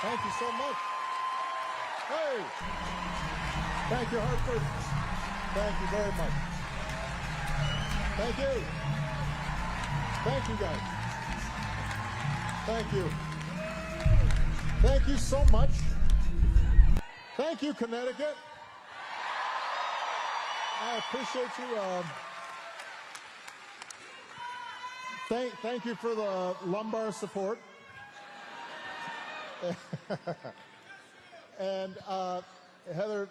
Thank you so much. Hey. Thank you, Hartford. Thank you very much. Thank you. Thank you, guys. Thank you. Thank you so much. Thank you, Connecticut. I appreciate you. Thank you for the lumbar support. And Heather,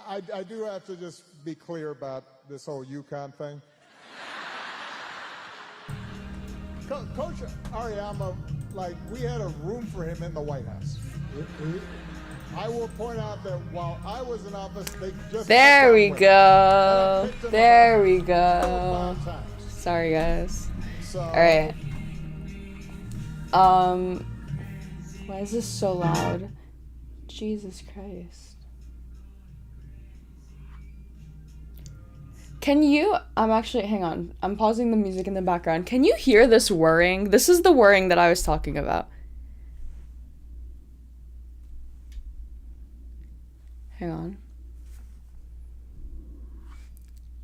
I do have to just be clear about this whole UConn thing. Coach Ariama, like, we had a room for him in the White House. I will point out that while I was in office, they just... There we go. There we go. Sorry, guys. So, all right. Why is this so loud? Jesus Christ. Can you, hang on. I'm pausing the music in the background. Can you hear this whirring? This is the whirring that I was talking about. Hang on.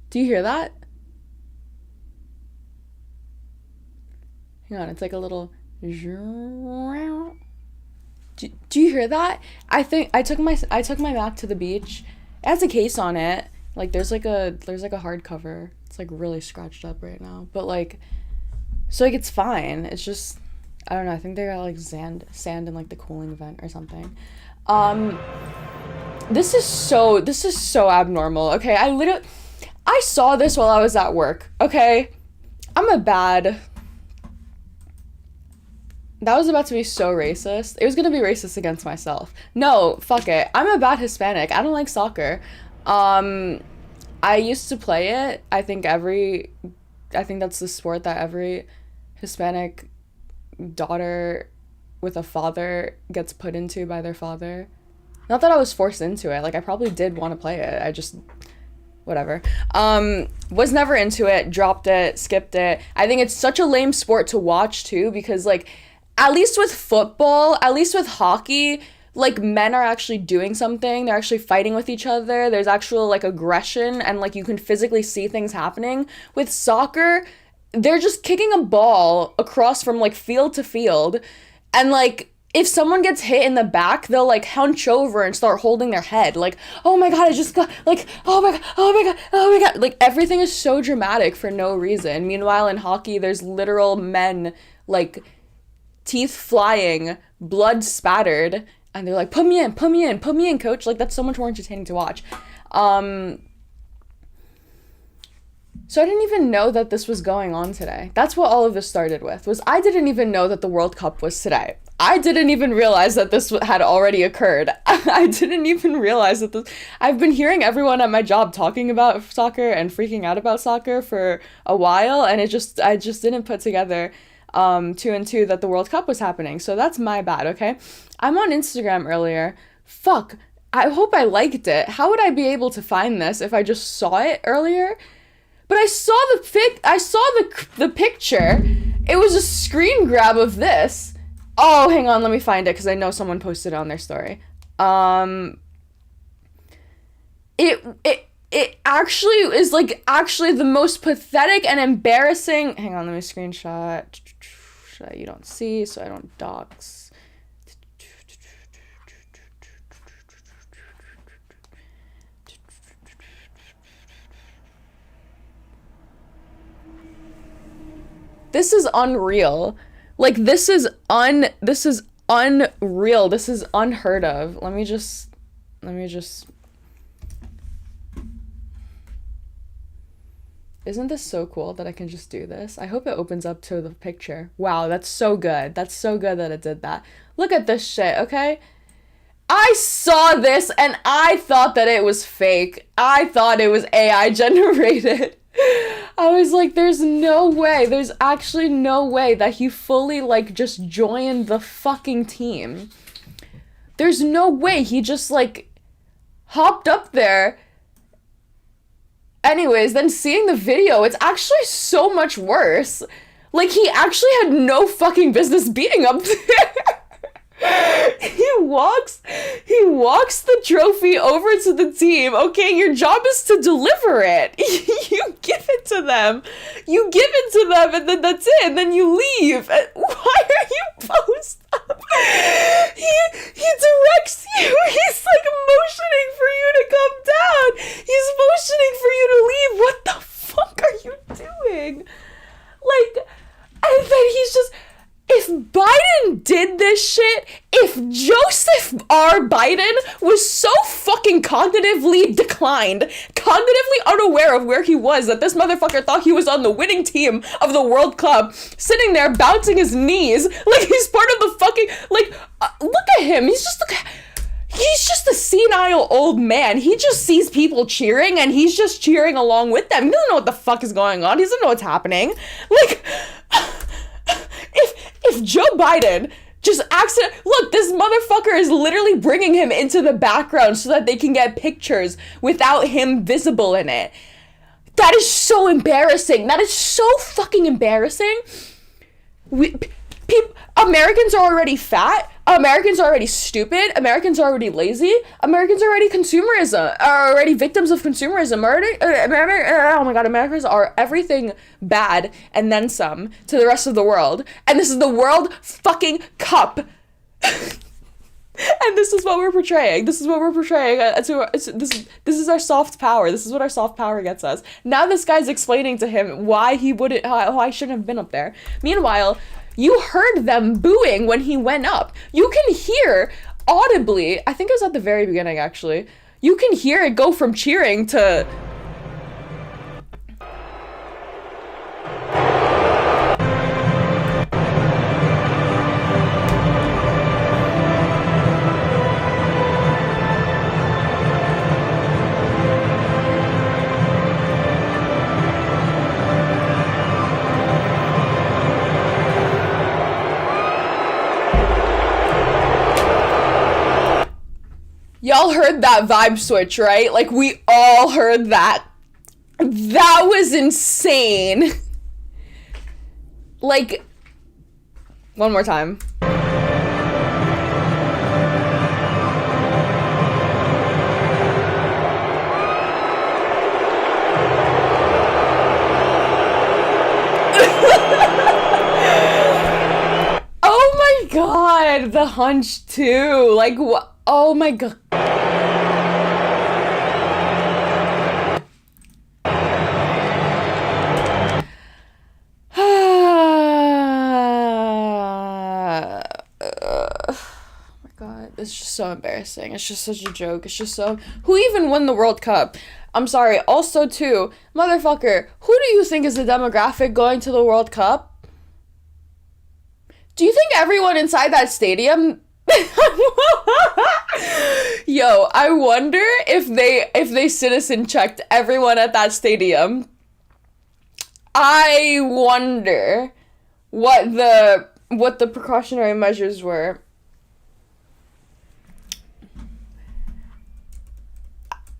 Do you hear that? Hang on, it's like a little... Do you hear that? I think I took my Mac to the beach. It has a case on it. Like there's like a hardcover. It's like really scratched up right now. But like, so like it's fine. It's just, I don't know. I think they got like sand in like the cooling vent or something. This is so abnormal. Okay, I saw this while I was at work. Okay, that was about to be so racist. It was gonna be racist against myself. No, fuck it. I'm a bad Hispanic. I don't like soccer. I used to play it. I think that's the sport that every Hispanic daughter with a father gets put into by their father. Not that I was forced into it. Like, I probably did want to play it. I just, whatever. Was never into it, dropped it, skipped it. I think it's such a lame sport to watch too, because like, at least with football, at least with hockey, like, men are actually doing something. They're actually fighting with each other. There's actual, like, aggression, and, like, you can physically see things happening. With soccer, they're just kicking a ball across from, like, field to field, and, like, if someone gets hit in the back, they'll, like, hunch over and start holding their head. Like, oh my god, I just got, like, oh my god, oh my god, oh my god. Like, everything is so dramatic for no reason. Meanwhile, in hockey, there's literal men, like, teeth flying, blood spattered, and they're like, put me in, coach. Like, that's so much more entertaining to watch. So I didn't even know that this was going on today. That's what all of this started with, was I didn't even know that the World Cup was today. I didn't even realize that this had already occurred. I didn't even realize that this... I've been hearing everyone at my job talking about soccer and freaking out about soccer for a while, and I just didn't put together 2 and 2 that the World Cup was happening. So that's my bad, okay? I'm on Instagram earlier. Fuck. I hope I liked it. How would I be able to find this if I just saw it earlier? But I saw the picture. It was a screen grab of this. Oh, hang on, let me find it because I know someone posted it on their story. It actually is like the most pathetic and embarrassing. Hang on, let me screenshot. You don't see, so I don't dox. This is unreal. Like, this is unreal. This is unheard of. Let me just Isn't this so cool that I can just do this? I hope it opens up to the picture. Wow, that's so good. That's so good that it did that. Look at this shit, okay? I saw this and I thought that it was fake. I thought it was AI generated. I was like, there's no way. There's actually no way that he fully, like, just joined the fucking team. There's no way he just, like, hopped up there. Anyways, then seeing the video, it's actually so much worse. Like, he actually had no fucking business being up there. He walks the trophy over to the team. Okay, your job is to deliver it. You give it to them. And then that's it. And then you leave. Why are you post up? He directs you. He's like motioning for you to come down. He's motioning for you to leave. What the fuck are you doing? Like, and then he's just, if Biden did this shit, if Joseph R. Biden was so fucking cognitively declined, cognitively unaware of where he was, that this motherfucker thought he was on the winning team of the World Cup, sitting there bouncing his knees like he's part of the fucking, like, look at him. He's just a senile old man. He just sees people cheering and he's just cheering along with them. He doesn't know what the fuck is going on. He doesn't know what's happening. Like, if Joe Biden just look, this motherfucker is literally bringing him into the background so that they can get pictures without him visible in it. That is so embarrassing. That is so fucking embarrassing. Americans are already fat. Americans are already stupid. Americans are already lazy. Americans are already victims of consumerism. Oh my god, Americans are everything bad and then some to the rest of the world. And this is the World fucking Cup. And this is what we're portraying. This is our soft power. This is what our soft power gets us. Now this guy's explaining to him why I shouldn't have been up there. Meanwhile, you heard them booing when he went up. You can hear audibly, I think it was at the very beginning actually, you can hear it go from cheering to... Y'all heard that vibe switch, right? Like, we all heard that. That was insane. Like, one more time. Oh my god, the hunch too. Like, what? Oh my god. It's just so embarrassing. It's just such a joke. It's just so... Who even won the World Cup? I'm sorry. Also, too, motherfucker, who do you think is the demographic going to the World Cup? Do you think everyone inside that stadium... Yo, I wonder if they citizen checked everyone at that stadium. I wonder what the precautionary measures were.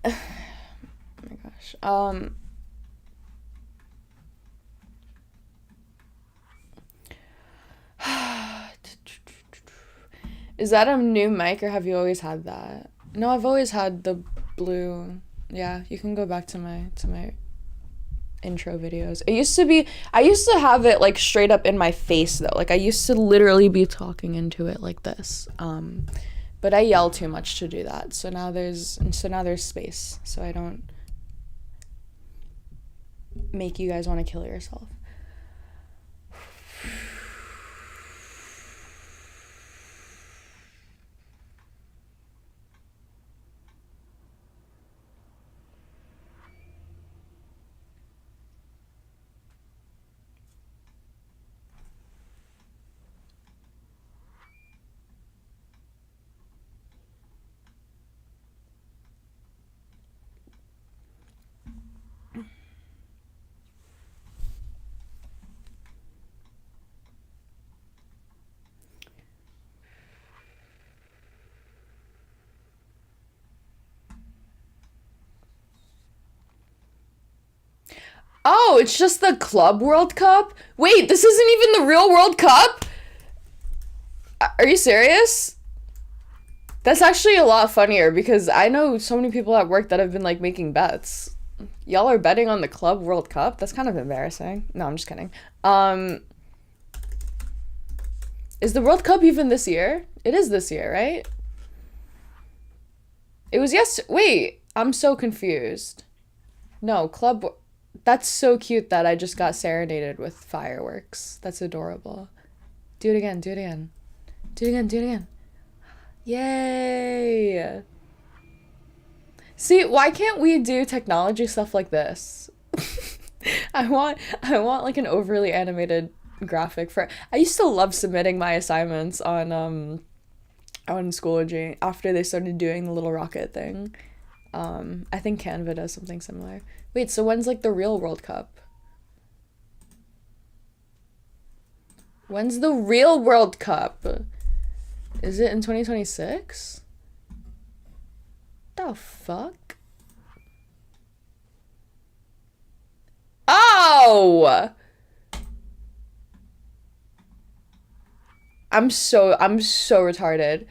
Oh my gosh. Is that a new mic or have you always had that? No, I've always had the blue. Yeah, you can go back to my intro videos. I used to have it like straight up in my face though. Like I used to literally be talking into it like this. But I yell too much to do that. So now there's space. So I don't make you guys want to kill yourself. Oh, it's just the Club World Cup? Wait, this isn't even the real World Cup? Are you serious? That's actually a lot funnier because I know so many people at work that have been like making bets. Y'all are betting on the Club World Cup? That's kind of embarrassing. No, I'm just kidding. Is the World Cup even this year? It is this year, right? It was wait, I'm so confused. No, that's so cute that I just got serenaded with fireworks. That's adorable. Do it again, do it again. Do it again, do it again. Yay! See, why can't we do technology stuff like this? I want like an overly animated graphic for. I used to love submitting my assignments on Schoology after they started doing the little rocket thing. I think Canva does something similar. Wait, so when's like the real World Cup? When's the real World Cup? Is it in 2026? The fuck? Oh! I'm so retarded.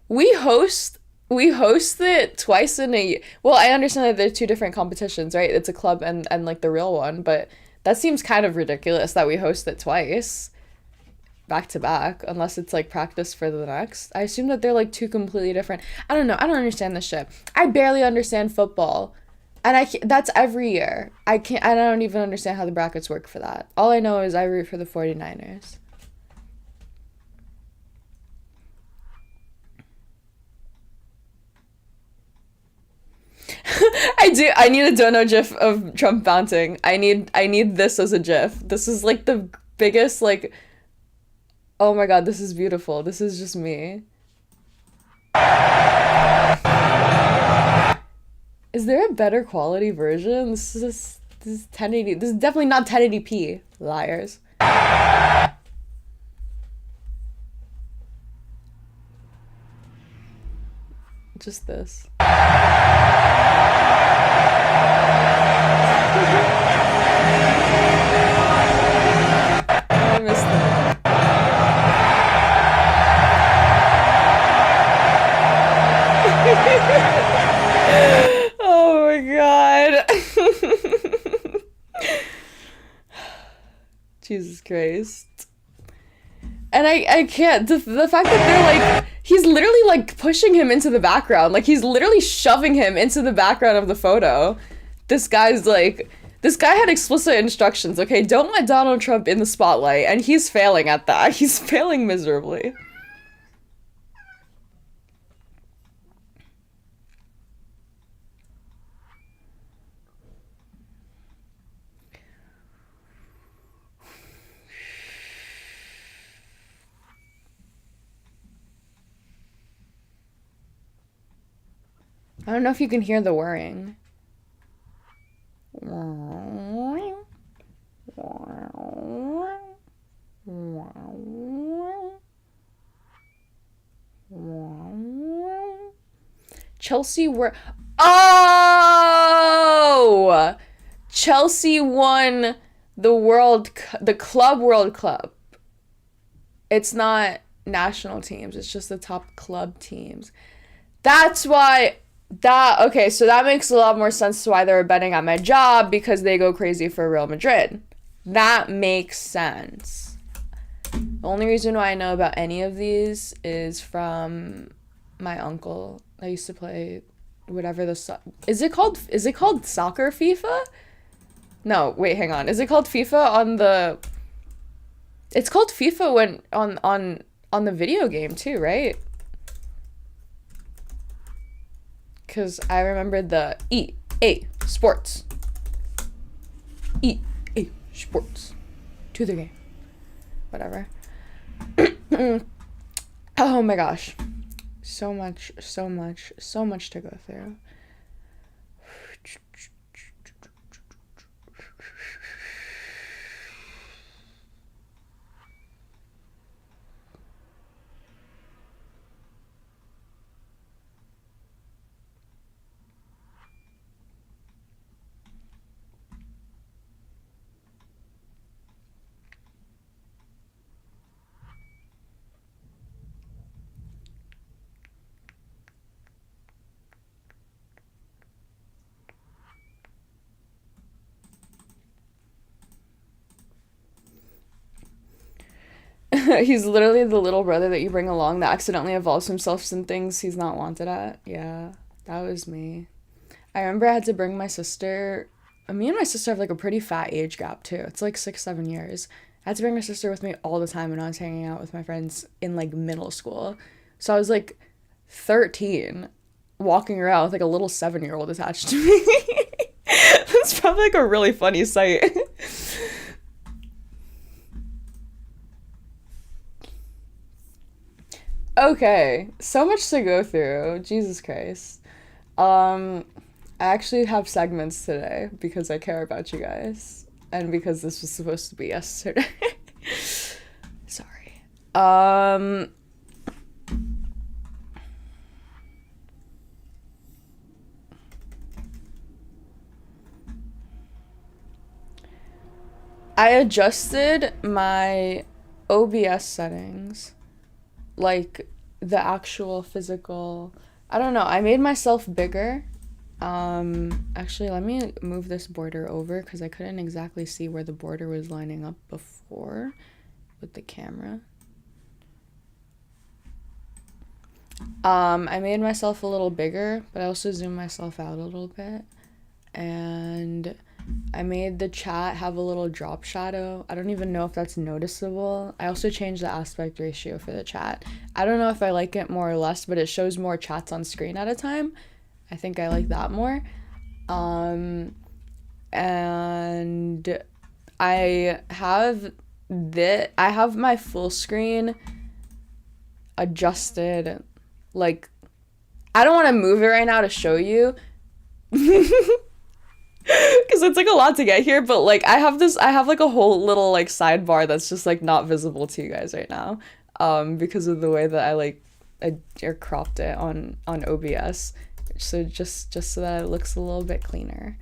We host it twice in a. Well, I understand that they're two different competitions, right? It's a club and like the real one, but that seems kind of ridiculous that we host it twice, back to back, unless it's like practice for the next. I assume that they're like two completely different. I don't know. I don't understand this shit. I barely understand football, and that's every year. I don't even understand how the brackets work for that. All I know is I root for the 49ers. I do. I need a dono gif of Trump bouncing. I need this as a gif. This is like the biggest like. Oh my god, this is beautiful. This is just me. Is there a better quality version? This is 1080. This is definitely not 1080p. Liars. Just this. I missed that. Oh my god. Jesus Christ. And I can't, the fact that they're like, he's literally like pushing him into the background, like he's literally shoving him into the background of the photo. This guy had explicit instructions, okay? Don't let Donald Trump in the spotlight, and he's failing at that. He's failing miserably. I don't know if you can hear the whirring. Chelsea were. Oh! Chelsea won the Club World Cup. It's not national teams, it's just the top club teams. That's why. Okay, so that makes a lot more sense to why they were betting on my job, because they go crazy for Real Madrid. That makes sense. The only reason why I know about any of these is from my uncle. I used to play whatever is it called soccer FIFA? No, wait, hang on. Is it called FIFA on the? It's called FIFA when on the video game too, right? Because I remember the EA Sports. EA Sports. To the game. Whatever. Oh my gosh. So much to go through. He's literally the little brother that you bring along that accidentally involves himself in things he's not wanted at. Yeah, that was me. I remember I had to bring my sister. Me and my sister have like a pretty fat age gap too. It's like 6-7 years. I had to bring my sister with me all the time when I was hanging out with my friends in like middle school. So I was like 13, walking around with like a little 7-year-old attached to me. That's probably like a really funny sight. Okay, so much to go through. Jesus Christ. I actually have segments today because I care about you guys and because this was supposed to be yesterday. Sorry. I adjusted my OBS settings, like the actual physical. I don't know. I made myself bigger. Actually, let me move this border over because I couldn't exactly see where the border was lining up before with the camera. I made myself a little bigger, but I also zoomed myself out a little bit. And I made the chat have a little drop shadow. I don't even know if that's noticeable. I also changed the aspect ratio for the chat. I don't know if I like it more or less, but it shows more chats on screen at a time. I think I like that more. And I have my full screen adjusted. Like, I don't want to move it right now to show you. Because it's like a lot to get here, but like I have like a whole little like sidebar that's just like not visible to you guys right now, because of the way that I cropped it on OBS, so just so that it looks a little bit cleaner.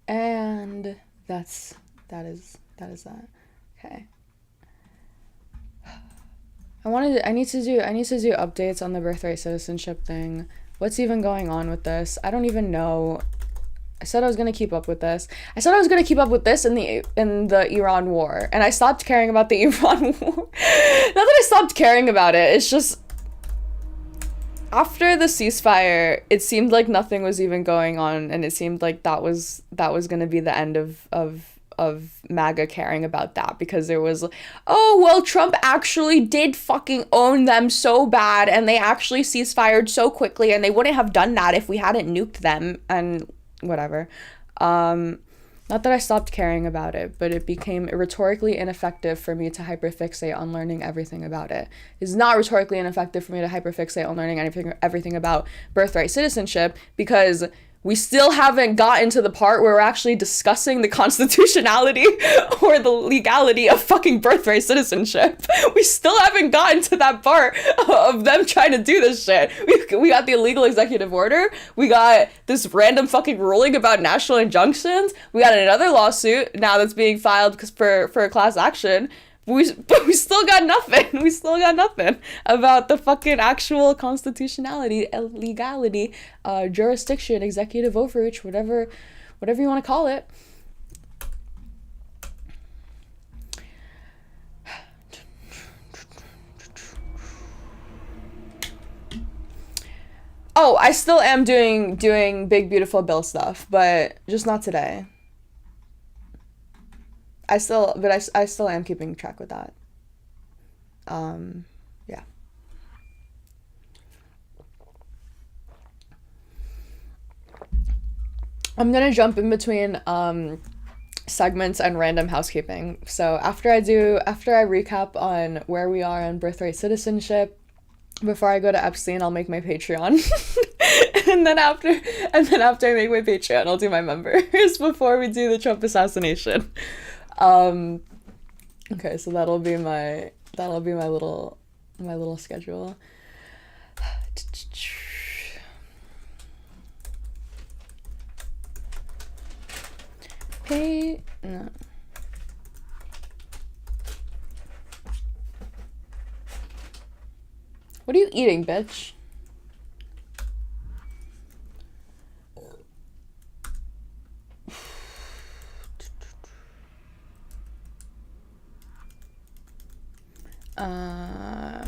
And that is that. Okay. I need to do updates on the birthright citizenship thing. What's even going on with this? I don't even know. I said I was gonna keep up with this. I said I was gonna keep up with this in the Iran war, and I stopped caring about the Iran war. Not that I stopped caring about it. It's just after the ceasefire, it seemed like nothing was even going on, and it seemed like that was gonna be the end of MAGA caring about that, because there was, oh, well, Trump actually did fucking own them so bad, and they actually ceasefired so quickly, and they wouldn't have done that if we hadn't nuked them, and whatever. Not that I stopped caring about it, but it became rhetorically ineffective for me to hyperfixate on learning everything about it. It's not rhetorically ineffective for me to hyperfixate on learning everything about birthright citizenship, because we still haven't gotten to the part where we're actually discussing the constitutionality or the legality of fucking birthright citizenship. We still haven't gotten to that part of them trying to do this shit. We got the illegal executive order. We got this random fucking ruling about national injunctions. We got another lawsuit now that's being filed for a class action. But we still got nothing. We still got nothing about the fucking actual constitutionality, legality, jurisdiction, executive overreach, whatever you want to call it. Oh, I still am doing big beautiful bill stuff, but just not today. I still am keeping track with that. Yeah. I'm gonna jump in between segments and random housekeeping. So after I recap on where we are on birthright citizenship, before I go to Epstein, I'll make my Patreon. and then after I make my Patreon, I'll do my members before we do the Trump assassination. Okay, so that'll be my little schedule. Hey, no. What are you eating, bitch? I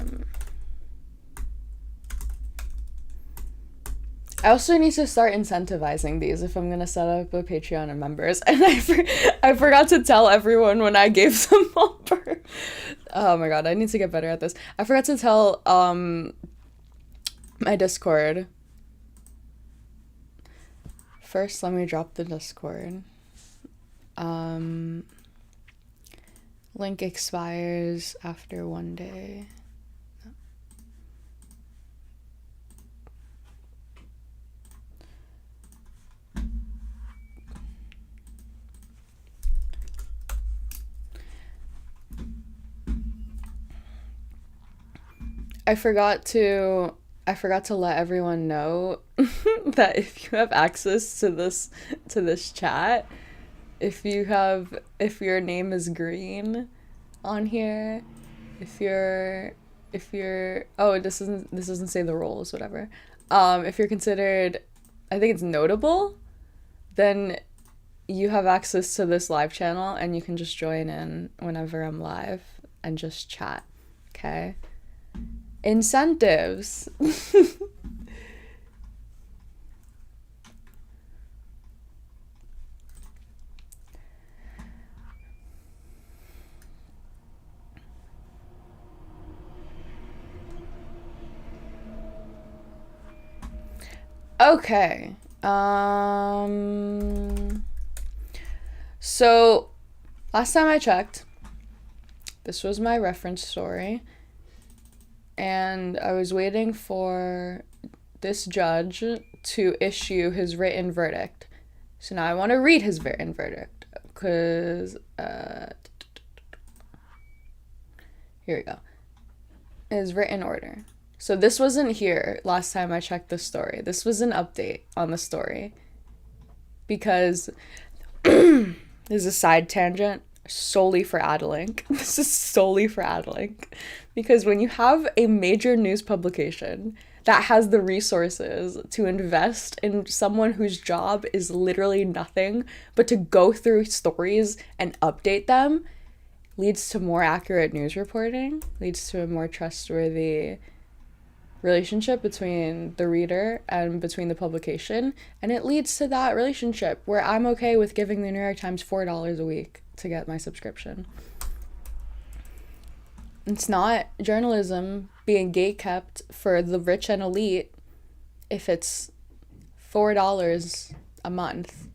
also need to start incentivizing these if I'm gonna set up a Patreon of members. And I forgot to tell everyone when I gave them over. Oh my god, I need to get better at this. I forgot to tell my Discord. First, let me drop the Discord. Link expires after 1 day. I forgot to let everyone know that if you have access to this chat, if your name is green on here, if you're oh, this doesn't say the roles, whatever. If you're considered, I think it's notable, then you have access to this live channel and you can just join in whenever I'm live and just chat. Okay? Incentives. Okay. So last time I checked, this was my reference story, and I was waiting for this judge to issue his written verdict. So now I want to read his written verdict, because here we go. His written order. So this wasn't here last time I checked the story. This was an update on the story. Because this is a side tangent solely for Adlink. This is solely for Adlink. Because when you have a major news publication that has the resources to invest in someone whose job is literally nothing but to go through stories and update them, leads to more accurate news reporting, leads to a more trustworthy relationship between the reader and between the publication, and it leads to that relationship where I'm okay with giving the New York Times $4 a week to get my subscription. It's not journalism being gatekept for the rich and elite if it's $4 a month.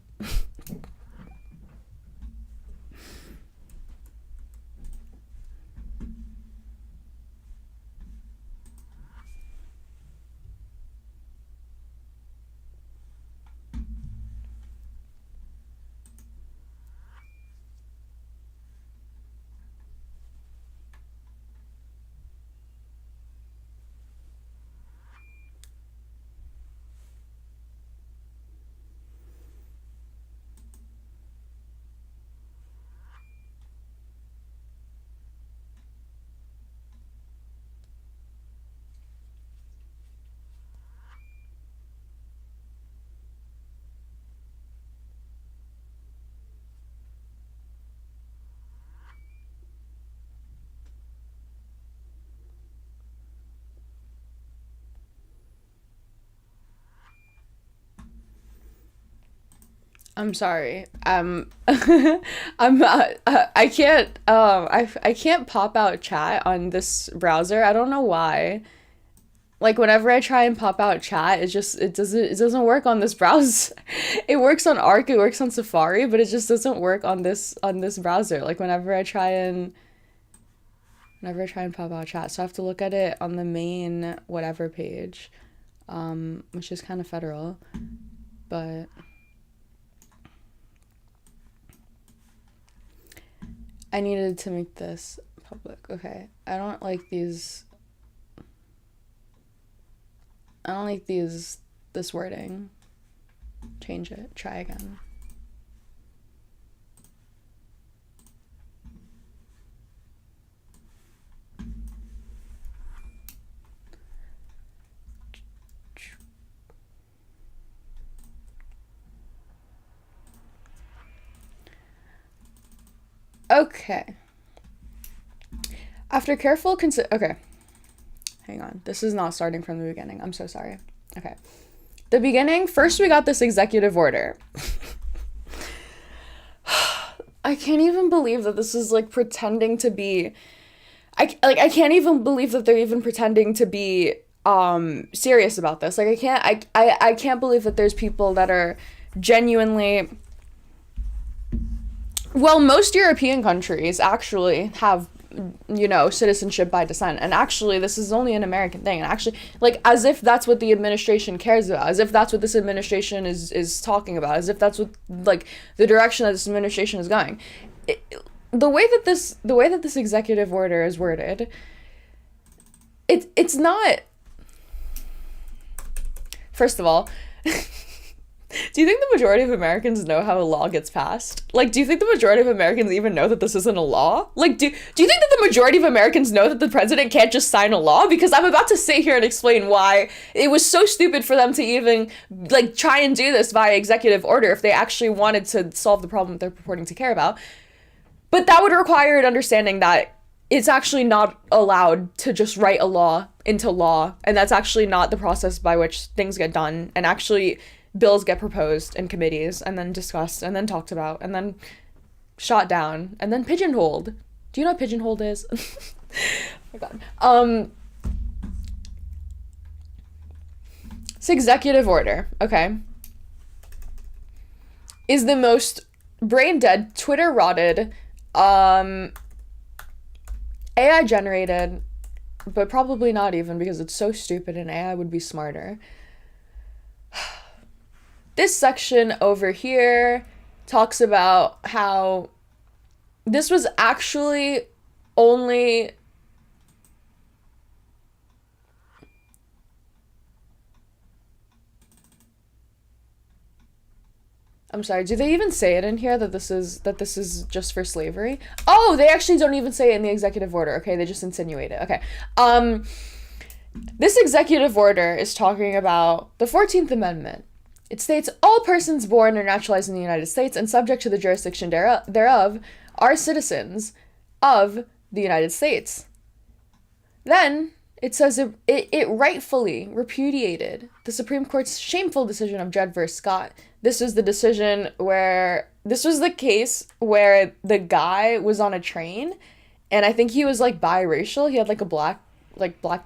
I'm sorry. I can't pop out chat on this browser. I don't know why. Like whenever I try and pop out chat, it doesn't work on this browser. It works on Arc, it works on Safari, but it just doesn't work on this browser. Like whenever I try and pop out chat. So I have to look at it on the main whatever page. Which is kind of federal. But I needed to make this public. Okay. I don't like this wording. Change it. Try again. Okay. After careful okay, hang on. This is not starting from the beginning. I'm so sorry. Okay. The beginning, first we got this executive order. I can't even believe that this is like pretending to be I can't even believe that they're even pretending to be serious about this. Like I can't believe that there's people that are genuinely, well, most European countries actually have, you know, citizenship by descent, and actually this is only an American thing, and actually, like, as if that's what the administration cares about, as if that's what this administration is talking about, as if that's what, like, the direction that this administration is going. The way that this executive order is worded, it's not, first of all, do you think the majority of Americans know how a law gets passed? Like, do you think the majority of Americans even know that this isn't a law? Like, do you think that the majority of Americans know that the president can't just sign a law? Because I'm about to sit here and explain why it was so stupid for them to even, like, try and do this via executive order if they actually wanted to solve the problem that they're purporting to care about. But that would require an understanding that it's actually not allowed to just write a law into law, and that's actually not the process by which things get done, and actually bills get proposed in committees and then discussed and then talked about and then shot down and then pigeonholed. Do you know what pigeonholed is? Oh my god. This executive order, okay, is the most brain dead, Twitter rotted, AI generated, but probably not even, because it's so stupid and AI would be smarter. This section over here talks about how this was actually only I'm sorry, do they even say it in here that this is just for slavery? Oh, they actually don't even say it in the executive order. Okay, they just insinuate it. Okay. This executive order is talking about the 14th Amendment. It states, all persons born or naturalized in the United States and subject to the jurisdiction thereof are citizens of the United States. Then it says it rightfully repudiated the Supreme Court's shameful decision of Dred v. Scott. This was the case where the guy was on a train, and I think he was like biracial. He had like a black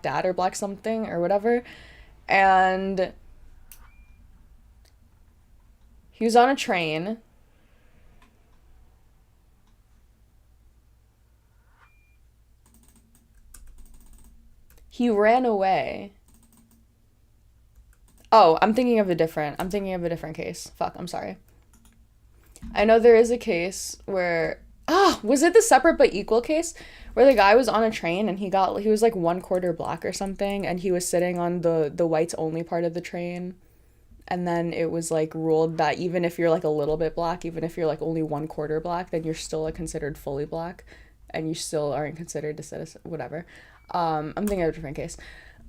dad or black something or whatever, and he was on a train. He ran away. Oh, I'm thinking of a different case. Fuck, I'm sorry. I know there is a case where, was it the separate but equal case? Where the guy was on a train and he was like 1/4 black or something, and he was sitting on the whites only part of the train. And then it was like ruled that even if you're like a little bit black, even if you're like only 1/4 black, then you're still like considered fully black, and you still aren't considered a citizen, whatever. I'm thinking of a different case.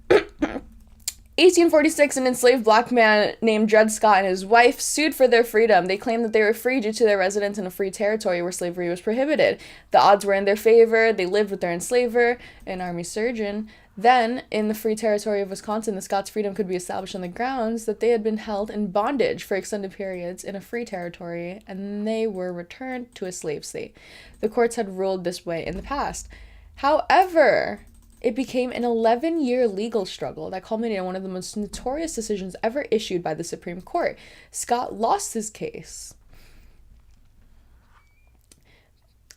1846, an enslaved black man named Dred Scott and his wife sued for their freedom. They claimed that they were free due to their residence in a free territory where slavery was prohibited. The odds were in their favor. They lived with their enslaver, an army surgeon. Then, in the free territory of Wisconsin, the Scots' freedom could be established on the grounds that they had been held in bondage for extended periods in a free territory, and they were returned to a slave state. The courts had ruled this way in the past. However, it became an 11-year legal struggle that culminated in one of the most notorious decisions ever issued by the Supreme Court. Scott lost his case.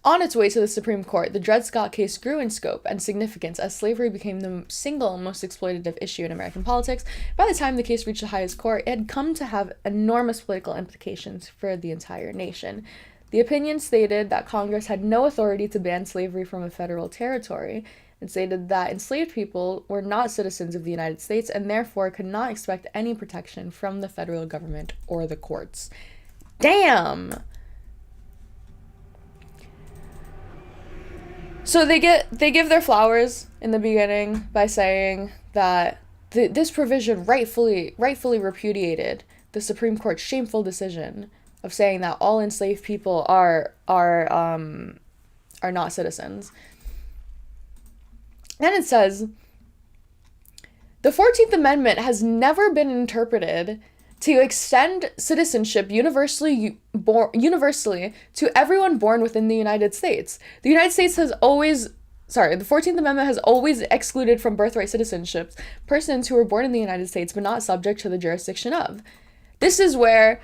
On its way to the Supreme Court, the Dred Scott case grew in scope and significance as slavery became the single most exploitative issue in American politics. By the time the case reached the highest court, it had come to have enormous political implications for the entire nation. The opinion stated that Congress had no authority to ban slavery from a federal territory, and stated that enslaved people were not citizens of the United States and therefore could not expect any protection from the federal government or the courts. Damn! So they give their flowers in the beginning by saying that this provision rightfully repudiated the Supreme Court's shameful decision of saying that all enslaved people are not citizens. And it says, the 14th Amendment has never been interpreted to extend citizenship universally to everyone born within the United States. The United States has always, the 14th Amendment has always excluded from birthright citizenships persons who were born in the United States but not subject to the jurisdiction of. This is where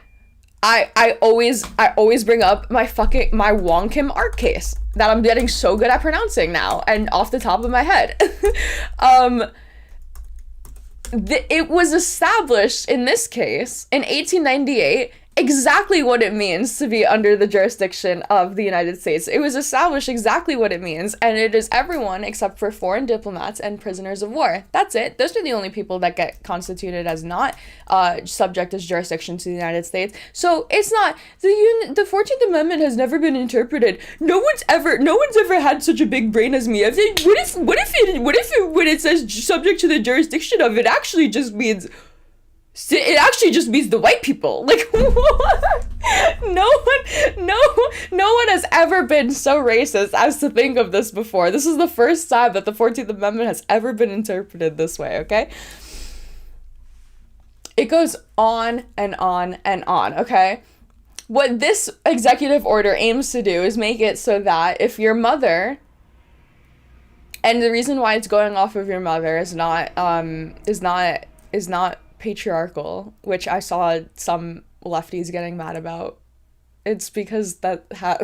I always bring up my Wong Kim art case that I'm getting so good at pronouncing now and off the top of my head. It was established in this case in 1898 exactly what it means to be under the jurisdiction of the United States. It was established exactly what it means, and it is everyone except for foreign diplomats and prisoners of war. That's it. Those are the only people that get constituted as not subject as jurisdiction to the United States. So it's not the 14th Amendment has never been interpreted. No one's ever had such a big brain as me. What if when it says subject to the jurisdiction of, it actually just means the white people. Like, what? No one has ever been so racist as to think of this before. This is the first time that the 14th Amendment has ever been interpreted this way, okay? It goes on and on and on, okay? What this executive order aims to do is make it so that if your mother, and the reason why it's going off of your mother is not patriarchal, which I saw some lefties getting mad about. It's because that how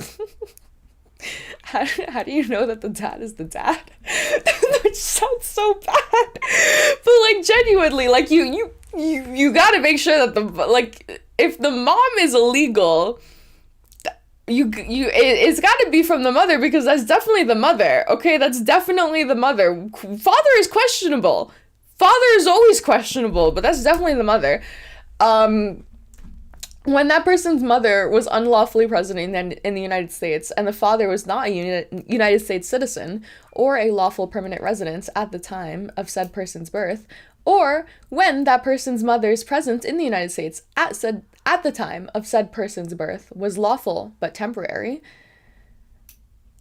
do you know that the dad is the dad? Which sounds so bad, but like genuinely, like you gotta make sure that if the mom is illegal, it's got to be from the mother, because that's definitely the mother. Okay, that's definitely the mother. Father is questionable. Father is always questionable, but that's definitely the mother. When that person's mother was unlawfully present in the United States, and the father was not a United States citizen or a lawful permanent resident at the time of said person's birth, or when that person's mother's presence in the United States at the time of said person's birth was lawful but temporary,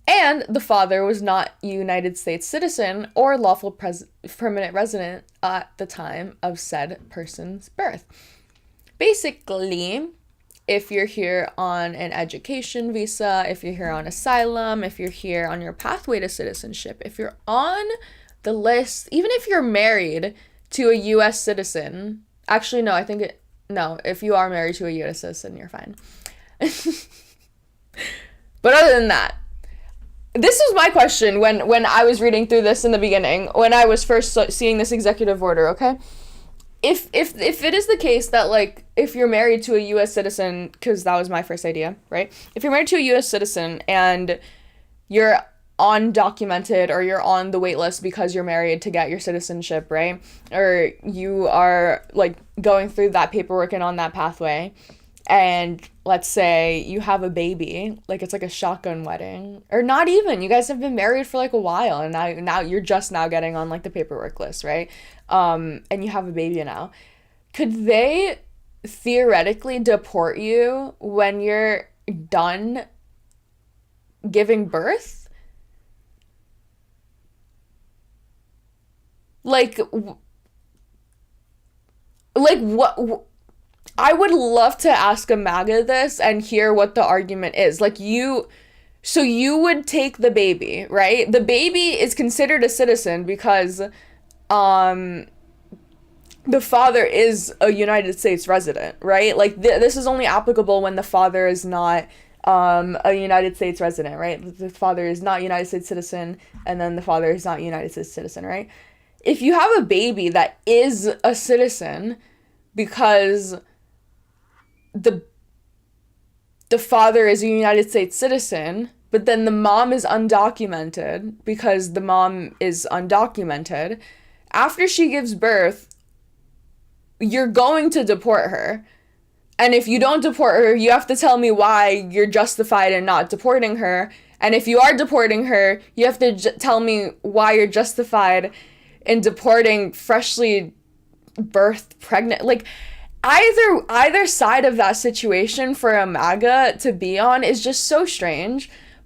and the father was not a United States citizen or lawful permanent resident at the time of said person's birth. Basically, if you're here on an education visa, if you're here on asylum, if you're here on your pathway to citizenship, if you're on the list, even if you're married to a U.S. citizen, actually, no, if you are married to a U.S. citizen, you're fine. But other than that, this was my question when I was reading through this in the beginning, when I was first seeing this executive order, okay? If it is the case that, like, if you're married to a U.S. citizen, because that was my first idea, right? If you're married to a U.S. citizen and you're undocumented, or you're on the wait list because you're married to get your citizenship, right? Or you are, like, going through that paperwork and on that pathway, and let's say you have a baby, like it's like a shotgun wedding, or not even, you guys have been married for like a while, and now you're just now getting on like the paperwork list, right? And you have a baby now. Could they theoretically deport you when you're done giving birth? Like what? I would love to ask a MAGA this and hear what the argument is. Like, so you would take the baby, right? The baby is considered a citizen because the father is a United States resident, right? Like, this is only applicable when the father is not a United States resident, right? The father is not a United States citizen, and then the father is not a United States citizen, right? If you have a baby that is a citizen because the father is a United States citizen, but then the mom is undocumented because the mom is undocumented, after she gives birth, you're going to deport her. And if you don't deport her, you have to tell me why you're justified in not deporting her. And if you are deporting her, you have to tell me why you're justified in deporting freshly birthed pregnant. Like, either side of that situation for a MAGA to be on is just so strange,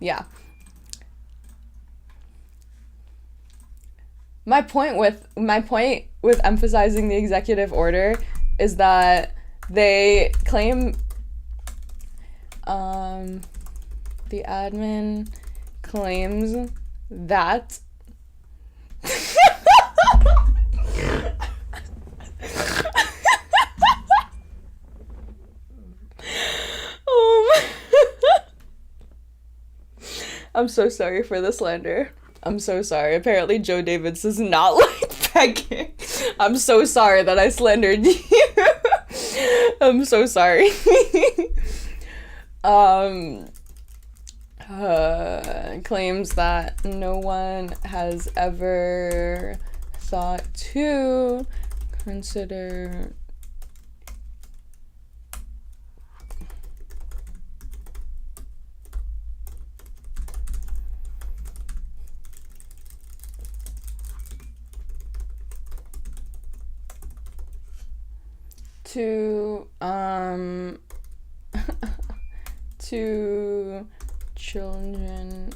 Yeah. My point with emphasizing the executive order is that they claim the admin claims that I'm so sorry for the slander. I'm so sorry. Apparently Joe Davis does not like pegging. I'm so sorry that I slandered you. I'm so sorry. Claims that no one has ever thought to consider to to children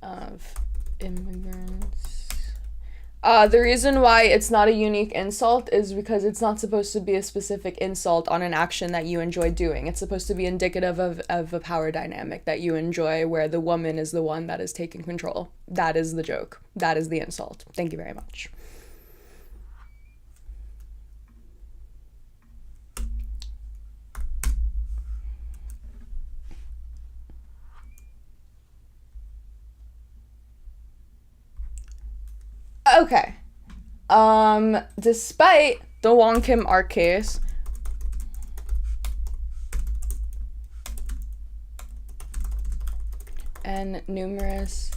of immigrants. The reason why it's not a unique insult is because it's not supposed to be a specific insult on an action that you enjoy doing. It's supposed to be indicative of a power dynamic that you enjoy where the woman is the one that is taking control. That is the joke. That is the insult. Thank you very much. Okay. Despite the Wong Kim Ark case, and numerous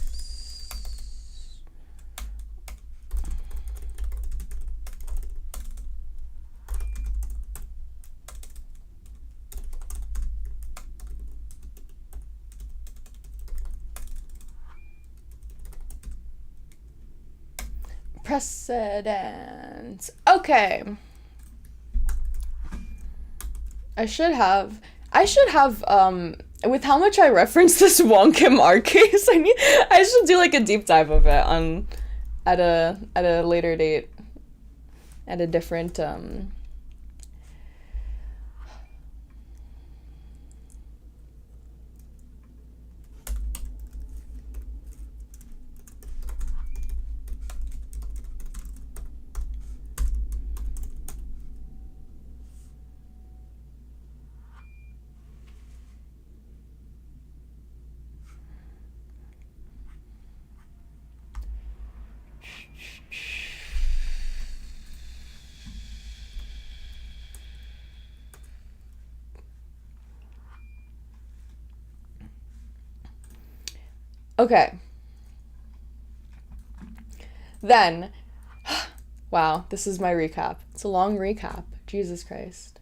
precedents. Okay. I should have with how much I referenced this Wong Kim Ark case, I should do like a deep dive of it on at a later date, at a different Okay. Then, wow, this is my recap. It's a long recap. Jesus Christ.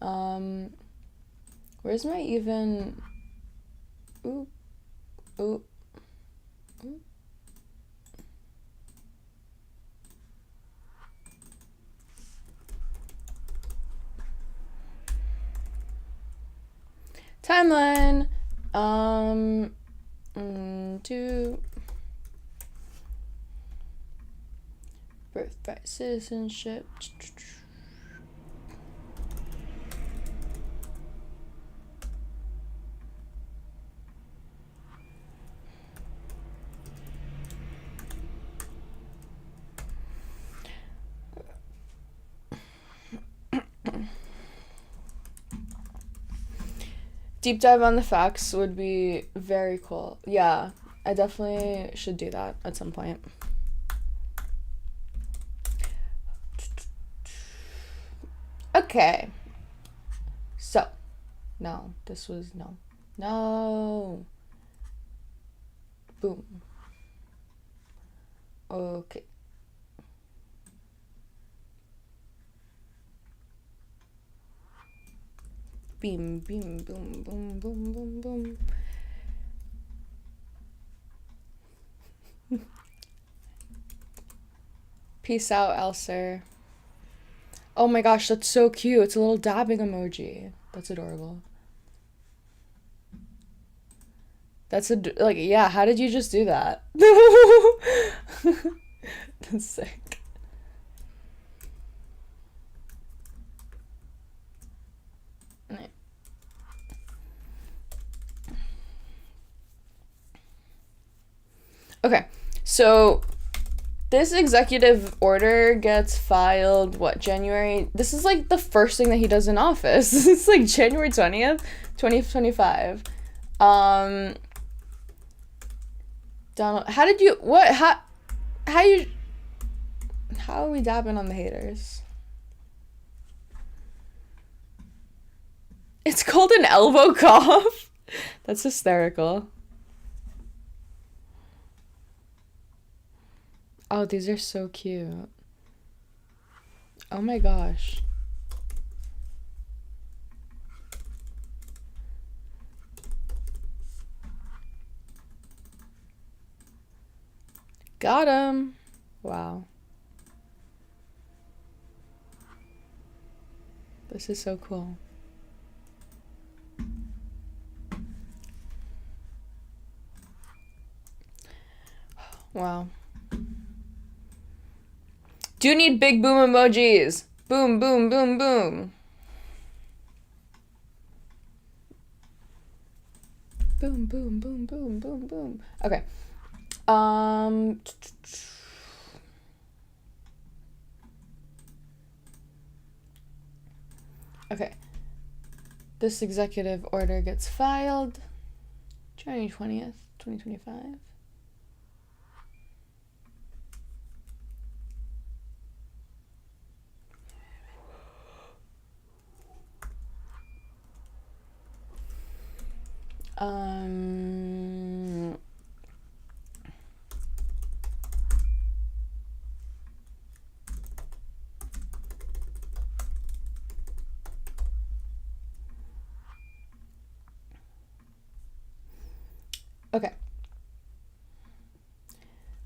Where's my even... Ooh. Ooh. Ooh. Timeline. To Birthright, citizenship. Deep dive on the facts would be very cool. Yeah, I definitely should do that at some point. Okay. So, no, this was no. No. Boom. Okay. Beam, beam, boom, boom, boom, boom, boom. Peace out, Elser. Oh my gosh, that's so cute. It's a little dabbing emoji. That's adorable. That's like, yeah, how did you just do that? That's sick. Okay, so this executive order gets filed, what, January? This is like the first thing that he does in office. It's like January 20th, 2025. Donald, how did you, what, how are we dabbing on the haters? It's called an elbow cough. That's hysterical. Oh, these are so cute. Oh my gosh. Got him. Wow. This is so cool. Wow. Do need big boom emojis. Boom, boom, boom, boom. Boom, boom, boom, boom, boom, boom. Okay. Okay. This executive order gets filed January 20th, 2025. Okay.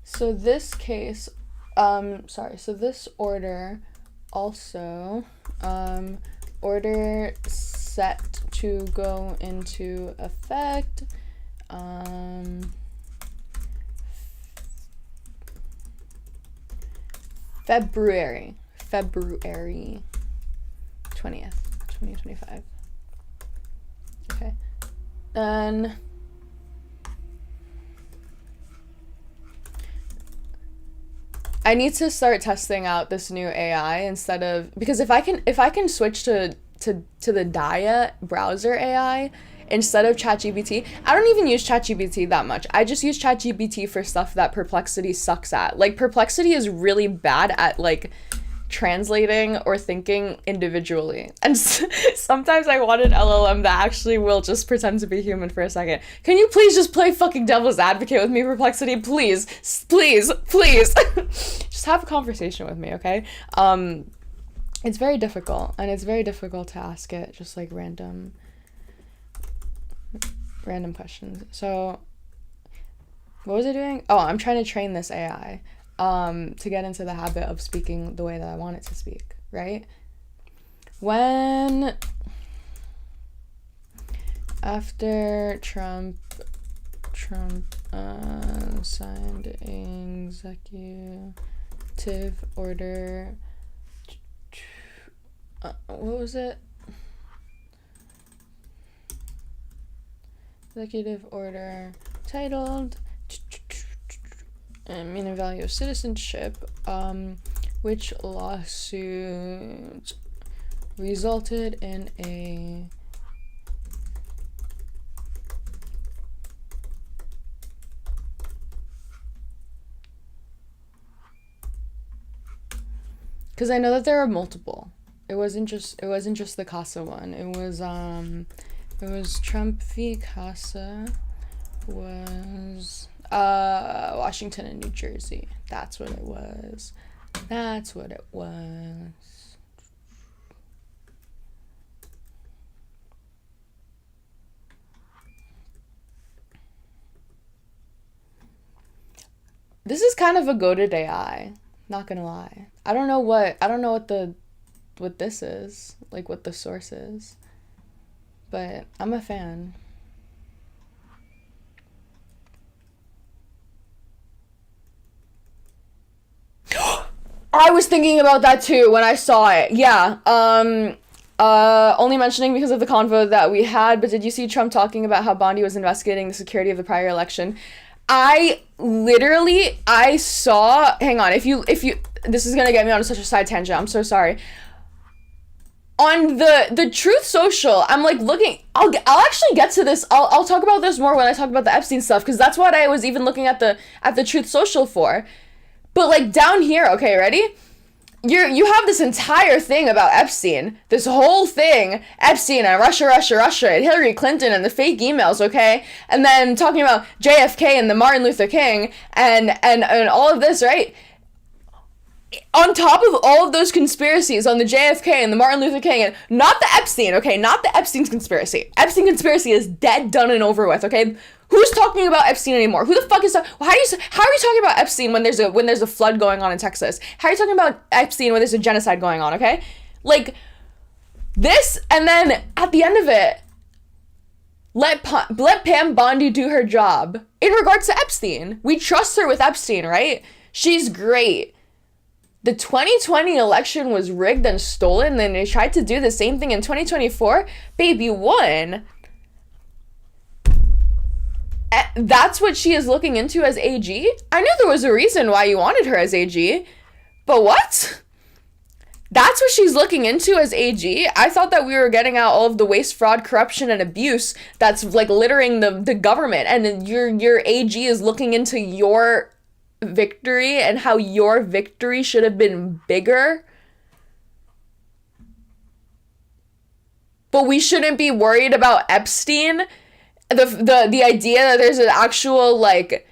So this case, so this order also, order set to go into effect, February 20th, 2025. Okay. Then I need to start testing out this new AI instead of, because if I can switch to the Dia browser AI instead of ChatGPT. I don't even use ChatGPT that much. I just use ChatGPT for stuff that Perplexity sucks at. Like, Perplexity is really bad at, like, translating or thinking individually. And sometimes I want an LLM that actually will just pretend to be human for a second. Can you please just play fucking devil's advocate with me, Perplexity? Please. Please. Please. Just have a conversation with me, okay? It's very difficult, and it's very difficult to ask it just, like, random questions. So, what was I doing? Oh, I'm trying to train this AI to get into the habit of speaking the way that I want it to speak, right? When, after Trump signed executive order, what was it? Executive order titled mean value of citizenship, which lawsuit resulted in a because I know that there are multiple. It wasn't just the CASA one. It was Trump v. CASA was Washington and New Jersey. That's what it was. This is kind of a goated AI, not gonna lie. I don't know what what this is, like what the source is. But I'm a fan. I was thinking about that too when I saw it. Yeah. Only mentioning because of the convo that we had, but did you see Trump talking about how Bondi was investigating the security of the prior election? I saw, hang on, if you, this is gonna get me on such a side tangent, I'm so sorry. On the Truth Social, I'm like looking, I'll actually get to this, I'll talk about this more when I talk about the Epstein stuff, because that's what I was even looking at the Truth Social for. But like down here, okay, ready? You have this entire thing about Epstein, this whole thing, Epstein and Russia, and Hillary Clinton and the fake emails, okay? And then talking about JFK and the Martin Luther King and all of this, right? On top of all of those conspiracies on the JFK and the Martin Luther King, and not the Epstein, okay? Not the Epstein's conspiracy. Epstein conspiracy is dead, done, and over with, okay? Who's talking about Epstein anymore? Who the fuck is that? How are you talking about Epstein when there's a flood going on in Texas? How are you talking about Epstein when there's a genocide going on, okay? Like, this, and then at the end of it, let Pam Bondi do her job. In regards to Epstein, we trust her with Epstein, right? She's great. The 2020 election was rigged and stolen, and they tried to do the same thing in 2024. Baby won. That's what she is looking into as AG? I knew there was a reason why you wanted her as AG, but what? That's what she's looking into as AG? I thought that we were getting out all of the waste, fraud, corruption, and abuse that's like littering the government, and your AG is looking into your victory and how your victory should have been bigger. But we shouldn't be worried about Epstein. The idea that there's an actual like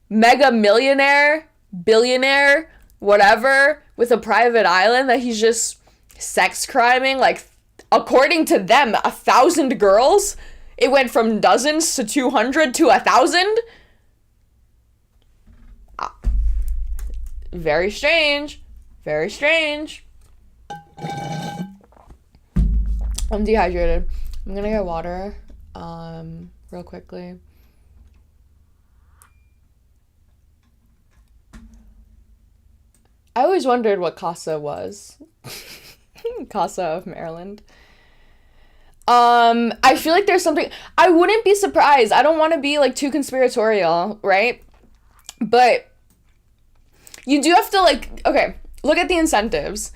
mega millionaire, billionaire, whatever, with a private island that he's just sex criming, like according to them, 1,000 girls. It went from dozens to 200 to 1,000. Very strange. Very strange. I'm dehydrated. I'm gonna get water. Real quickly. I always wondered what CASA was. CASA of Maryland. I feel like there's something, I wouldn't be surprised. I don't want to be like too conspiratorial, right? But you do have to like, okay, look at the incentives.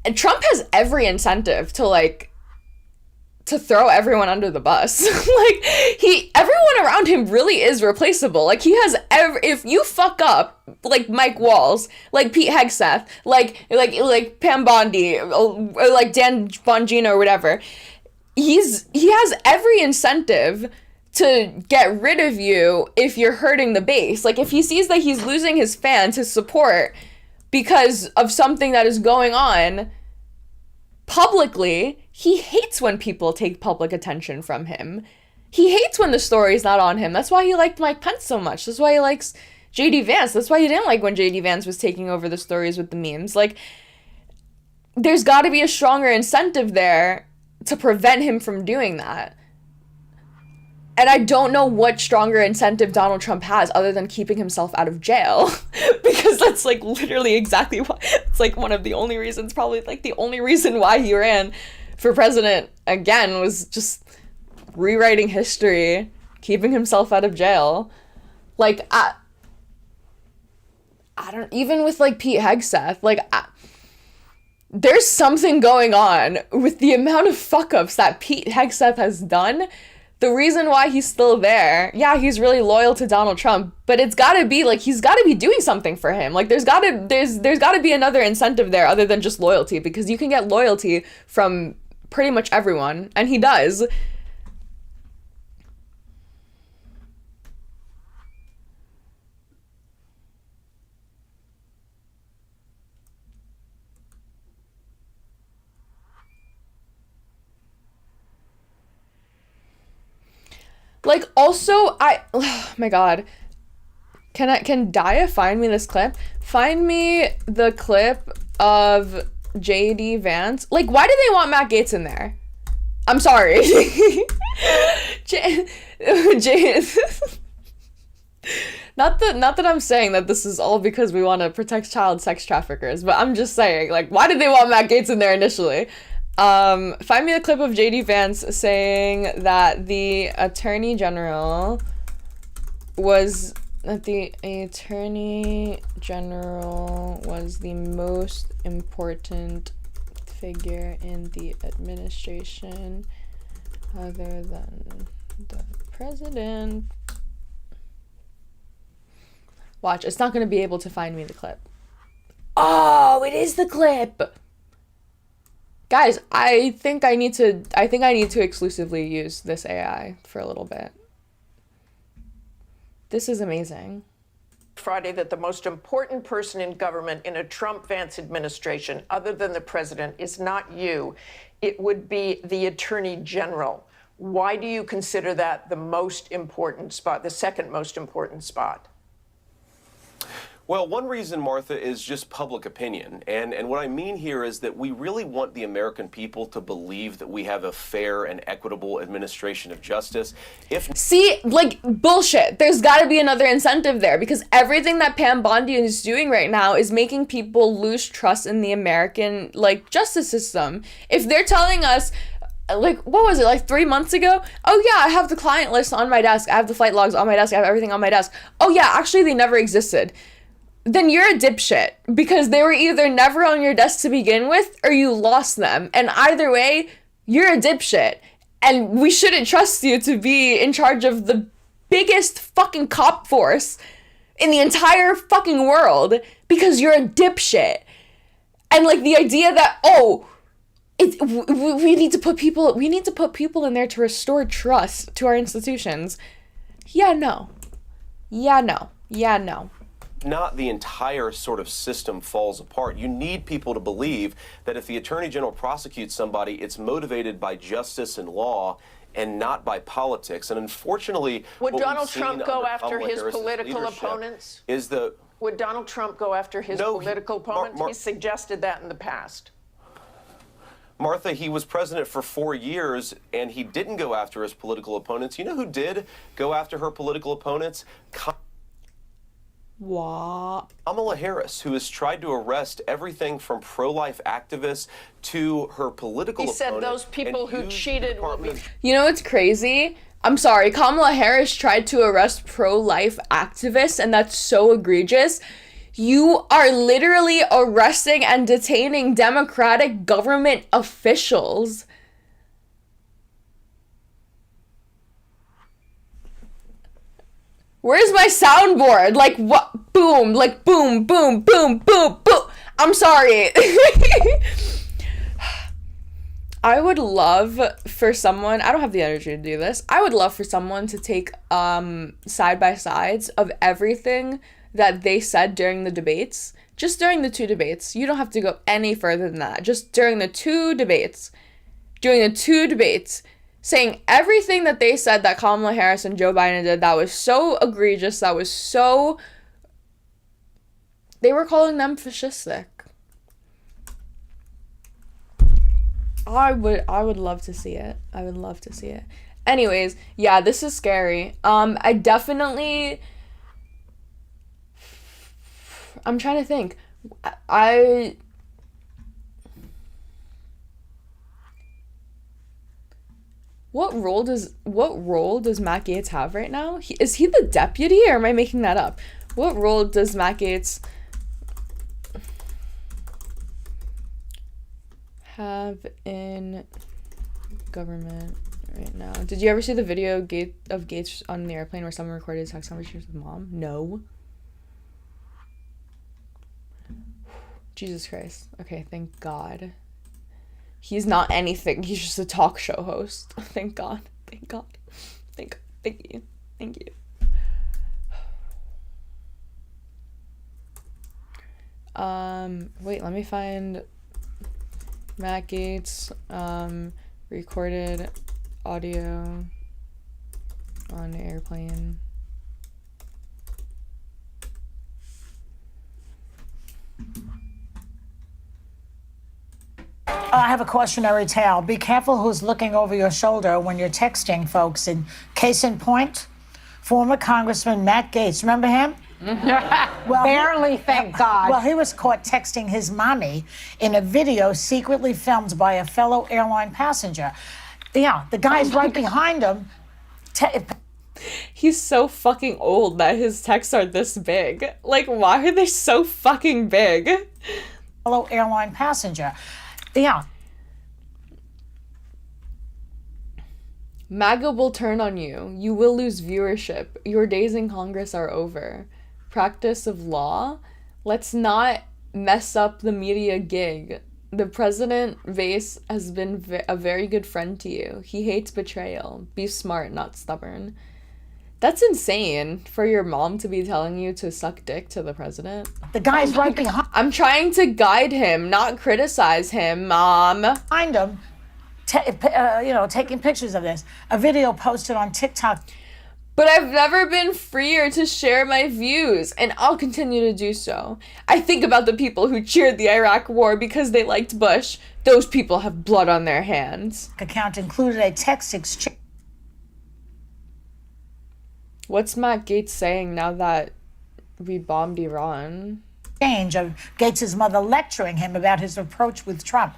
And Trump has every incentive to throw everyone under the bus. Like, everyone around him really is replaceable. Like, he has if you fuck up, like Mike Walls, like Pete Hegseth, like Pam Bondi, or like Dan Bongino or whatever, he has every incentive to get rid of you if you're hurting the base. Like, if he sees that he's losing his fans, his support, because of something that is going on publicly, he hates when people take public attention from him. He hates when the story's not on him. That's why he liked Mike Pence so much. That's why he likes JD Vance. That's why he didn't like when JD Vance was taking over the stories with the memes. Like, there's got to be a stronger incentive there to prevent him from doing that. And I don't know what stronger incentive Donald Trump has other than keeping himself out of jail. Because that's like literally exactly why. It's like one of the only reasons, probably like the only reason why he ran for president again, was just rewriting history, keeping himself out of jail. Like, I don't, even with like Pete Hegseth, like, there's something going on with the amount of fuck-ups that Pete Hegseth has done. The reason why he's still there, yeah, he's really loyal to Donald Trump, but it's gotta be like, he's gotta be doing something for him. Like, there's gotta be another incentive there other than just loyalty, because you can get loyalty from pretty much everyone, and he does. Like, also, oh my god. Can Daya find me this clip? Find me the clip of JD Vance. Like, why do they want Matt Gaetz in there? I'm sorry. Not that I'm saying that this is all because we want to protect child sex traffickers, but I'm just saying, like, why did they want Matt Gaetz in there initially? Find me a clip of JD Vance saying that the Attorney General was the most important figure in the administration other than the president. Watch, it's not going to be able to find me the clip. Oh, it is the clip. Guys, I think I need to exclusively use this AI for a little bit. This is amazing. Friday that the most important person in government in a Trump-Vance administration, other than the president, is not you. It would be the Attorney General. Why do you consider that the most important spot, the second most important spot? Well, one reason, Martha, is just public opinion. And what I mean here is that we really want the American people to believe that we have a fair and equitable administration of justice. See, like, bullshit. There's got to be another incentive there, because everything that Pam Bondi is doing right now is making people lose trust in the American, like, justice system. If they're telling us, like, what was it, like 3 months ago? Oh yeah, I have the client list on my desk. I have the flight logs on my desk. I have everything on my desk. Oh yeah, actually they never existed. Then you're a dipshit, because they were either never on your desk to begin with or you lost them. And either way, you're a dipshit. And we shouldn't trust you to be in charge of the biggest fucking cop force in the entire fucking world, because you're a dipshit. And like the idea that, we need to put people in there to restore trust to our institutions. Yeah, no. Not the entire sort of system falls apart. You need people to believe that if the Attorney General prosecutes somebody, it's motivated by justice and law and not by politics. And unfortunately, would Donald Trump go after his political opponents? Would Donald Trump go after his political opponents? He suggested that in the past. Martha, he was president for 4 years, and he didn't go after his political opponents. You know who did go after her political opponents? What? Kamala Harris, who has tried to arrest everything from pro-life activists to her political opponent. He said those people who cheated will be... You know what's crazy? I'm sorry, Kamala Harris tried to arrest pro-life activists, and that's so egregious. You are literally arresting and detaining Democratic government officials. Where's my soundboard? Like, what? Boom, like, boom, boom, boom, boom, boom. I'm sorry. I would love for someone, I don't have the energy to do this. I would love for someone to take side-by-sides of everything that they said during the debates. Just during the 2 debates. You don't have to go any further than that. Just during the 2 debates. Saying everything that they said that Kamala Harris and Joe Biden did that was so egregious, that was so... They were calling them fascistic. I would love to see it. I would love to see it. Anyways, yeah, this is scary. I'm trying to think. What role does Matt Gaetz have right now? Is he the deputy, or am I making that up? What role does Matt Gaetz have in government right now? Did you ever see the video of Gaetz on the airplane where someone recorded his text conversations with mom? No. Jesus Christ. Okay, thank God. He's not anything. He's just a talk show host. Thank God. Thank God. Thank you. Thank you. Wait, let me find Matt Gaetz recorded audio on airplane. I have a cautionary tale. Be careful who's looking over your shoulder when you're texting, folks. In case in point, former Congressman Matt Gaetz. Remember him? Well, Barely, thank God. Well, he was caught texting his mommy in a video secretly filmed by a fellow airline passenger. Yeah, the guy's right behind him. He's so fucking old that his texts are this big. Like, why are they so fucking big? Fellow airline passenger. Yeah. MAGA will turn on you. You will lose viewership. Your days in Congress are over. Practice of law. Let's not mess up the media gig. The President Vase has been a very good friend to you. He hates betrayal. Be smart, not stubborn. That's insane for your mom to be telling you to suck dick to the president. The guy's right behind I'm trying to guide him, not criticize him, Mom. him, taking pictures of this. A video posted on TikTok. But I've never been freer to share my views, and I'll continue to do so. I think about the people who cheered the Iraq War because they liked Bush. Those people have blood on their hands. Account included a text exchange. What's Matt Gaetz saying now that we bombed Iran? Of Gates' mother lecturing him about his approach with Trump.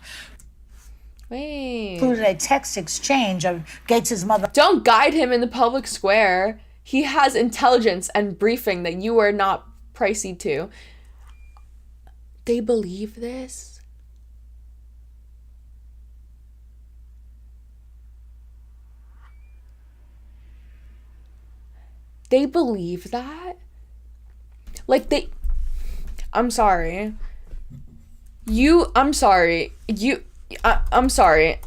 Wait. Included a text exchange of Gates' mother. Don't guide him in the public square. He has intelligence and briefing that you are not pricey to. They believe this? They believe that? Like I'm sorry. I'm sorry. I'm sorry.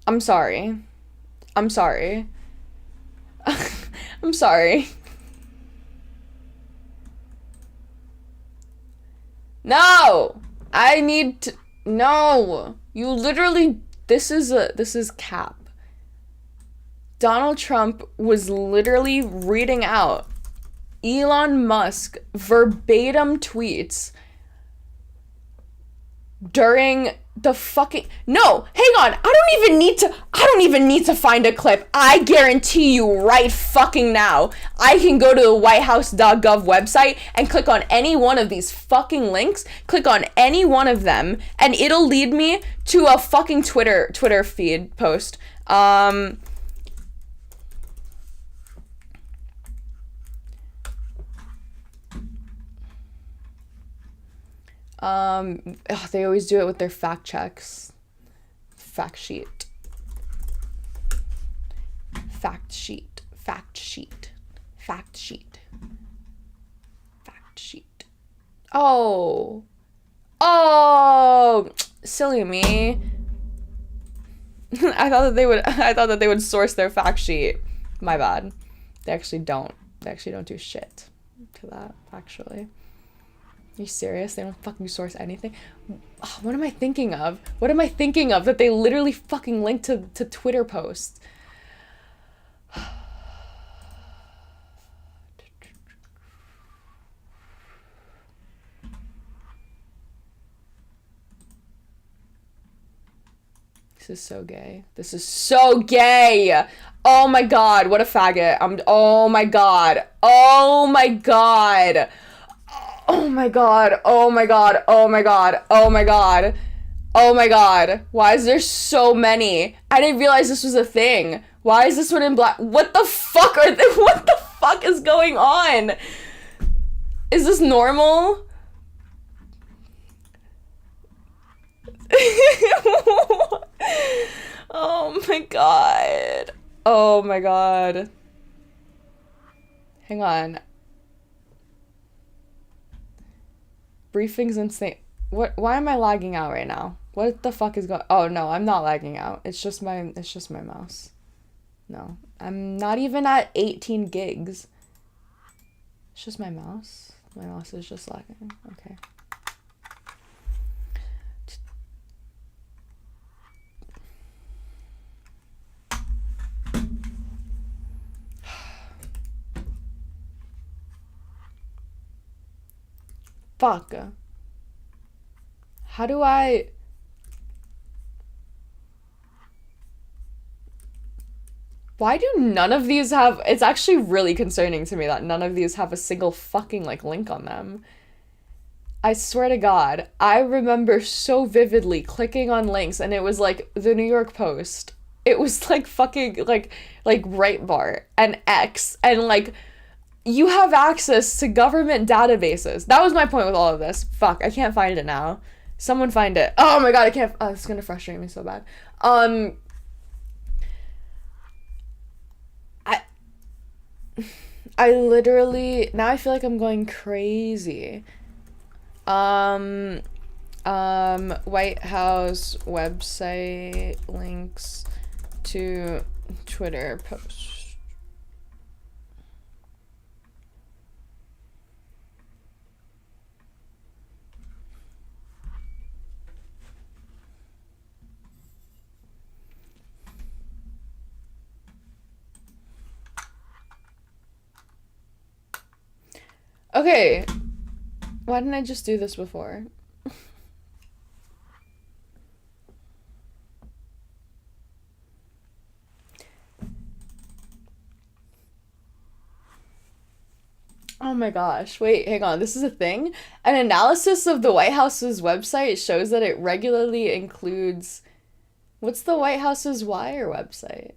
I'm sorry. I'm sorry. I'm sorry. No! I need to... No! You literally... This is cap. Donald Trump was literally reading out Elon Musk verbatim tweets during the fucking... No! Hang on! I don't even need to find a clip. I guarantee you right fucking now, I can go to the whitehouse.gov website and click on any one of these fucking links, click on any one of them, and it'll lead me to a fucking Twitter feed post. They always do it with their fact checks. Fact sheet. Fact sheet. Fact sheet. Fact sheet. Fact sheet. Oh. Oh, silly me. I thought that they would source their fact sheet. My bad. They actually don't. They actually don't do shit to that, actually. Are you serious? They don't fucking source anything? Oh, what am I thinking of? What am I thinking of that they literally fucking link to Twitter posts? This is so gay. This is so gay! Oh my god, what a faggot. Oh my god. Oh my god. Oh my god, oh my god, oh my god, oh my god, oh my god. Why is there so many? I didn't realize this was a thing. Why is this one in black? What the fuck are they? What the fuck is going on? Is this normal? Oh my god. Oh my god. Hang on. Briefing's insane. What? Why am I lagging out right now? What the fuck is going? Oh no, I'm not lagging out. It's just my mouse. No, I'm not even at 18 gigs. It's just my mouse. My mouse is just lagging. Okay. Fuck. How do I... Why do none of these have... It's actually really concerning to me that none of these have a single fucking, like, link on them. I swear to God, I remember so vividly clicking on links and it was, like, the New York Post. It was, like, fucking, like Breitbart and X and, like, you have access to government databases. That was my point with all of this. Fuck, I can't find it now. Someone find it. Oh my God, I can't... Oh, it's gonna frustrate me so bad. I literally, now I feel like I'm going crazy. White House website links to Twitter post. Okay, why didn't I just do this before? Oh my gosh, wait, hang on, this is a thing? An analysis of the White House's website shows that it regularly includes... What's the White House's Wire website?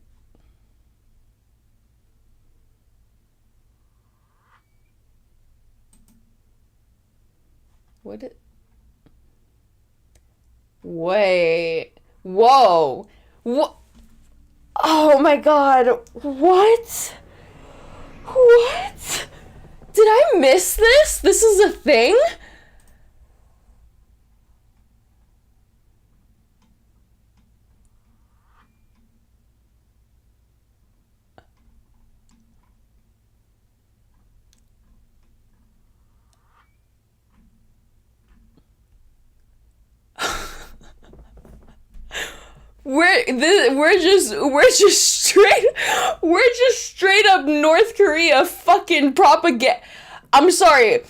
What it... Wait. Whoa. What? Oh my God. What? What? Did I miss this? This is a thing? We're just straight up North Korea fucking propaganda. I'm sorry.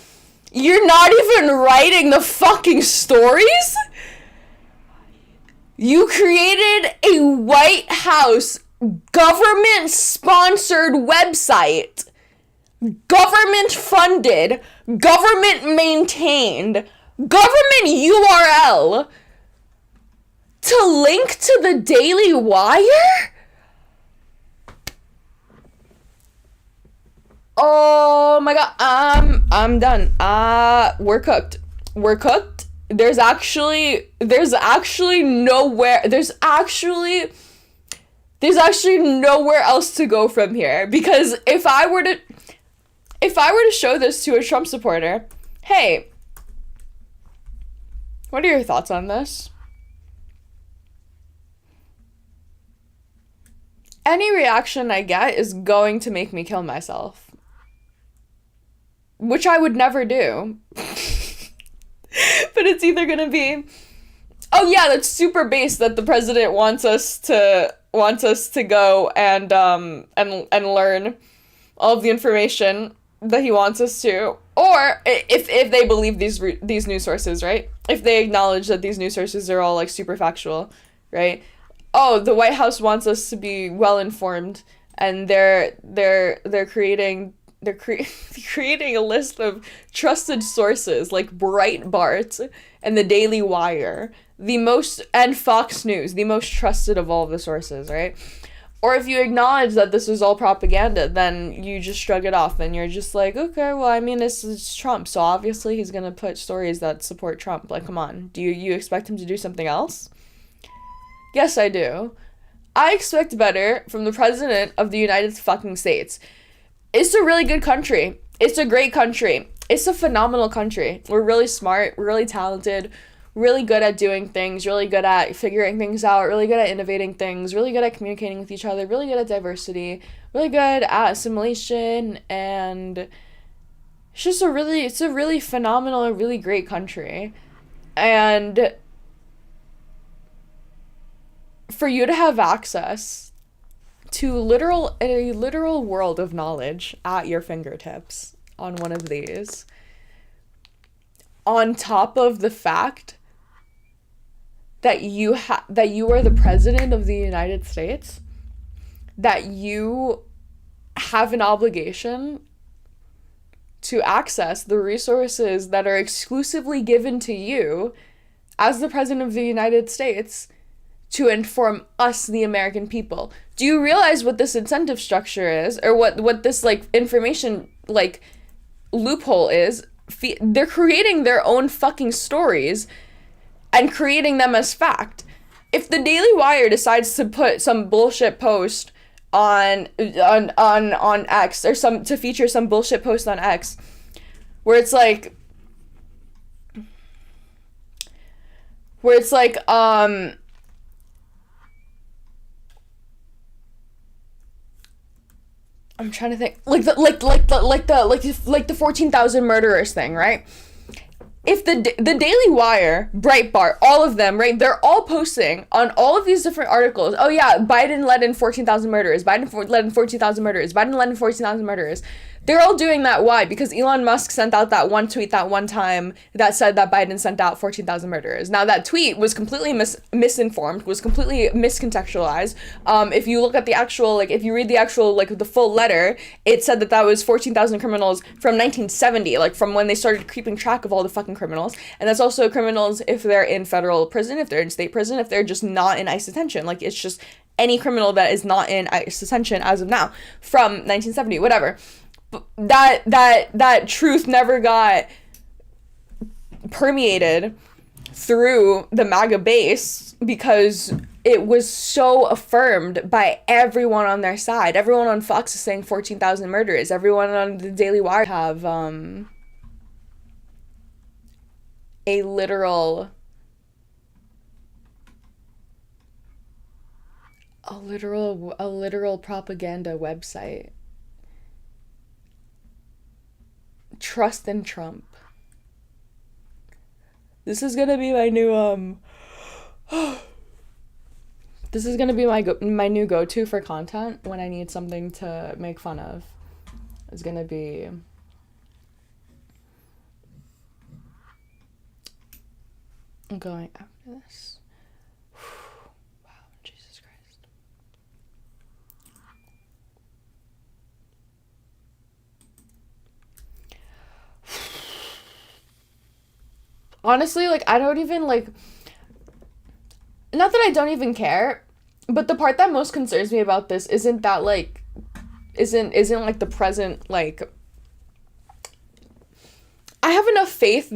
You're not even writing the fucking stories? You created a White House government sponsored website. Government funded, government maintained, government URL to link to the Daily Wire? Oh my God, I'm done. We're cooked. We're cooked. There's actually nowhere else to go from here, because if I were to show this to a Trump supporter, hey, what are your thoughts on this? Any reaction I get is going to make me kill myself. Which I would never do. But it's either gonna be, oh yeah, that's super base that the president wants us to go and learn all of the information that he wants us to. Or if they believe these news sources, right? If they acknowledge that these news sources are all like super factual, right? Oh, the White House wants us to be well informed, and they're creating a list of trusted sources like Breitbart and the Daily Wire, and Fox News, the most trusted of all of the sources, right? Or if you acknowledge that this is all propaganda, then you just shrug it off and you're just like, okay, well, I mean, this is Trump, so obviously he's gonna put stories that support Trump. Like, come on, do you expect him to do something else? Yes, I do. I expect better from the president of the United fucking States. It's a really good country. It's a great country. It's a phenomenal country. We're really smart. We're really talented. Really good at doing things. Really good at figuring things out. Really good at innovating things. Really good at communicating with each other. Really good at diversity. Really good at assimilation. And it's a really phenomenal, really great country. And for you to have access to a literal world of knowledge at your fingertips on one of these, on top of the fact that you are the president of the United States, that you have an obligation to access the resources that are exclusively given to you as the president of the United States to inform us, the American people. Do you realize what this incentive structure is, or what this like information like loophole is? They're creating their own fucking stories and creating them as fact. If the Daily Wire decides to put some bullshit post on X, or to feature some bullshit post on X where it's like I'm trying to think, like the 14,000 murderers thing, right? If the Daily Wire, Breitbart, all of them, right, they're all posting on all of these different articles. Oh yeah, Biden let in 14,000 murderers. Biden let in 14,000 murderers. Biden let in 14,000 murderers. They're all doing that. Why? Because Elon Musk sent out that one tweet that one time that said that Biden sent out 14,000 murderers. Now that tweet was completely misinformed, was completely miscontextualized. If you look at the actual, like, if you read the actual, like, the full letter, it said that was 14,000 criminals from 1970, like, from when they started keeping track of all the fucking criminals. And that's also criminals if they're in federal prison, if they're in state prison, if they're just not in ICE detention. Like, it's just any criminal that is not in ICE detention as of now from 1970, whatever. That truth never got permeated through the MAGA base because it was so affirmed by everyone on their side. Everyone on Fox is saying 14,000 murderers. Everyone on the Daily Wire have a literal propaganda website. Trust in Trump. This is gonna be my new this is gonna be my new go-to for content when I need something to make fun of. It's gonna be I'm going after this. Wow, Jesus Christ. Honestly, like, I don't even, like, not that I don't even care, but the part that most concerns me about this isn't that, like, isn't like the present, like, I have enough faith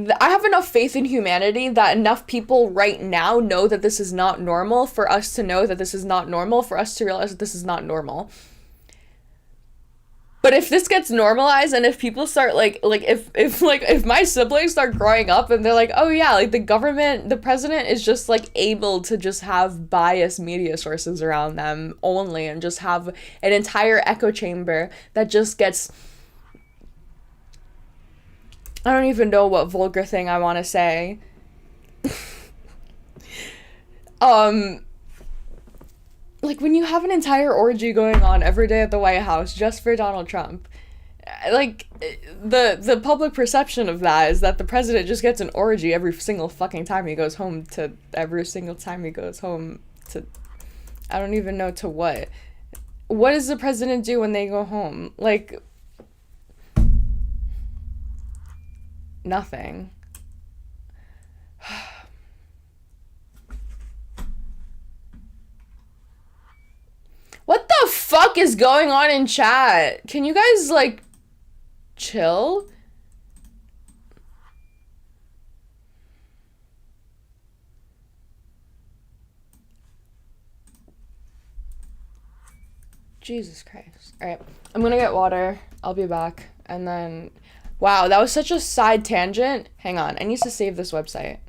in humanity that enough people right now know that this is not normal for us to know that this is not normal, for us to realize that this is not normal. But if this gets normalized and if people start if my siblings start growing up and they're like, oh yeah, like the president is just like able to just have biased media sources around them only and just have an entire echo chamber that just gets, I don't even know what vulgar thing I want to say. Like, when you have an entire orgy going on every day at the White House just for Donald Trump, like, the public perception of that is that the president just gets an orgy every single fucking time he goes home to, I don't even know to what. What does the president do when they go home? Like, nothing. What the fuck is going on in chat? Can you guys, like, chill? Jesus Christ. Alright, I'm gonna get water. I'll be back. And then, wow, that was such a side tangent. Hang on, I need to save this website.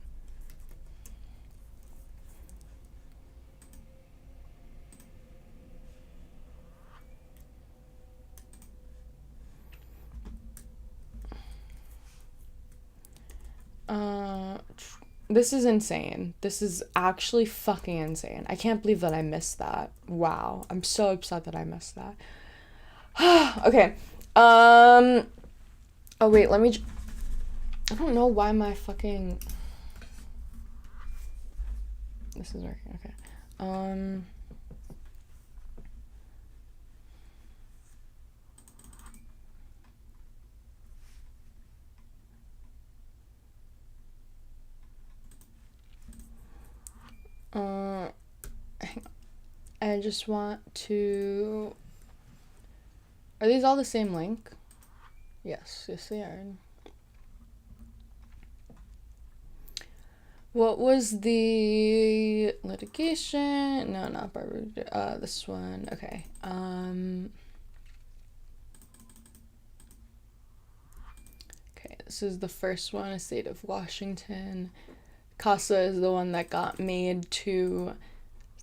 This is insane. This is actually fucking insane. I can't believe that I missed that. Wow. I'm so upset that I missed that. Okay. Oh, wait, let me... I don't know why my fucking... This is working, okay. Hang on. I just want to... Are these all the same link? Yes, yes they are. What was the litigation? No, not Barbara. This one. Okay. Okay, this is the first one, State of Washington. CASA is the one that got made to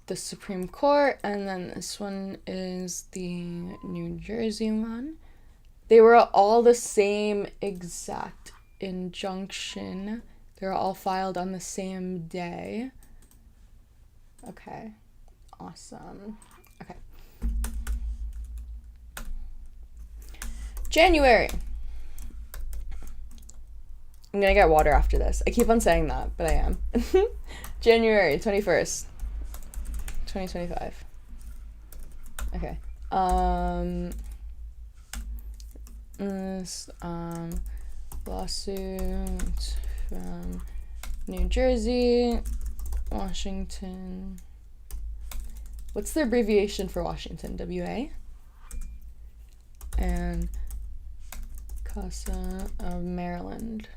the Supreme Court, and then this one is the New Jersey one. They were all the same exact injunction. They're all filed on the same day. Okay, awesome. Okay. January. I'm gonna get water after this. I keep on saying that, but I am. January 21st, 2025. Okay. This, lawsuit from New Jersey, Washington. What's the abbreviation for Washington? WA? And CASA of Maryland.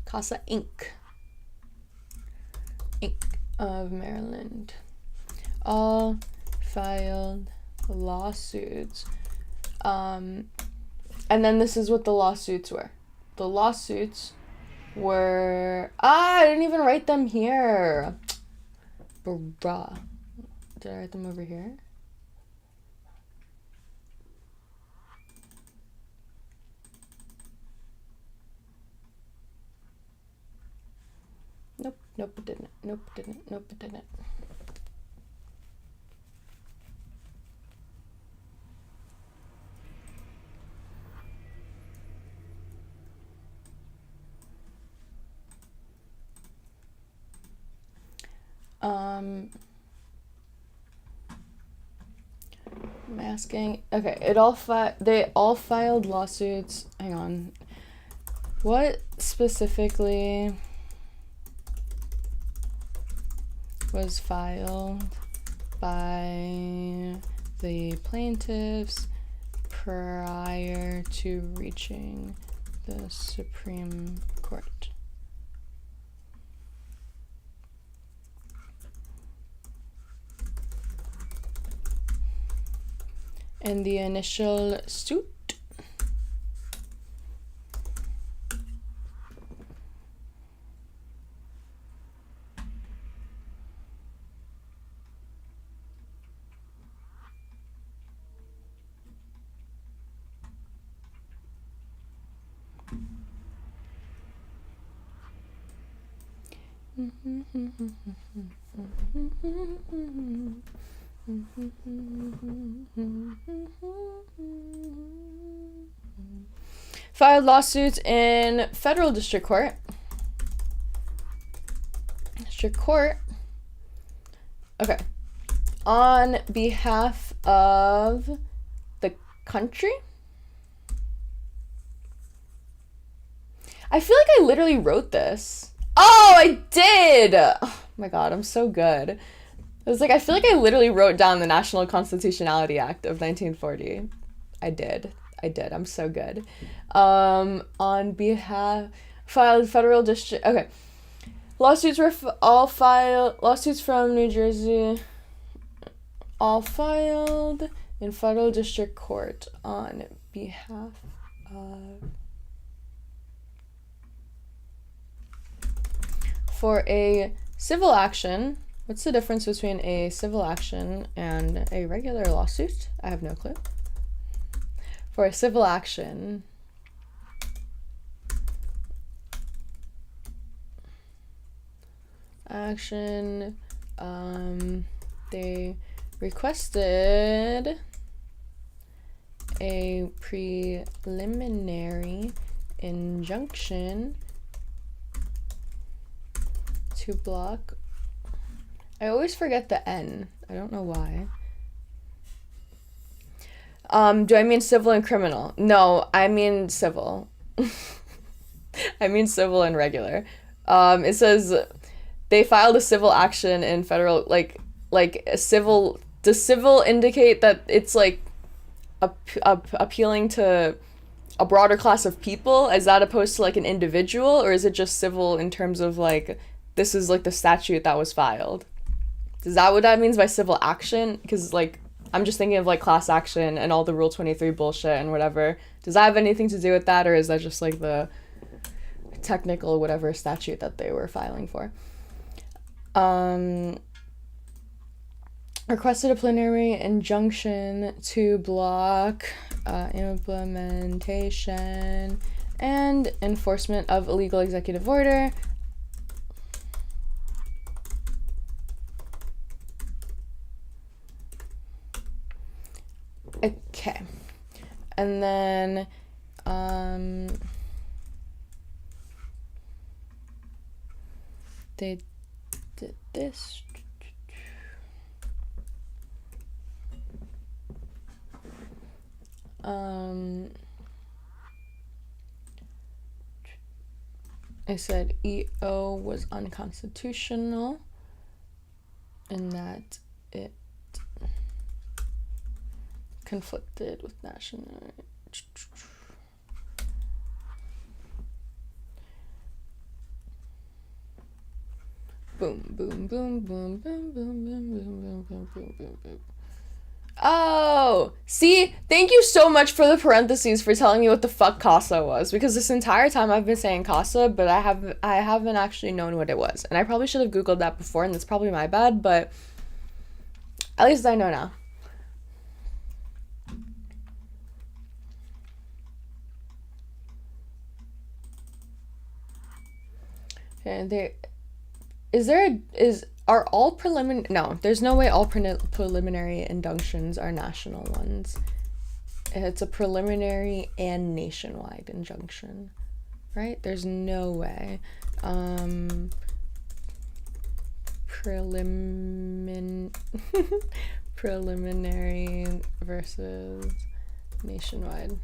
CASA Inc. Inc. of Maryland. All filed lawsuits. And then this is what the lawsuits were. The lawsuits were... I didn't even write them here. Bruh. Did I write them over here? Nope, nope, it didn't. Nope, it didn't. Nope, it didn't. I'm asking. Okay, they all filed lawsuits. Hang on. What specifically was filed by the plaintiffs prior to reaching the Supreme Court? And the initial suit. Filed lawsuits in federal district court. District court. Okay. On behalf of the country. I feel like I literally wrote this. Oh, I did! Oh my god, I'm so good. It was like, I feel like I literally wrote down the National Constitutionality Act of 1940. I did. I'm so good. On behalf... Filed federal district... Okay. Lawsuits were all filed... Lawsuits from New Jersey... All filed in federal district court on behalf of... For a civil action, what's the difference between a civil action and a regular lawsuit? I have no clue. For a civil action, they requested a preliminary injunction to block. I always forget the N. I don't know why. Do I mean civil and criminal? No, I mean civil. I mean civil and regular. It says they filed a civil action in federal, like a civil. Does civil indicate that it's like appealing to a broader class of people? Is that opposed to like an individual, or is it just civil in terms of like this is like the statute that was filed? Is that what that means by civil action? Because like I'm just thinking of like class action and all the Rule 23 bullshit and whatever. Does that have anything to do with that, or is that just like the technical whatever statute that they were filing for? Requested a preliminary injunction to block implementation and enforcement of illegal executive order. Okay. And then they did this. I said EO was unconstitutional and that it conflicted with national. Boom, boom, boom, boom, boom, boom, boom, boom, boom, boom, boom, boom, boom. Oh, see, thank you so much for the parentheses for telling me what the fuck CASA was, because this entire time I've been saying CASA, but I haven't actually known what it was, and I probably should have Googled that before, and that's probably my bad, but at least I know now. Okay, are all preliminary? No, there's no way all preliminary injunctions are national ones. It's a preliminary and nationwide injunction, right? There's no way. Preliminary versus nationwide.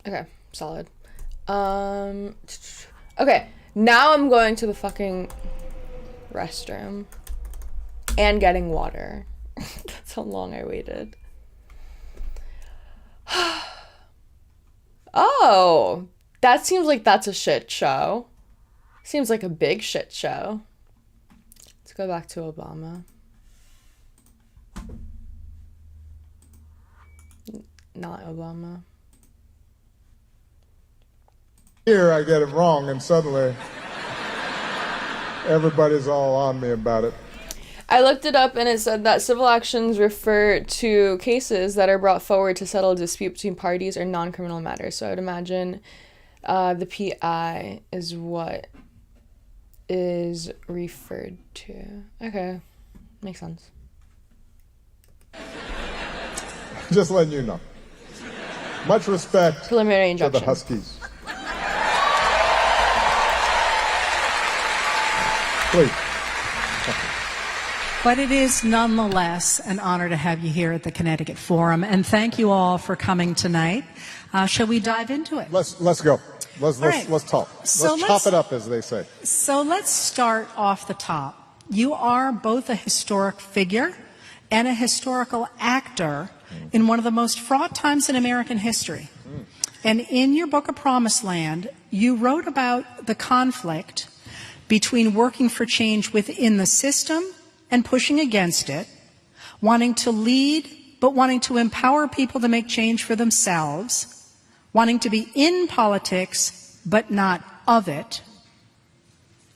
Okay, solid. Okay, now I'm going to the fucking restroom and getting water. That's how long I waited. Oh, that seems like that's a shit show. Seems like a big shit show. Let's go back to Obama. Not Obama. Here I get it wrong, and suddenly everybody's all on me about it. I looked it up and it said that civil actions refer to cases that are brought forward to settle a dispute between parties or non-criminal matters. So I would imagine the PI is what is referred to. Okay, makes sense. Just letting you know. Much respect Preliminary to injunction. the Huskies. Please. But it is nonetheless an honor to have you here at the Connecticut Forum, and thank you all for coming tonight. Shall we dive into it? Let's go. Let's talk. So let's chop it up, as they say. So let's start off the top. You are both a historic figure and a historical actor in one of the most fraught times in American history. And in your book, A Promised Land, you wrote about the conflict between working for change within the system and pushing against it, wanting to lead, but wanting to empower people to make change for themselves, wanting to be in politics, but not of it.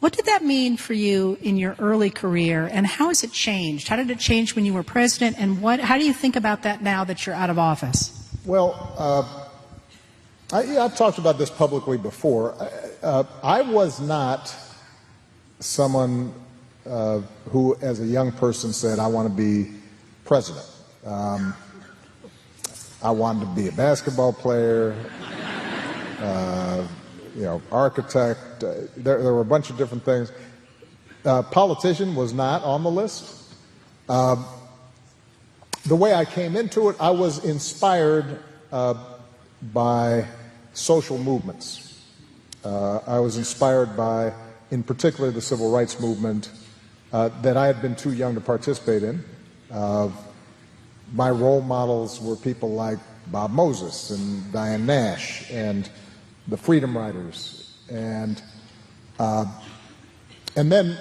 What did that mean for you in your early career, and how has it changed? How did it change when you were president, and how do you think about that now that you're out of office? Well, I've talked about this publicly before. I was not someone who, as a young person, said, I want to be president. I wanted to be a basketball player, architect. There were a bunch of different things. Politician was not on the list. The way I came into it, I was inspired by social movements. I was inspired by, in particular, the civil rights movement that I had been too young to participate in. My role models were people like Bob Moses and Diane Nash and the Freedom Riders. And then,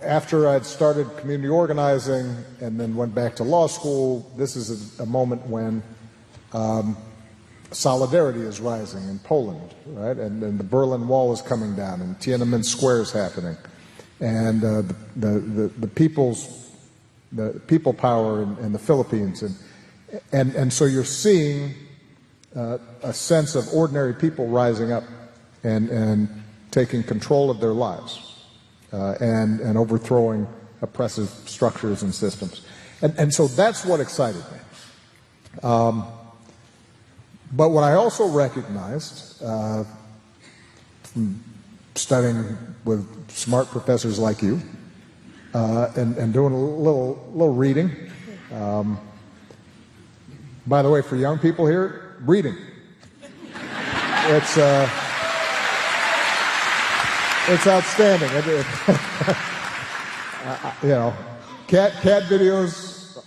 after I'd started community organizing and then went back to law school, this is a moment when solidarity is rising in Poland, right? And the Berlin Wall is coming down, and Tiananmen Square is happening, and the people power in the Philippines, and so you're seeing a sense of ordinary people rising up and taking control of their lives and overthrowing oppressive structures and systems, and so that's what excited me. But what I also recognized from studying with smart professors like you and doing a little reading, by the way, for young people here, reading. It's outstanding. Cat videos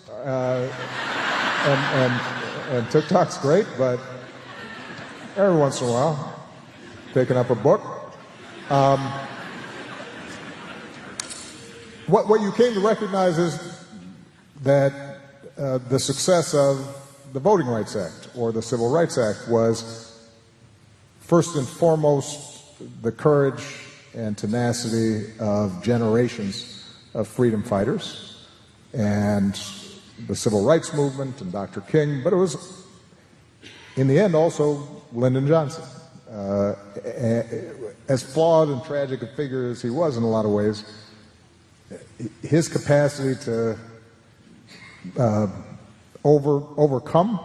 and TikTok's great, but every once in a while, picking up a book. What you came to recognize is that the success of the Voting Rights Act or the Civil Rights Act was first and foremost the courage and tenacity of generations of freedom fighters and the civil rights movement and Dr. King, but it was, in the end, also Lyndon Johnson. As flawed and tragic a figure as he was in a lot of ways, his capacity to overcome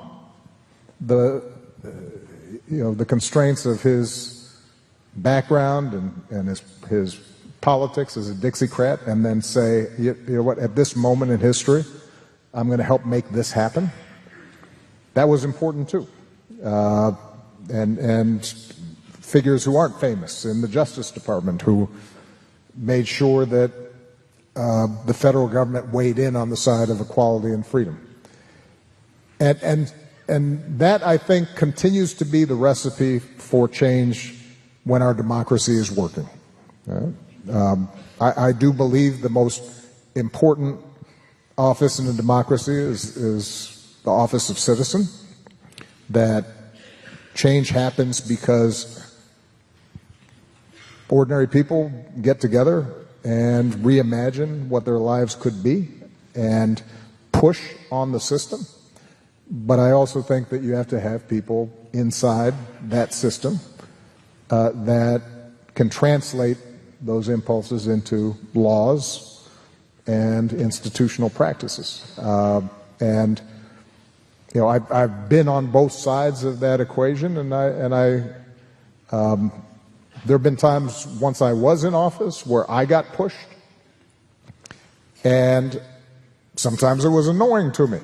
the constraints of his background and his politics as a Dixiecrat, and then say, you know what, at this moment in history, I'm going to help make this happen. That was important too. And figures who aren't famous in the Justice Department who made sure that the federal government weighed in on the side of equality and freedom. And that, I think, continues to be the recipe for change when our democracy is working. I do believe the most important office in a democracy is the office of citizen, that change happens because ordinary people get together and reimagine what their lives could be and push on the system. But I also think that you have to have people inside that system that can translate those impulses into laws and institutional practices. And you know, I've been on both sides of that equation, and there have been times once I was in office where I got pushed, and sometimes it was annoying to me,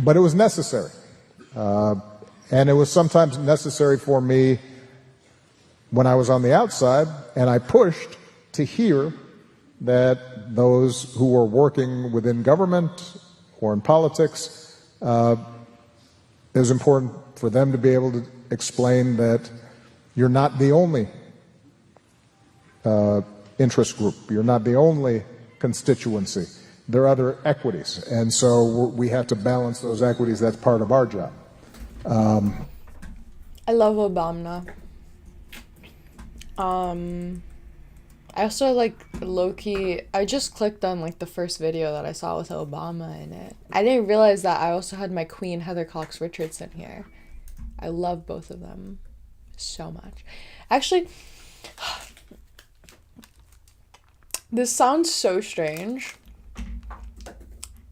but it was necessary. And it was sometimes necessary for me when I was on the outside, and I pushed to hear that those who were working within government or in politics, it was important for them to be able to explain that you're not the only interest group, you're not the only constituency. There are other equities, and so we have to balance those equities. That's part of our job. I love Obama. I also like low-key, I just clicked on like the first video that I saw with Obama in it. I didn't realize that I also had my queen Heather Cox Richardson here. I love both of them so much. Actually, this sounds so strange,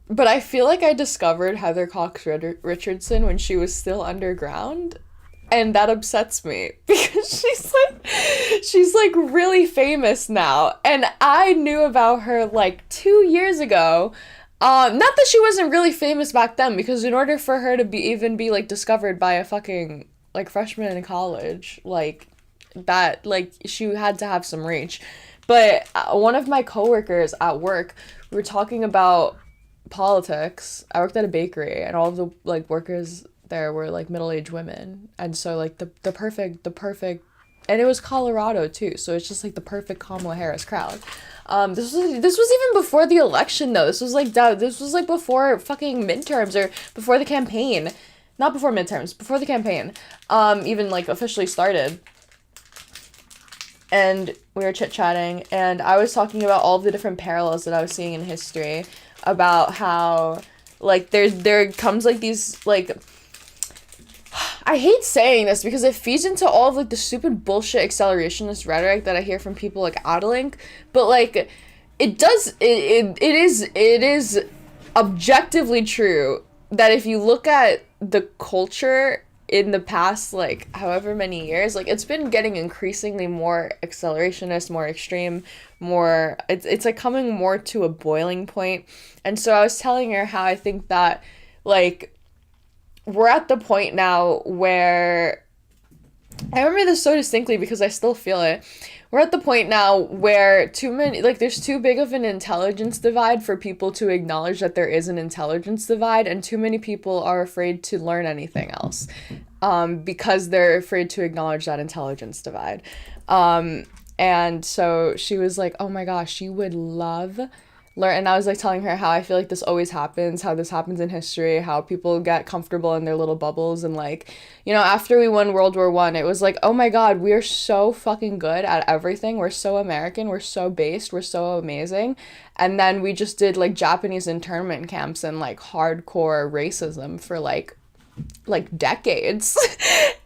but I feel like I discovered Heather Cox Richardson when she was still underground. And that upsets me because she's like really famous now. And I knew about her like 2 years ago. Not that she wasn't really famous back then, because in order for her to be like discovered by a fucking like freshman in college, like that, like she had to have some reach. But one of my coworkers at work, we were talking about politics. I worked at a bakery, and all of the like workers there were like middle-aged women, and so like the perfect, and it was Colorado too, so it's just like the perfect Kamala Harris crowd. This was even before the election though. This was like before fucking midterms, or before the campaign, not before midterms, before the campaign even like officially started. And we were chit-chatting, and I was talking about all of the different parallels that I was seeing in history, about how like there comes like these like, I hate saying this because it feeds into all of like the stupid bullshit accelerationist rhetoric that I hear from people like Adelink, but like it is objectively true that if you look at the culture in the past like however many years, like it's been getting increasingly more accelerationist, more extreme, more it's like coming more to a boiling point. And so I was telling her how I think that like we're at the point now where, I remember this so distinctly because I still feel it. We're at the point now where there's too big of an intelligence divide for people to acknowledge that there is an intelligence divide, and too many people are afraid to learn anything else because they're afraid to acknowledge that intelligence divide. And so she was like, oh my gosh, she would love learn. And I was like telling her how I feel like this always happens, how this happens in history, how people get comfortable in their little bubbles. And like, you know, after we won World War I, it was like, oh my God, we are so fucking good at everything. We're so American. We're so based. We're so amazing. And then we just did like Japanese internment camps and like hardcore racism for like decades.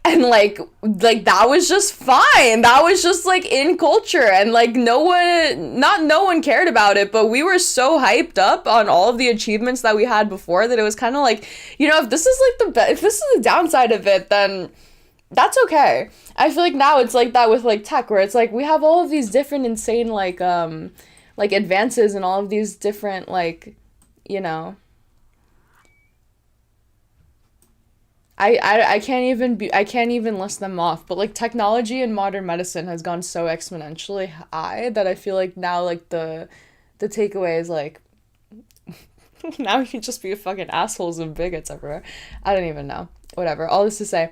And like that was just fine. That was just like in culture, and like no one cared about it, but we were so hyped up on all of the achievements that we had before that it was kind of like, you know, if this is like if this is the downside of it, then that's okay. I feel like now it's like that with like tech, where it's like we have all of these different insane like advances and all of these different like, you know, I can't even list them off, but like technology and modern medicine has gone so exponentially high that I feel like now like the takeaway is like now we can just be fucking assholes and bigots everywhere. I don't even know. Whatever. All this to say,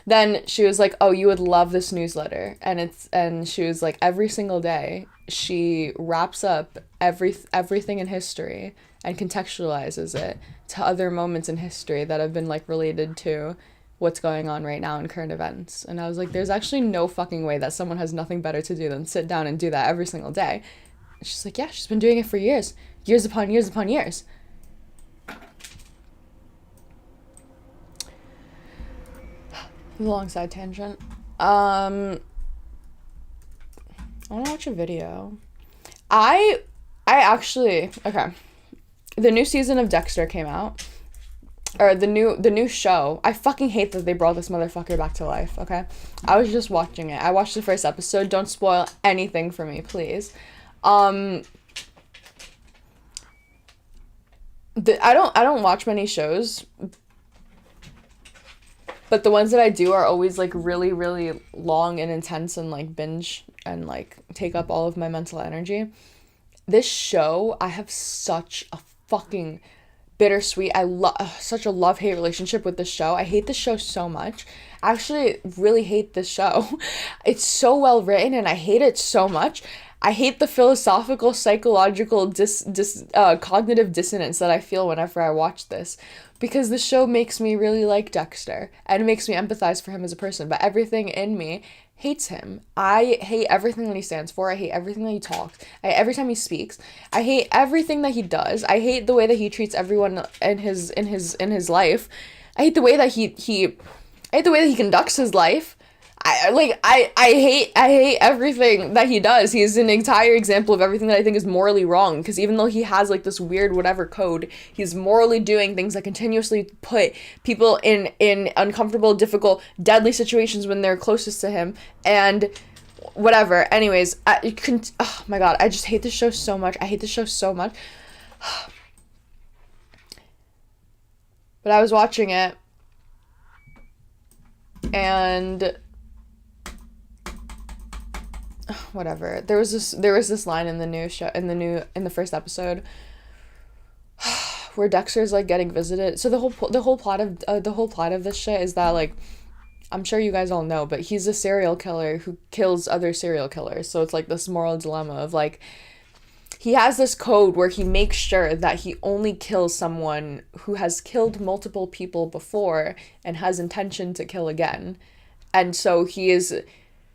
then she was like, oh, you would love this newsletter. And she was like, every single day she wraps up everything in history and contextualizes it to other moments in history that have been like related to what's going on right now in current events. And I was like, there's actually no fucking way that someone has nothing better to do than sit down and do that every single day. And she's like, yeah, she's been doing it for years upon years upon years. Long side tangent. I want to watch a video. I actually, okay. The new season of Dexter came out. Or the new show. I fucking hate that they brought this motherfucker back to life, okay? I was just watching it. I watched the first episode. Don't spoil anything for me, please. I don't watch many shows, but the ones that I do are always like really, really long and intense and like binge and like take up all of my mental energy. This show, I have such a fucking bittersweet, such a love-hate relationship with this show. I hate this show so much. I actually really hate this show. It's so well written and I hate it so much. I hate the philosophical, psychological, cognitive dissonance that I feel whenever I watch this, because the show makes me really like Dexter and it makes me empathize for him as a person, but everything in me hates him. I hate everything that he stands for. I hate everything that he talks. Every time he speaks, I hate everything that he does. I hate the way that he treats everyone in his life. I hate the way that I hate the way that he conducts his life. I hate everything that he does. He's an entire example of everything that I think is morally wrong, because even though he has like this weird whatever code, he's morally doing things that continuously put people in uncomfortable, difficult, deadly situations when they're closest to him, and whatever. Anyways, oh my god, I just hate this show so much. I hate this show so much. But I was watching it, and whatever. There was this line in the new show, in the first episode, where Dexter's like getting visited. So the whole plot of this shit is that, like, I'm sure you guys all know, but he's a serial killer who kills other serial killers. So it's like this moral dilemma of like, he has this code where he makes sure that he only kills someone who has killed multiple people before and has intention to kill again. And so he is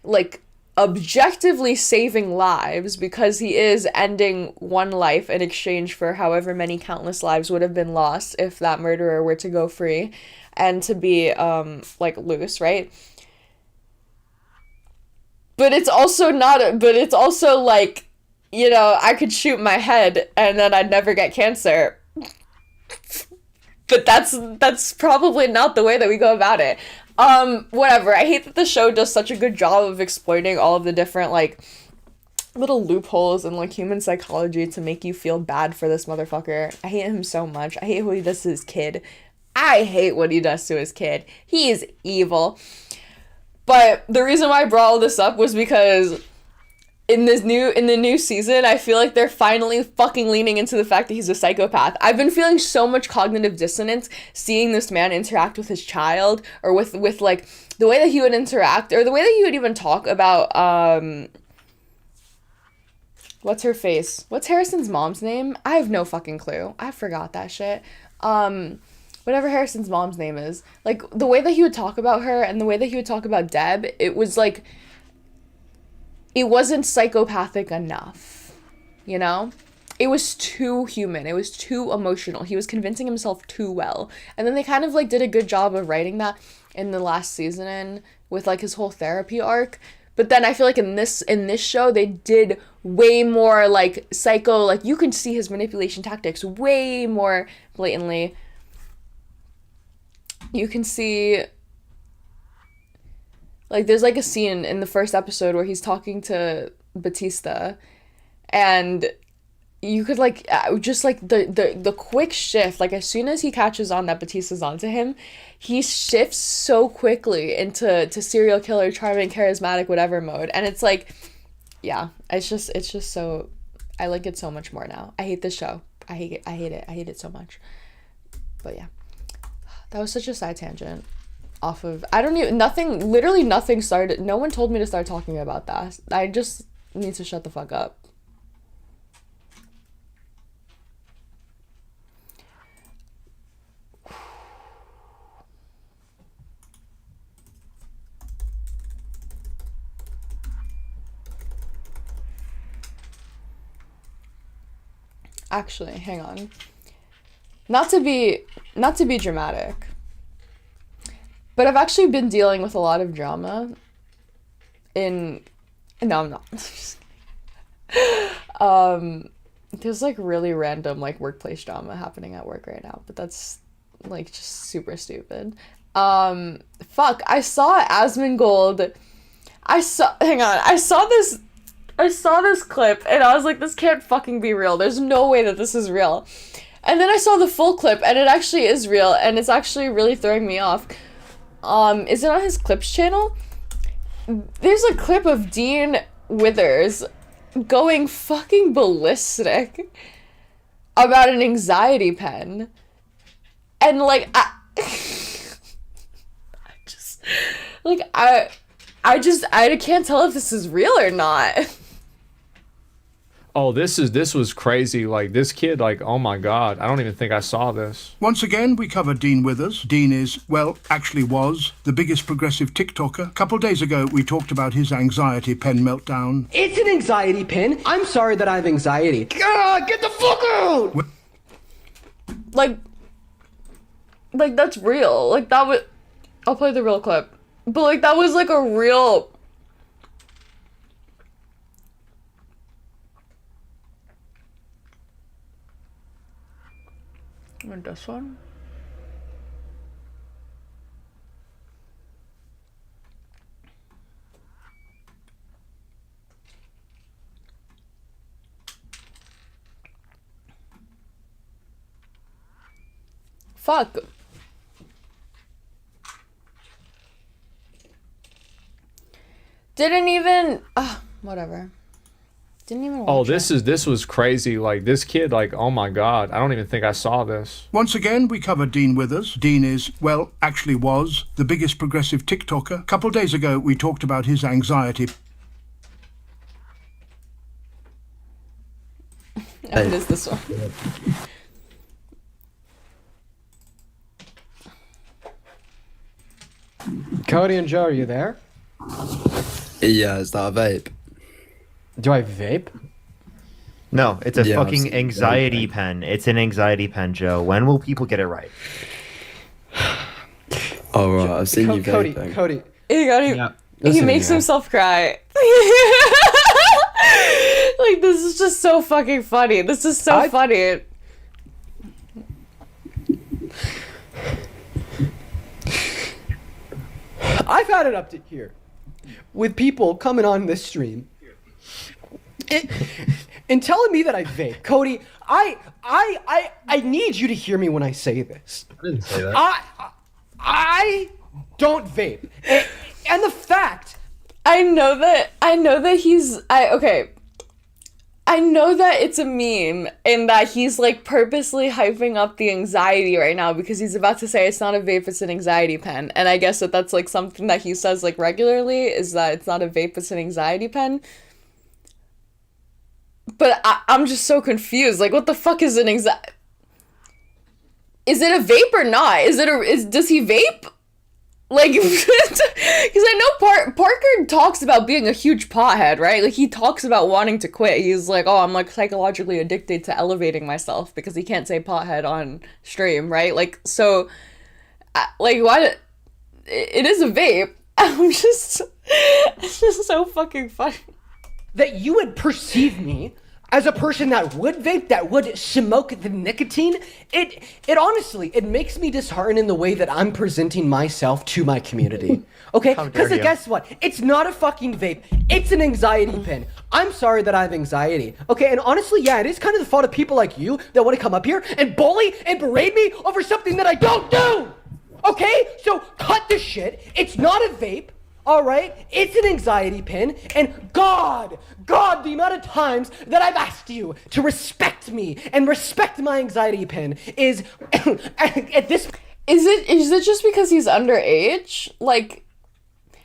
like objectively saving lives because he is ending one life in exchange for however many countless lives would have been lost if that murderer were to go free and to be like loose, right? But it's also like, you know, I could shoot my head and then I'd never get cancer. But that's probably not the way that we go about it. Whatever. I hate that the show does such a good job of exploiting all of the different, like, little loopholes in, like, human psychology to make you feel bad for this motherfucker. I hate him so much. I hate what he does to his kid. I hate what he does to his kid. He is evil. But the reason why I brought all this up was because in the new season, I feel like they're finally fucking leaning into the fact that he's a psychopath. I've been feeling so much cognitive dissonance seeing this man interact with his child, or with like the way that he would interact, or the way that he would even talk about what's her face? What's Harrison's mom's name? I have no fucking clue. I forgot that shit. Whatever Harrison's mom's name is. Like, the way that he would talk about her and the way that he would talk about Deb, it was like, it wasn't psychopathic enough, you know? It was too human. It was too emotional. He was convincing himself too well. And then they kind of, like, did a good job of writing that in the last season with, like, his whole therapy arc. But then I feel like in this show, they did way more, like, psycho, like, you can see his manipulation tactics way more blatantly. You can see, like, there's, like, a scene in the first episode where he's talking to Batista, and you could, like, just, like, the quick shift, like, as soon as he catches on that Batista's onto him, he shifts so quickly into serial killer, charming, charismatic, whatever mode, and it's, like, yeah, it's just so, I like it so much more now. I hate this show. I hate it so much. But, yeah. That was such a side tangent off of, literally nothing started, no one told me to start talking about that. I just need to shut the fuck up. Actually, hang on. Not to be dramatic, but I've actually been dealing with a lot of drama no, I'm not. There's, like, really random, like, workplace drama happening at work right now, but that's, like, just super stupid. Fuck, I saw Asmongold. I saw this clip, and I was like, this can't fucking be real. There's no way that this is real. And then I saw the full clip, and it actually is real, and it's actually really throwing me off. Is it on his Clips channel? There's a clip of Dean Withers going fucking ballistic about an anxiety pen. And, like, I can't tell if this is real or not. Oh, this was crazy. Like, this kid, like, oh my God, I don't even think I saw this. Once again, we covered Dean Withers. Dean is, well, actually was, the biggest progressive TikToker. A couple days ago, we talked about his anxiety pen meltdown. It's an anxiety pen. I'm sorry that I have anxiety. God, get the fuck out! Like that's real. Like, that was... I'll play the real clip. But, like, that was, like, a real... And this one? Fuck. Didn't even... whatever. Didn't even watch Oh, this was crazy. Like, this kid, like, oh my God, I don't even think I saw this. Once again, we covered Dean Withers. Dean is, well, actually was, the biggest progressive TikToker. A couple days ago, we talked about his anxiety. And is this one? Cody and Joe, are you there? Yeah, is that a vape? Do I vape? No, it's a Yeah, I've fucking seen anxiety vape. pen. It's an anxiety pen, Joe. When will people get it right? Oh, right, I've seen you Cody, vaping. Cody. He Listen makes here. himself cry. Like, this is just so fucking funny. This is so funny. I've had it up to here with people coming on this stream and telling me that I vape. Cody, I need you to hear me when I say this. I didn't say that. I don't vape. And the fact... I know that he's... I know that it's a meme and that he's, like, purposely hyping up the anxiety right now because he's about to say it's not a vape, it's an anxiety pen. And I guess that's, like, something that he says, like, regularly, is that it's not a vape, it's an anxiety pen. But I'm just so confused. Like, what the fuck is an anxiety... Is it a vape or not? Does he vape? Like, because I know Parker talks about being a huge pothead, right? Like, he talks about wanting to quit. He's like, oh, I'm, like, psychologically addicted to elevating myself because he can't say pothead on stream, right? Like, so, like, why... It is a vape. It's just so fucking funny. That you would perceive me as a person that would vape, that would smoke the nicotine, it honestly, it makes me disheartened in the way that I'm presenting myself to my community. Okay? Because guess what? It's not a fucking vape. It's an anxiety pin. I'm sorry that I have anxiety. Okay? And honestly, yeah, it is kind of the fault of people like you that want to come up here and bully and berate me over something that I don't do! Okay? So cut the shit. It's not a vape. All right, it's an anxiety pin, and God, the amount of times that I've asked you to respect me and respect my anxiety pin is at this. Is it just because he's underage? Like,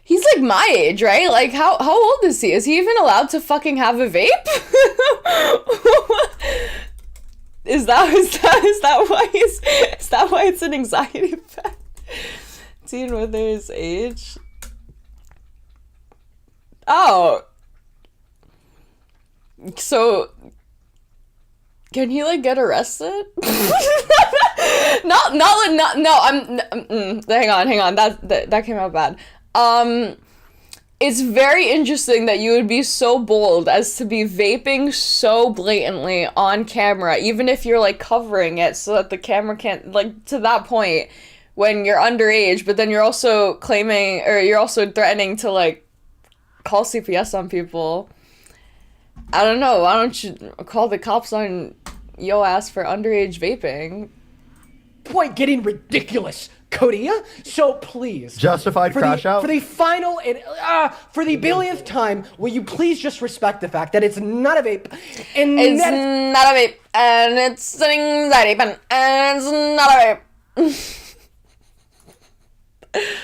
he's like my age, right? Like, how old is he? Is he even allowed to fucking have a vape? Is that why it's an anxiety pin? Teen Withers' age. Oh. So, can he, like, get arrested? No, hang on, that came out bad. It's very interesting that you would be so bold as to be vaping so blatantly on camera, even if you're, like, covering it so that the camera can't, like, to that point, when you're underage, but then you're also claiming, or you're also threatening to, like, call CPS on people. I don't know. Why don't you call the cops on yo ass for underage vaping? Point getting ridiculous, Cody. So please, Justified crash out? For the final and for the billionth time, will you please just respect the fact that it's not a vape and it's not a vape and it's an anxiety pen and it's not a vape.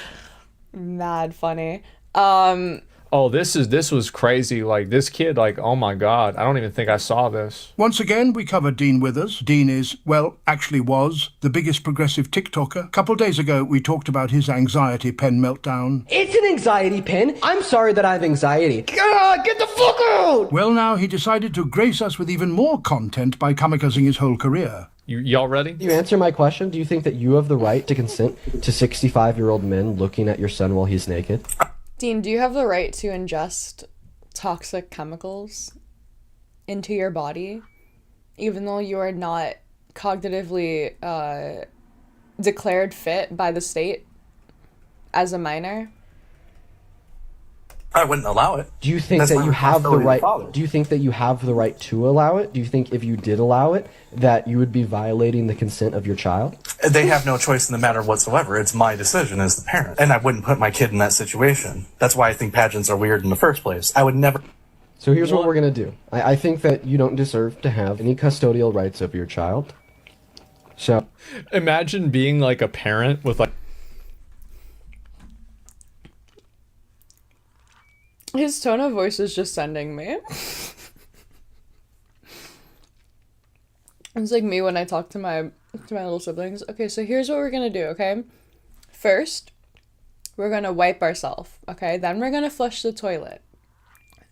Mad funny. Oh, this was crazy. Like this kid, like, oh my God, I don't even think I saw this. Once again, we covered Dean Withers. Dean is, well, actually was, the biggest progressive TikToker. A couple days ago, we talked about his anxiety pen meltdown. It's an anxiety pen. I'm sorry that I have anxiety. God, get the fuck out! Well, now he decided to grace us with even more content by kamikazing his whole career. Y'all ready? You answer my question. Do you think that you have the right to consent to 65-year-old men looking at your son while he's naked? Dean, do you have the right to ingest toxic chemicals into your body, even though you are not cognitively declared fit by the state as a minor? I wouldn't allow it. Do you think That's that my you have the responsibility as a right? father. Do you think that you have the right to allow it? Do you think if you did allow it, that you would be violating the consent of your child? They have no choice in the matter whatsoever. It's my decision as the parent. And I wouldn't put my kid in that situation. That's why I think pageants are weird in the first place. I would never... So here's what we're going to do. I think that you don't deserve to have any custodial rights over your child. So Imagine being like a parent with like... His tone of voice is just sending me. It's like me when I talk to my little siblings. Okay, so here's what we're gonna do, okay? First, we're gonna wipe ourselves, okay? Then we're gonna flush the toilet.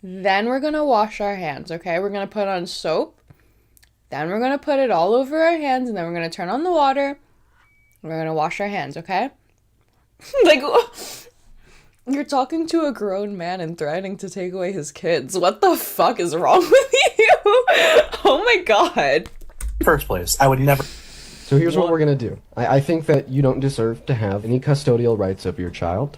Then we're gonna wash our hands, okay? We're gonna put on soap. Then we're gonna put it all over our hands, and then we're gonna turn on the water. We're gonna wash our hands, okay? Like, you're talking to a grown man and threatening to take away his kids. What the fuck is wrong with you? Oh my God. First place, I would never... So here's what we're going to do. I think that you don't deserve to have any custodial rights over your child.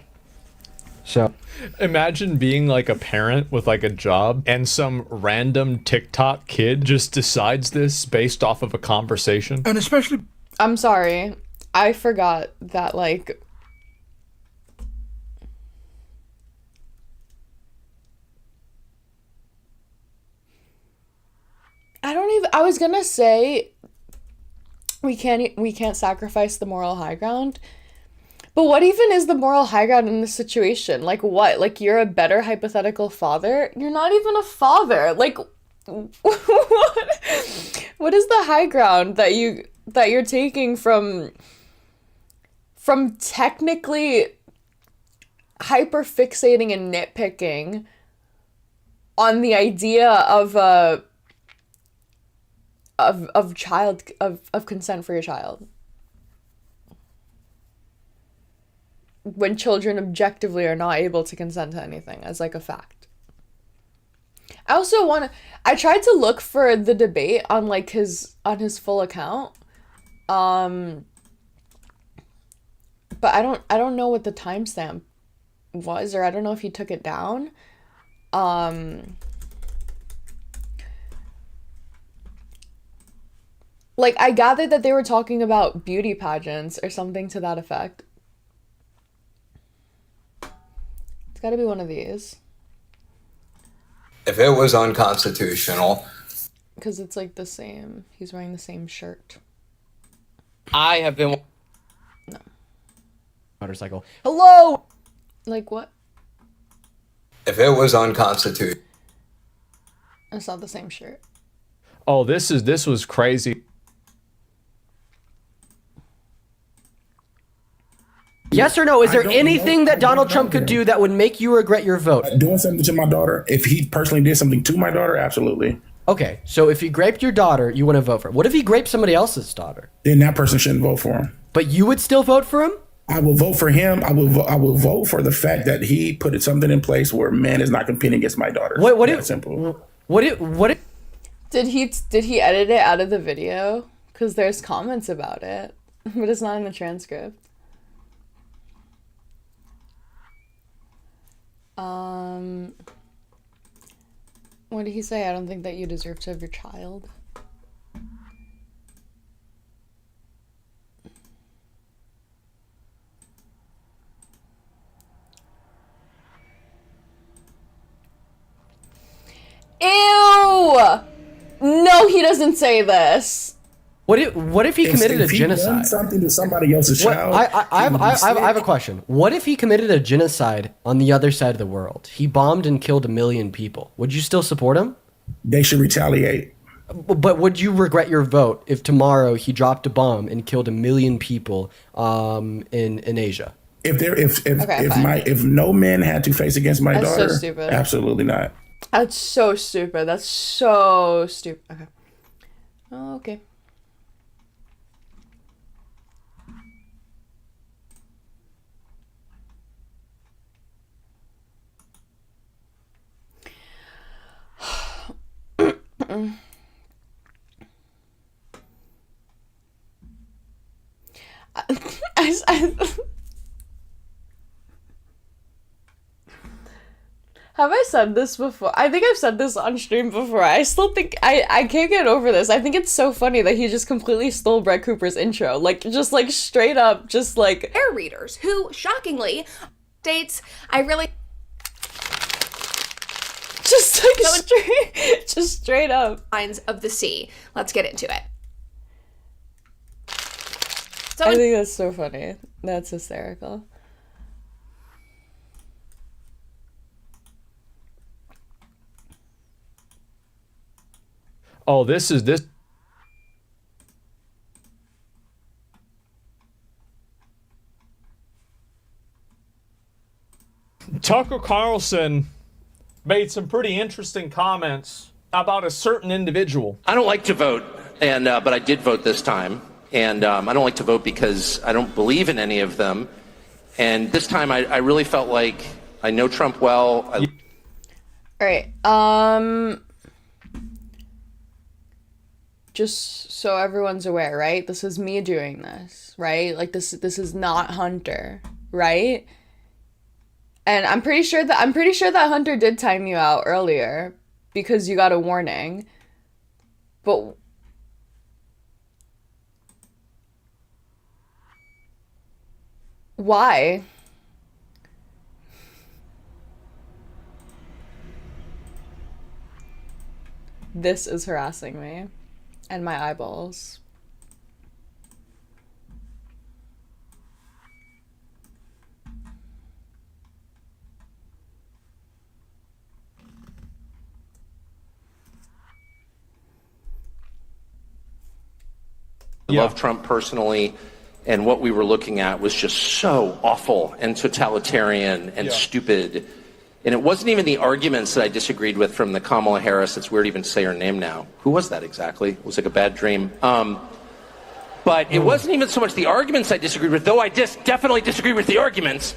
So Imagine being like a parent with like a job and some random TikTok kid just decides this based off of a conversation. And especially... I'm sorry. I forgot that, like... I was gonna say we can't sacrifice the moral high ground. But what even is the moral high ground in this situation? Like what? Like you're a better hypothetical father? You're not even a father. Like what is the high ground that you're taking from technically hyperfixating and nitpicking on the idea of consent for your child, when children objectively are not able to consent to anything as like a fact. I tried to look for the debate on like his full account, but I don't know what the timestamp was, or I don't know if he took it down. Like, I gathered that they were talking about beauty pageants or something to that effect. It's gotta be one of these. If it was unconstitutional... Because it's like the same. He's wearing the same shirt. I have been... No. Motorcycle. Hello! Like what? If it was unconstitutional... It's not the same shirt. Oh, this was crazy. Yes or no? Is there anything that Donald Trump could do that would make you regret your vote? Doing something to my daughter. If he personally did something to my daughter, absolutely. Okay, so if he graped your daughter, you want to vote for him. What if he graped somebody else's daughter? Then that person shouldn't vote for him. But you would still vote for him? I will vote for him. I will vote for the fact that he put something in place where man is not competing against my daughter. That's simple. Did he edit it out of the video? Because there's comments about it, but it's not in the transcript. What did he say? I don't think that you deserve to have your child. Ew! No, he doesn't say this. What if he committed a If he genocide? done something to somebody else's child. I have a question. What if he committed a genocide on the other side of the world? He bombed and killed 1 million people. Would you still support him? They should retaliate. But would you regret your vote if tomorrow he dropped a bomb and killed 1 million people in Asia? If no men had to face against my That's so daughter, stupid. absolutely not. That's so stupid. That's so stupid. Okay. Oh, okay. Have I said this before? I think I've said this on stream before. I still think I can't get over this. I think it's so funny that he just completely stole Brett Cooper's intro. Like, just like straight up, just like air readers who shockingly states I really just like straight up lines of the sea. Let's get into it. So I think that's so funny. That's hysterical. Oh, this. Tucker Carlson made some pretty interesting comments about a certain individual. I don't like to vote, and but I did vote this time. And I don't like to vote because I don't believe in any of them. And this time I really felt like I know Trump well. All right. Just so everyone's aware, right? This is me doing this, right? Like this is not Hunter, right? And I'm pretty sure that Hunter did time you out earlier because you got a warning. But why? This is harassing me and my eyeballs. I love Trump personally, and what we were looking at was just so awful and totalitarian and stupid. And it wasn't even the arguments that I disagreed with from the Kamala Harris. It's weird to even say her name now. Who was that exactly? It was like a bad dream. But it wasn't even so much the arguments I disagreed with, though I definitely disagreed with the arguments.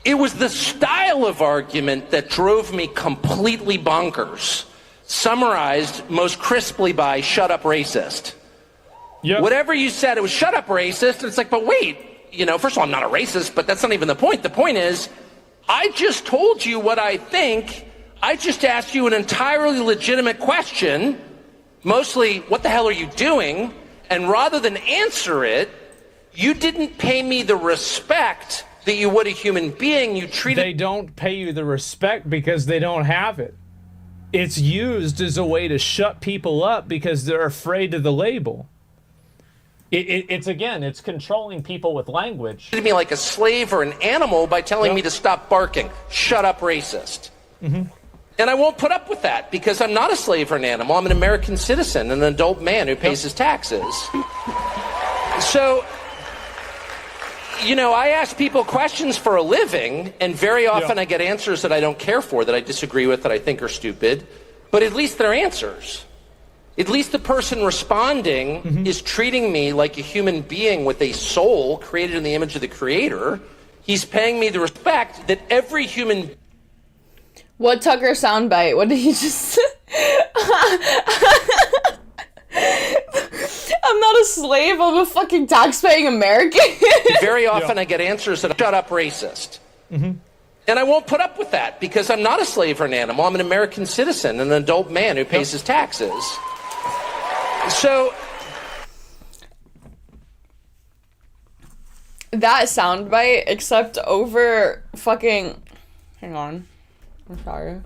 It was the style of argument that drove me completely bonkers. Summarized most crisply by "shut up, racist." Yep. Whatever you said, it was "shut up, racist." And it's like, but wait, first of all, I'm not a racist, but that's not even the point. The point is, I just told you what I think. I just asked you an entirely legitimate question, mostly, what the hell are you doing? And rather than answer it, you didn't pay me the respect that you would a human being. You treated... They don't pay you the respect because they don't have it. It's used as a way to shut people up because they're afraid of the label. It's controlling people with language. Treated me like a slave or an animal by telling me to stop barking. Shut up, racist. Mm-hmm. And I won't put up with that because I'm not a slave or an animal. I'm an American citizen, an adult man who pays his taxes. So, I ask people questions for a living, and very often I get answers that I don't care for, that I disagree with, that I think are stupid. But at least they're answers. At least the person responding is treating me like a human being with a soul created in the image of the Creator. He's paying me the respect that every human... What Tucker soundbite? What did he just... I'm not a slave, I'm a fucking tax-paying American. Very often I get answers that shut up, racist. And I won't put up with that because I'm not a slave or an animal. I'm an American citizen, an adult man who pays his taxes. So that soundbite, except over fucking... Hang on. I'm sorry.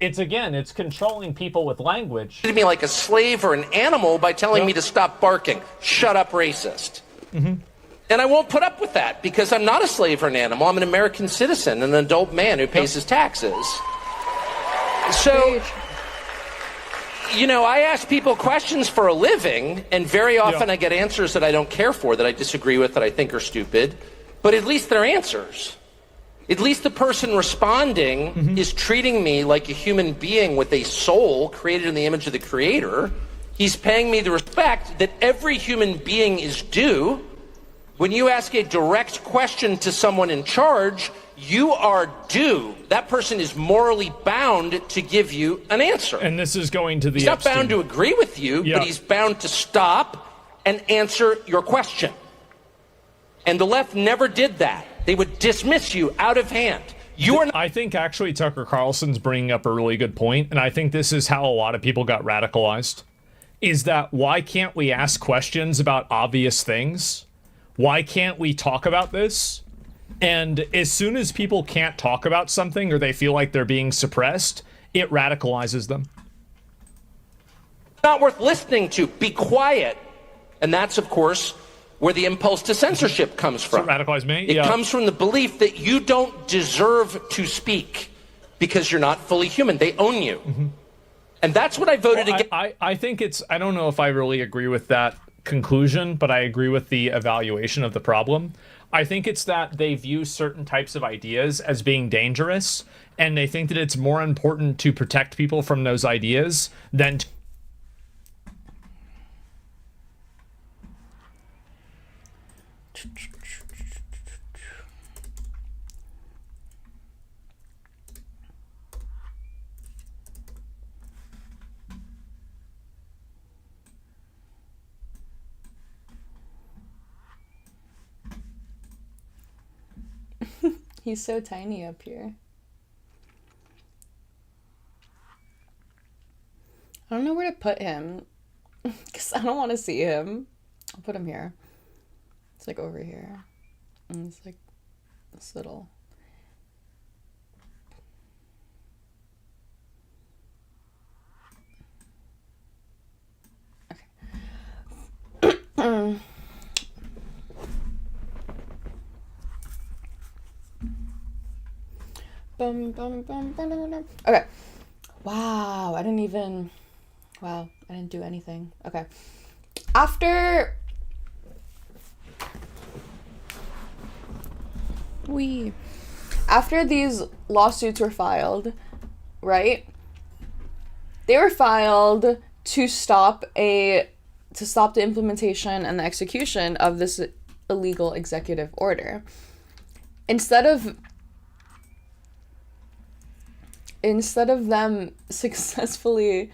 It's controlling people with language. Treated me like a slave or an animal by telling me to stop barking. Shut up, racist. And I won't put up with that because I'm not a slave or an animal. I'm an American citizen, an adult man who pays his taxes. So, you know, I ask people questions for a living, and very often I get answers that I don't care for, that I disagree with, that I think are stupid. But at least they're answers. At least the person responding is treating me like a human being with a soul created in the image of the Creator. He's paying me the respect that every human being is due. When you ask a direct question to someone in charge, you are due. That person is morally bound to give you an answer. And this is going to the He's not Epstein. bound to agree with you, but he's bound to stop and answer your question. And the left never did that. They would dismiss you out of hand. I think actually Tucker Carlson's bringing up a really good point, and I think this is how a lot of people got radicalized, is that why can't we ask questions about obvious things? Why can't we talk about this? And as soon as people can't talk about something or they feel like they're being suppressed, it radicalizes them. Not worth listening to. Be quiet. And that's, of course, where the impulse to censorship comes from. So radicalize me? It comes from the belief that you don't deserve to speak because you're not fully human. They own you. And that's what I voted against. I think it's, I don't know if I really agree with that conclusion, but I agree with the evaluation of the problem. I think it's that they view certain types of ideas as being dangerous, and they think that it's more important to protect people from those ideas than He's so tiny up here. I don't know where to put him because I don't want to see him. I'll put him here. It's like over here. And it's like this little. Okay. Bum, bum, bum, bum, bum, bum. Okay. Wow, I didn't do anything. Okay. After these lawsuits were filed, right? They were filed to stop the implementation and the execution of this illegal executive order. Instead of them successfully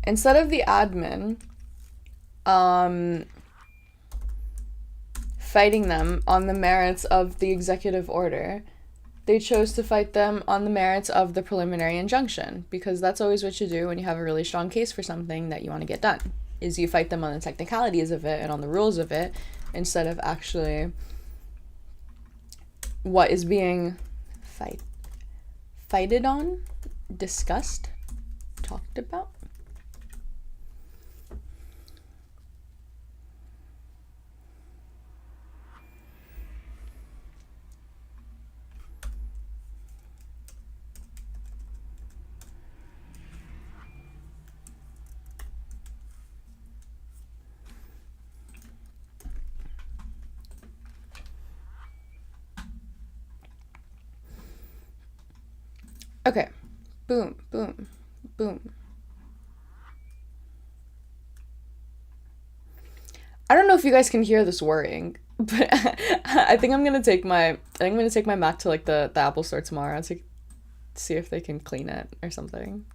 instead of the admin fighting them on the merits of the executive order, they chose to fight them on the merits of the preliminary injunction, because that's always what you do when you have a really strong case for something that you want to get done, is you fight them on the technicalities of it and on the rules of it, instead of actually what is being fighted on, discussed, talked about. Okay, boom, boom, boom. I don't know if you guys can hear this whirring, but I think I'm gonna take my Mac to like the Apple store tomorrow to see if they can clean it or something.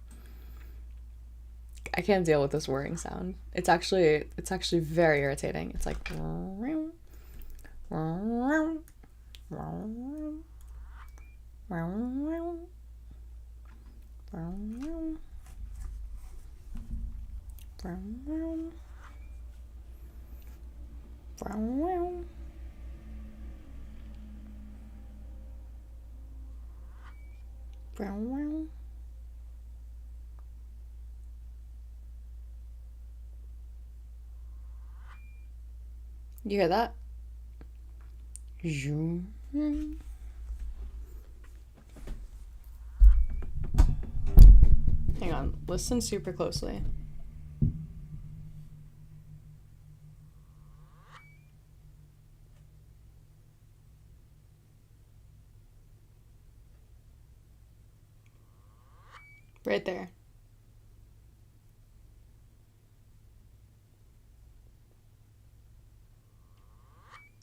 I can't deal with this whirring sound. It's actually very irritating. It's like You hear that? Hang on, listen super closely. Right there.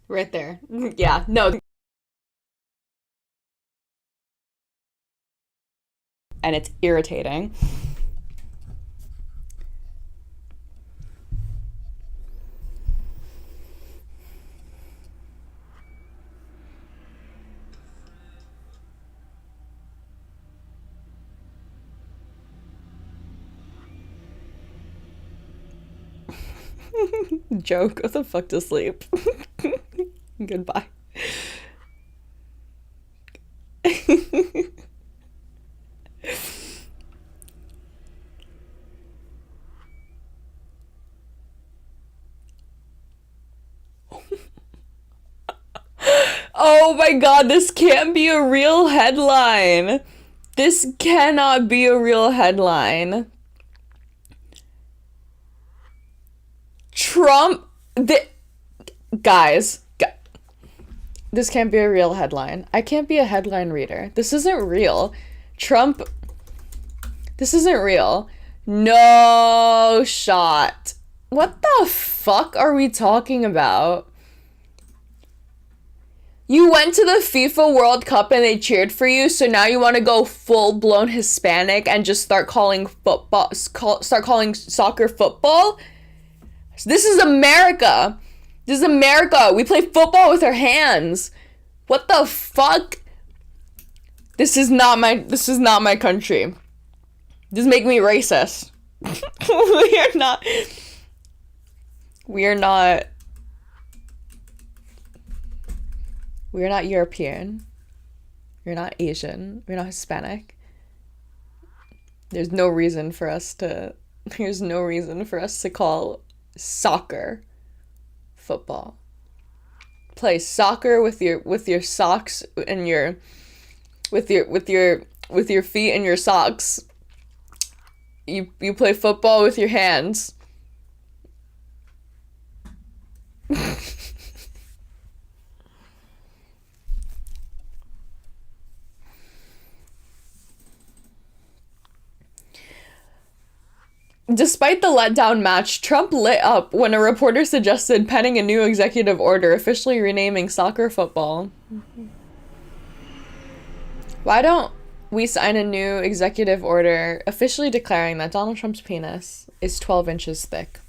Right there. Yeah, no. And it's irritating. Joe, go the fuck to sleep. Goodbye. Oh my god, this can't be a real headline. This cannot be a real headline. Trump, guys, this can't be a real headline. I can't be a headline reader. This isn't real. Trump, this isn't real. No shot. What the fuck are we talking about? You went to the FIFA World Cup and they cheered for you, so now you want to go full-blown Hispanic and just start calling football, start calling soccer football? This is America. This is America. We play football with our hands. What the fuck? This is not my country. This make me racist. We are not European. We're not Asian. We're not Hispanic. There's no reason for us to call soccer football. Play soccer with your socks and your with your feet and your socks. You play football with your hands. Despite the letdown match, Trump lit up when a reporter suggested penning a new executive order officially renaming soccer football. Why don't we sign a new executive order officially declaring that Donald Trump's penis is 12 inches thick?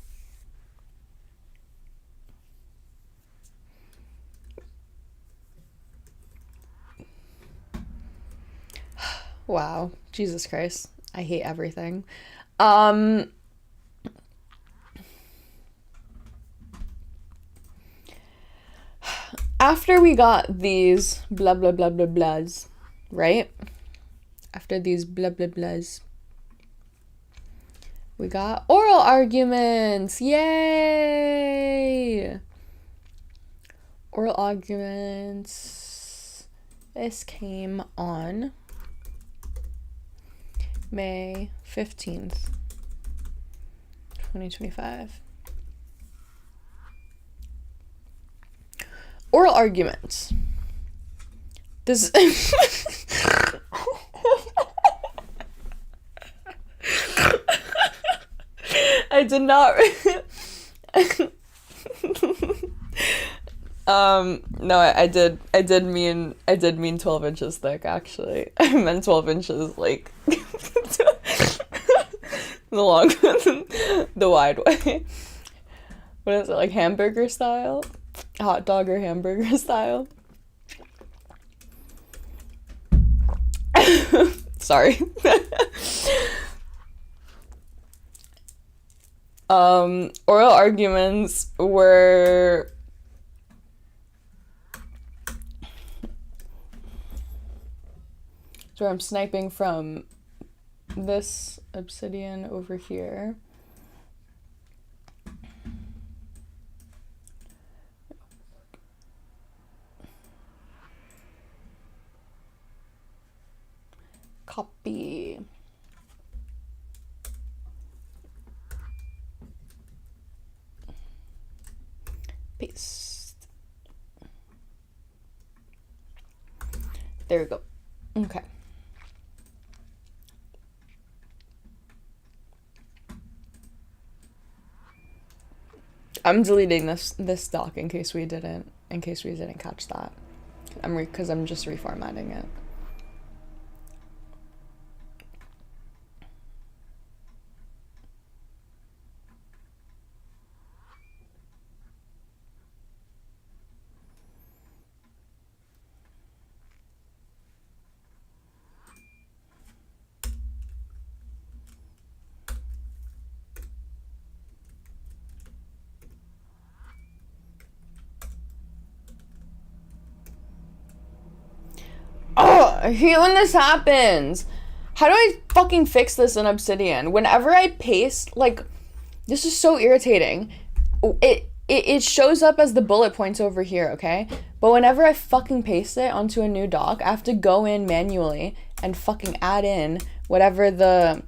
Wow. Jesus Christ. I hate everything. After we got these blah blah blah blah blahs, right? After these blah blah blahs, we got oral arguments. Yay! Oral arguments. This came on May 15th, 2025. Oral arguments. This I did not no, I did mean 12 inches thick, actually. I meant 12 inches, like, the long, the wide way. What is it, like hamburger style? Hot dog or hamburger style? Sorry. Oral arguments were So I'm sniping from this obsidian over here. Copy. Paste. There we go. Okay. I'm deleting this doc in case we didn't catch that. Because I'm just reformatting it. Oh, I hate when this happens. How do I fucking fix this in Obsidian? Whenever I paste, like, this is so irritating. It shows up as the bullet points over here, okay? But whenever I fucking paste it onto a new doc, I have to go in manually and fucking add in whatever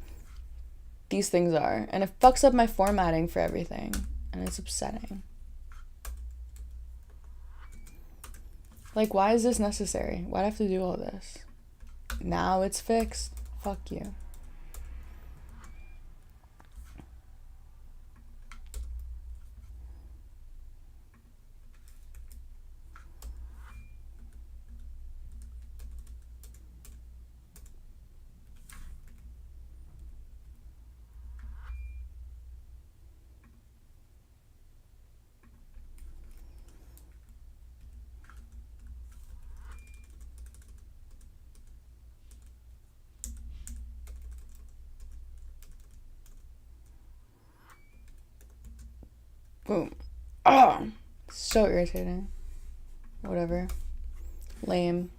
these things are. And it fucks up my formatting for everything. And it's upsetting. Like, why is this necessary? Why'd I have to do all this? Now it's fixed. Fuck you. Boom. Oh, so irritating. Whatever. Lame.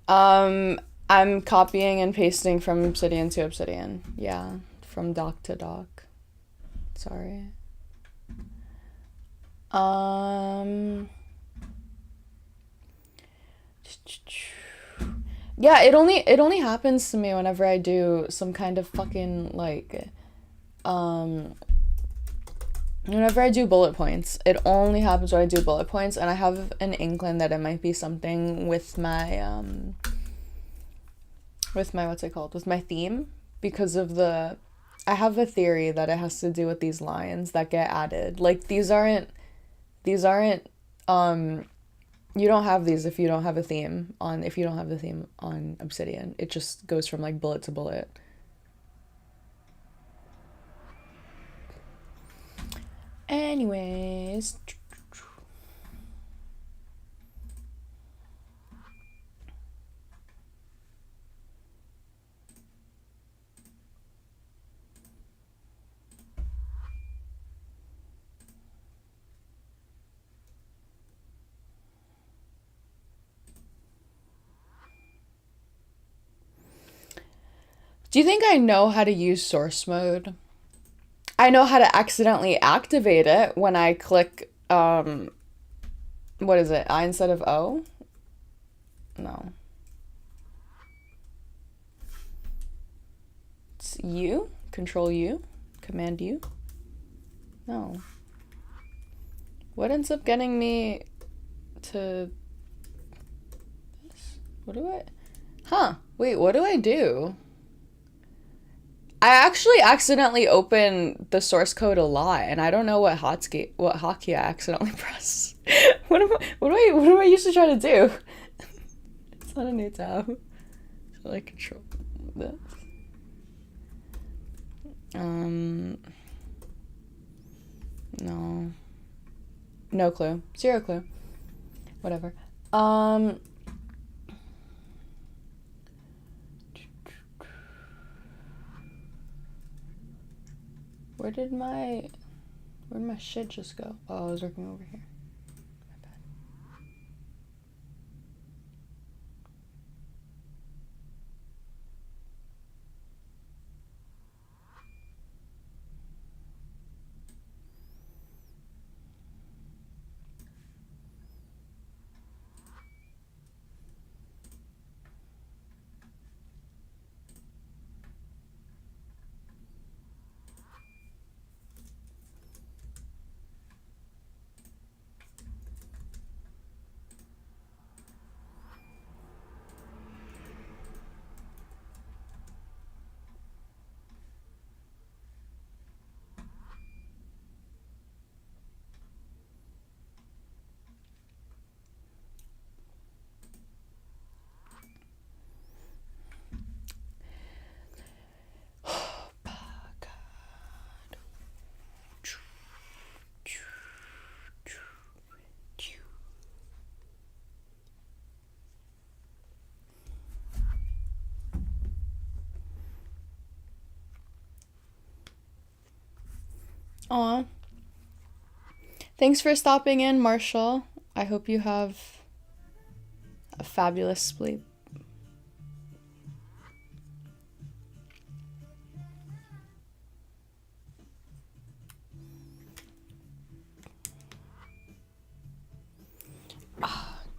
I'm copying and pasting from Obsidian to Obsidian. Yeah, from doc to doc. Sorry. Yeah, it only happens to me whenever I do some kind of fucking like whenever I do bullet points. It only happens when I do bullet points, and I have an inkling that it might be something with my what's it called? With my theme, because of I have a theory that it has to do with these lines that get added. Like these aren't you don't have these if you don't have a theme on Obsidian. It just goes from like bullet to bullet. Anyways, do you think I know how to use source mode? I know how to accidentally activate it when I click, what is it, I instead of O? No. It's U? Control U? Command U? No. What ends up getting me to this? What do I... Huh. Wait, what do I do? I actually accidentally opened the source code a lot, and I don't know what hotkey I accidentally pressed. What do I used to try to do? It's not a new tab. So I control this. No. No clue. Zero clue. Whatever. Where'd my shit just go? Oh, I was working over here. Aw. Thanks for stopping in, Marshall. I hope you have a fabulous sleep.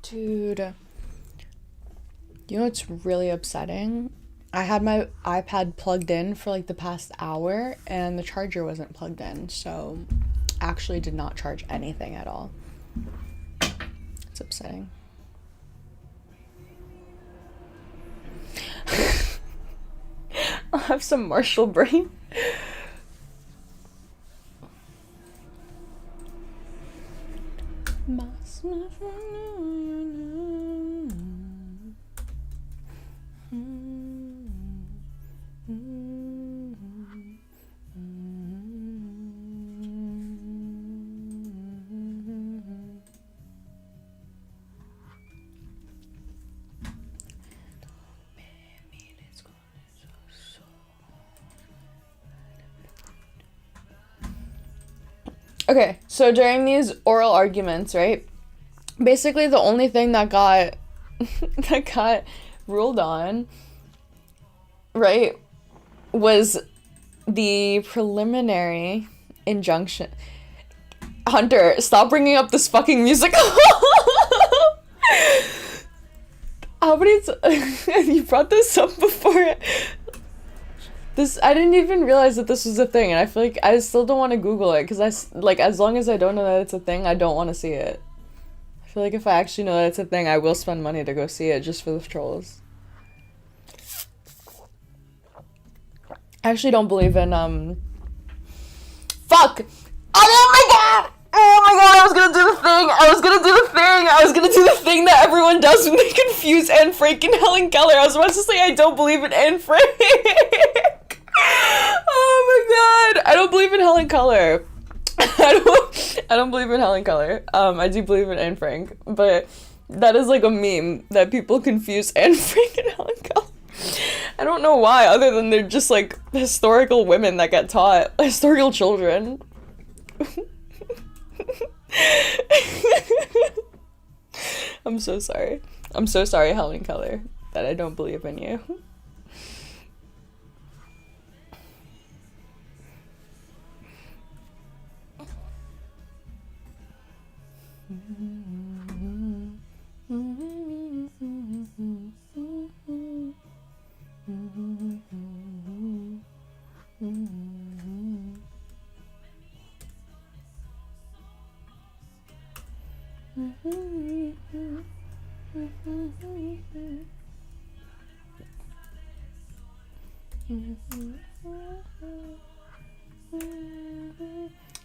Dude. You know what's really upsetting? I had my iPad plugged in for like the past hour and the charger wasn't plugged in, so actually did not charge anything at all. It's upsetting. I'll have some Marshall brain. Okay, so during these oral arguments, right? Basically the only thing that got that got ruled on, right, was the preliminary injunction. Hunter, stop bringing up this fucking music. How many you brought this up before? I didn't even realize that this was a thing, and I feel like I still don't want to Google it, because as long as I don't know that it's a thing, I don't want to see it. I feel like if I actually know that it's a thing, I will spend money to go see it just for the trolls. I actually don't believe in, Fuck! Oh my god! Oh my god, I was gonna do the thing! I was gonna do the thing that everyone does when they confuse Anne Frank and Helen Keller. I was about to say I don't believe in Anne Frank. Oh my god! I don't believe in Helen Keller. I don't believe in Helen Keller. I do believe in Anne Frank, but that is like a meme that people confuse Anne Frank and Helen Keller. I don't know why, other than they're just like historical women that get taught, historical children. I'm so sorry. I'm so sorry, Helen Keller, that I don't believe in you.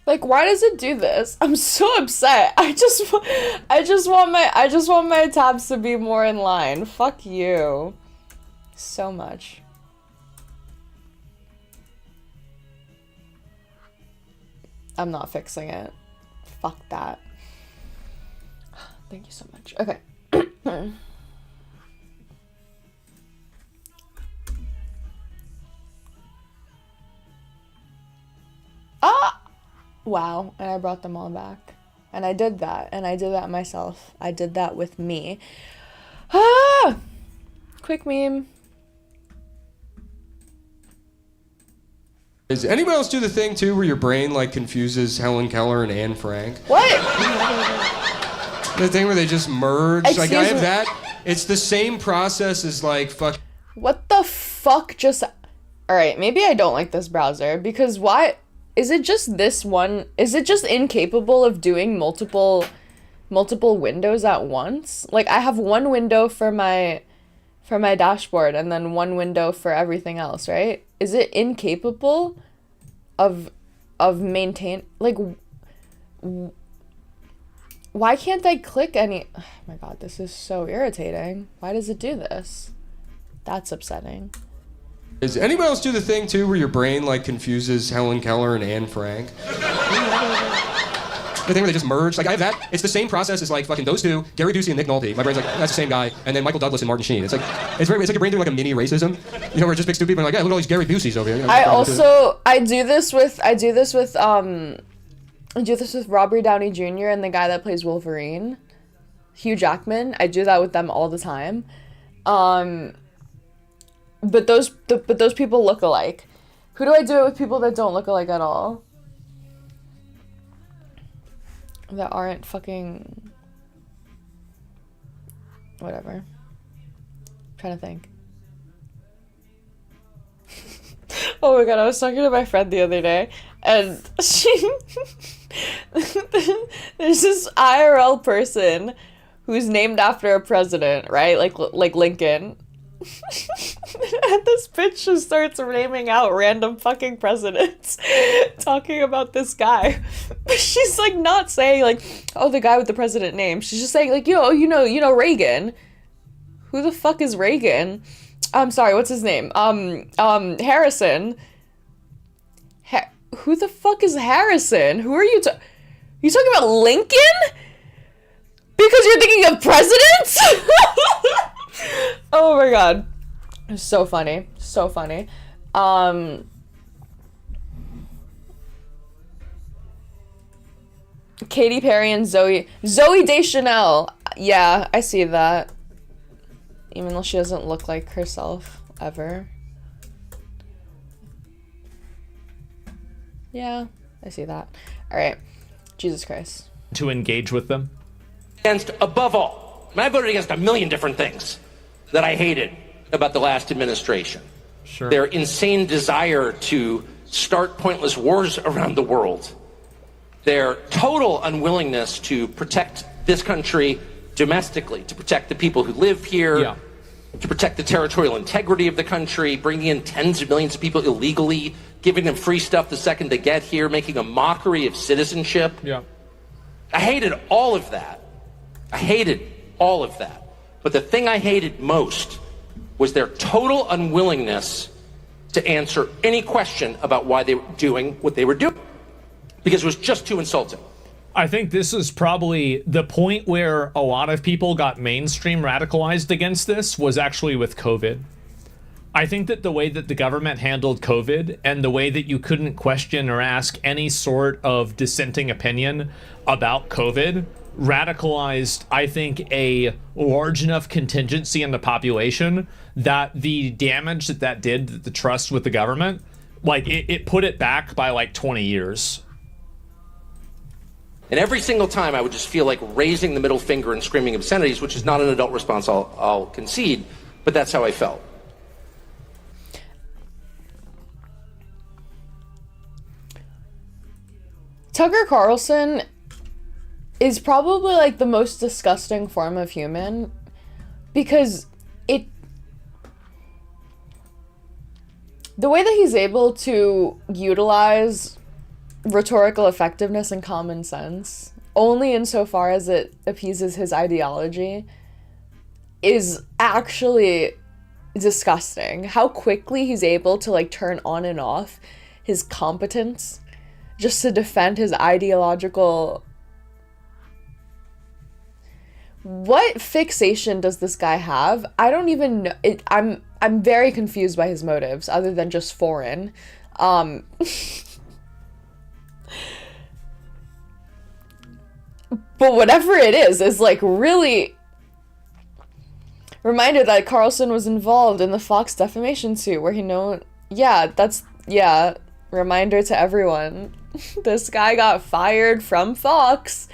Like, why does it do this? I'm so upset. I just want my tabs to be more in line. Fuck you. So much. I'm not fixing it. Fuck that. Thank you so much. Okay. Wow, and I brought them all back. And I did that, and I did that myself. I did that with me. Ah! Quick meme. Does anybody else do the thing too where your brain like confuses Helen Keller and Anne Frank? What? The thing where they just merge. Excuse like I have me? that. It's the same process as like fuck. What the fuck just... Alright, maybe I don't like this browser, because why... Is it just this one? Is it just incapable of doing multiple windows at once? Like, I have one window for my dashboard and then one window for everything else, right? Is it incapable of maintain, like, why can't I click any... Oh my god, this is so irritating. Why does it do this? That's upsetting. Does anybody else do the thing too where your brain like confuses Helen Keller and Anne Frank? The thing where they just merge. Like I have that. It's the same process as like fucking those two, Gary Busey and Nick Nolte. My brain's like, that's the same guy. And then Michael Douglas and Martin Sheen. It's like your brain doing like a mini racism. You know, where it just picks two people and like, yeah, look at all these Gary Buseys over here. You know, I do this with Robert Downey Jr. and the guy that plays Wolverine, Hugh Jackman. I do that with them all the time. But those people look alike. Who do I do it with people that don't look alike at all? That aren't fucking... Whatever. I'm trying to think. Oh my god, I was talking to my friend the other day, and she... There's this IRL person who's named after a president, right? Like Lincoln. And this bitch just starts naming out random fucking presidents, talking about this guy. But she's like not saying like, oh, the guy with the president name. She's just saying like, you know Reagan. Who the fuck is Reagan? I'm sorry, what's his name? Harrison. Who the fuck is Harrison? Who are you you talking about Lincoln? Because you're thinking of presidents? Oh my god. It's so funny. So funny. Katy Perry and Zooey Deschanel. Yeah, I see that. Even though she doesn't look like herself ever. Yeah, I see that. Alright. Jesus Christ. To engage with them? Against, above all, I voted against a million different things that I hated about the last administration. Sure. Their insane desire to start pointless wars around the world. Their total unwillingness to protect this country domestically, to protect the people who live here, to protect the territorial integrity of the country, bringing in tens of millions of people illegally, giving them free stuff the second they get here, making a mockery of citizenship. Yeah. I hated all of that. I hated all of that. But the thing I hated most was their total unwillingness to answer any question about why they were doing what they were doing. Because it was just too insulting. I think this is probably the point where a lot of people got mainstream radicalized against this was actually with COVID. I think that the way that the government handled COVID and the way that you couldn't question or ask any sort of dissenting opinion about COVID radicalized, I think, a large enough contingency in the population that the damage that did to the trust with the government, like it put it back by like 20 years. And every single time I would just feel like raising the middle finger and screaming obscenities, which is not an adult response, I'll concede, but that's how I felt. Tucker Carlson is probably like the most disgusting form of human, because the way that he's able to utilize rhetorical effectiveness and common sense only insofar as it appeases his ideology is actually disgusting. How quickly he's able to like turn on and off his competence just to defend his ideological... What fixation does this guy have? I don't even know. I'm very confused by his motives, other than just foreign. But whatever it is like really reminded that Carlson was involved in the Fox defamation suit where reminder to everyone. This guy got fired from Fox.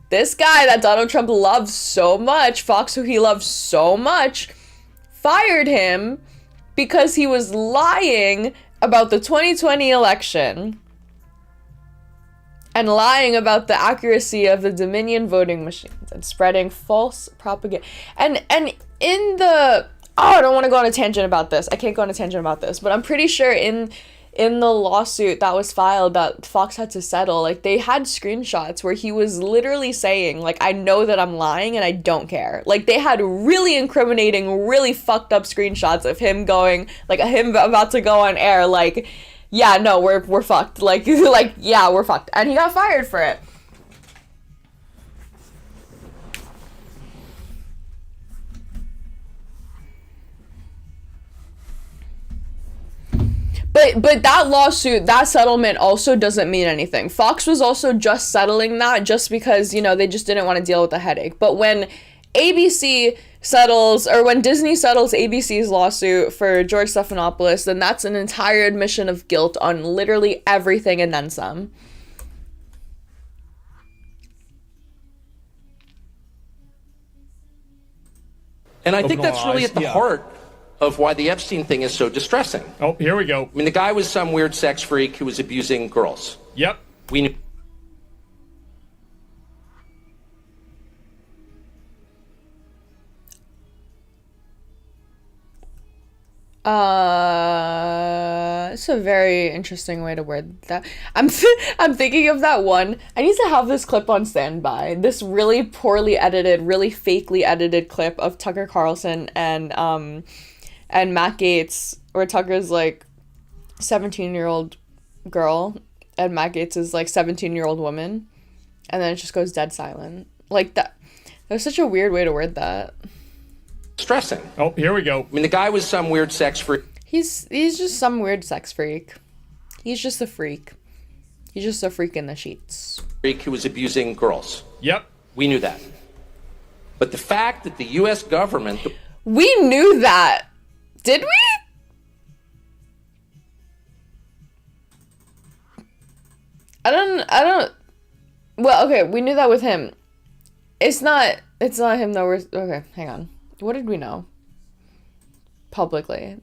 This guy that Donald Trump loves so much, Fox who he loves so much, fired him because he was lying about the 2020 election and lying about the accuracy of the Dominion voting machines and spreading false propaganda. And in the... I don't want to go on a tangent about this. I can't go on a tangent about this, but I'm pretty sure in the lawsuit that was filed that Fox had to settle, like, they had screenshots where he was literally saying, like, I know that I'm lying and I don't care. Like, they had really incriminating, really fucked up screenshots of him going, like, him about to go on air, like, yeah, no, we're fucked. Like, yeah, we're fucked. And he got fired for it. But that lawsuit, that settlement also doesn't mean anything. Fox was also just settling that just because, they just didn't want to deal with the headache. But when ABC settles, or when Disney settles ABC's lawsuit for George Stephanopoulos, then that's an entire admission of guilt on literally everything and then some. And I think that's really at the heart of why the Epstein thing is so distressing. Oh, here we go. I mean, the guy was some weird sex freak who was abusing girls. Yep. We knew. It's a very interesting way to word that. I'm thinking of that one. I need to have this clip on standby. This really poorly edited, really fakely edited clip of Tucker Carlson and Matt Gaetz, where Tucker's like 17-year-old girl and Matt Gaetz is like 17-year-old woman, and then it just goes dead silent. Like that. There's such a weird way to word that. Stressing. Oh, here we go. I mean, the guy was some weird sex freak. He's just some weird sex freak. He's just a freak. He's just a freak in the sheets. Freak who was abusing girls. Yep. We knew that. But the fact that the U.S. government... We knew that. Did we? I don't... Well, okay, we knew that with him. It's not him though. Okay, hang on. What did we know? Publicly.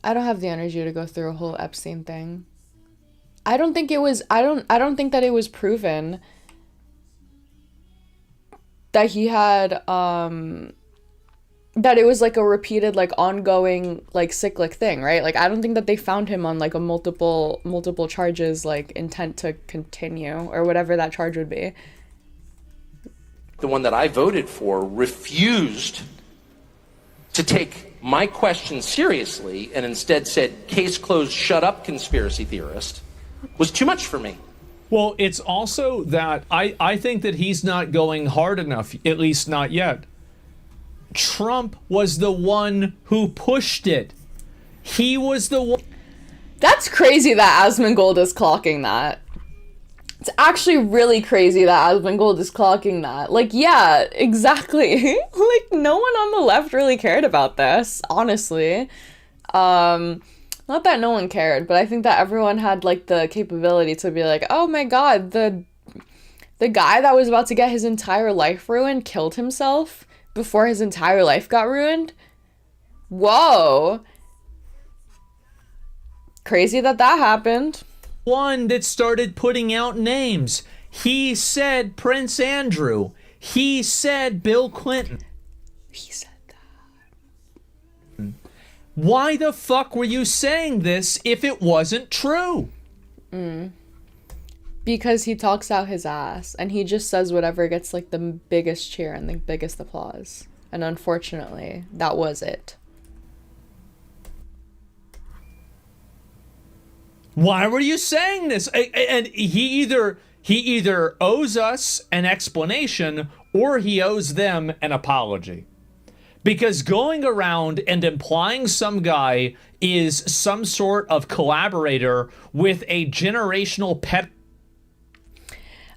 I don't have the energy to go through a whole Epstein thing. I don't think that it was proven that he had that it was like a repeated, like, ongoing, like, cyclic thing, right? Like, I don't think that they found him on like a multiple charges, like intent to continue or whatever that charge would be. The one that I voted for refused to take my question seriously and instead said, case closed, shut up, conspiracy theorist, was too much for me. Well, it's also that I think that he's not going hard enough, at least not yet. Trump was the one who pushed it. He was the one. That's crazy that Asmongold is clocking that. It's actually really crazy that Asmongold is clocking that. Like, yeah, exactly. Like, no one on the left really cared about this, honestly. Not that no one cared, but I think that everyone had, like, the capability to be like, oh my god, the guy that was about to get his entire life ruined killed himself before his entire life got ruined? Whoa. Crazy that happened. One that started putting out names. He said Prince Andrew. He said Bill Clinton. He said that. Why the fuck were you saying this if it wasn't true? Because he talks out his ass and he just says whatever gets like the biggest cheer and the biggest applause. And unfortunately, that was it. Why were you saying this? And he either owes us an explanation or he owes them an apology. Because going around and implying some guy is some sort of collaborator with a generational pet.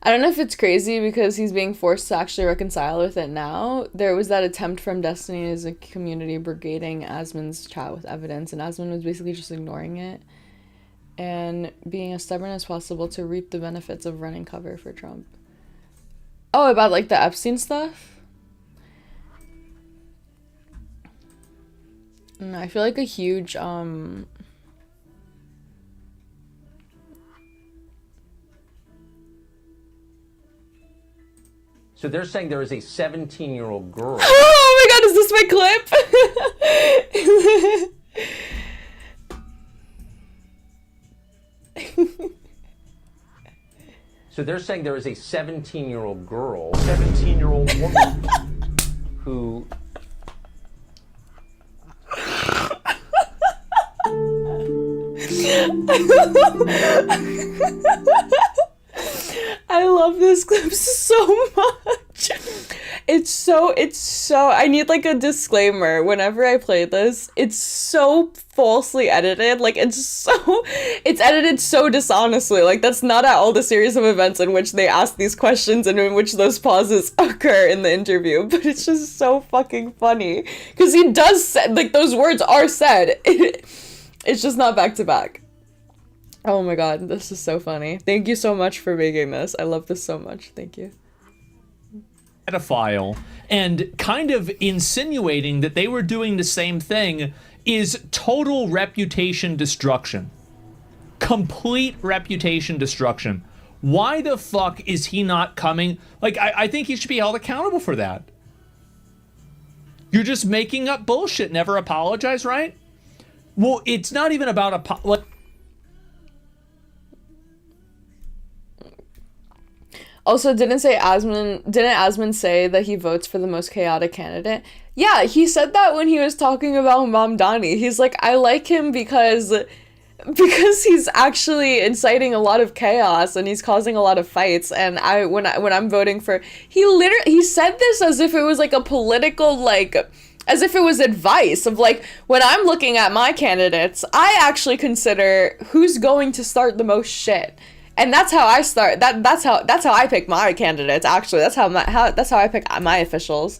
I don't know if it's crazy because he's being forced to actually reconcile with it now. There was that attempt from Destiny as a community brigading Asmund's chat with evidence, and Asmund was basically just ignoring it and being as stubborn as possible to reap the benefits of running cover for Trump. Oh, about like the Epstein stuff? I feel like a huge So they're saying there is a 17-year-old girl. Oh my god, is this my clip? So they're saying there is a 17-year-old girl, 17-year-old woman who I love this clip so much. It's so, I need like a disclaimer whenever I play this. It's so falsely edited. Like it's edited so dishonestly. Like that's not at all the series of events in which they ask these questions and in which those pauses occur in the interview. But it's just so fucking funny. Because he does say, like those words are said. It's just not back to back. Oh my god, this is so funny. Thank you so much for making this. I love this so much. Thank you. Pedophile and kind of insinuating that they were doing the same thing is total reputation destruction. Complete reputation destruction. Why the fuck is he not coming? Like, I think he should be held accountable for that. You're just making up bullshit. Never apologize, right? Well, it's not even about Also, didn't Asmund say that he votes for the most chaotic candidate? Yeah, he said that when he was talking about Mamdani. He's like, I like him because he's actually inciting a lot of chaos and he's causing a lot of fights. And when I'm voting for, he said this as if it was like a political, like, as if it was advice of like, when I'm looking at my candidates, I actually consider who's going to start the most shit. And that's how I start. That's how I pick my candidates. Actually, that's how I pick my officials.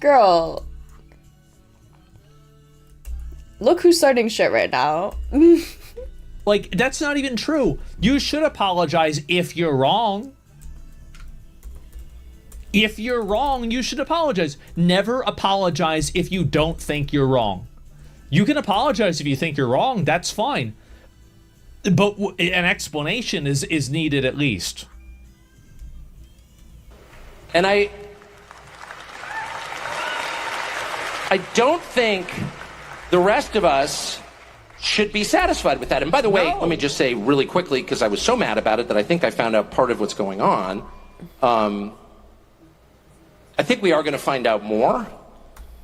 Girl, look who's starting shit right now. Like, that's not even true. You should apologize if you're wrong. If you're wrong, you should apologize. Never apologize if you don't think you're wrong. You can apologize if you think you're wrong. That's fine. But an explanation is needed at least. And I don't think the rest of us should be satisfied with that. And by the way, let me just say really quickly, because I was so mad about it that I think I found out part of what's going on. I think we are going to find out more.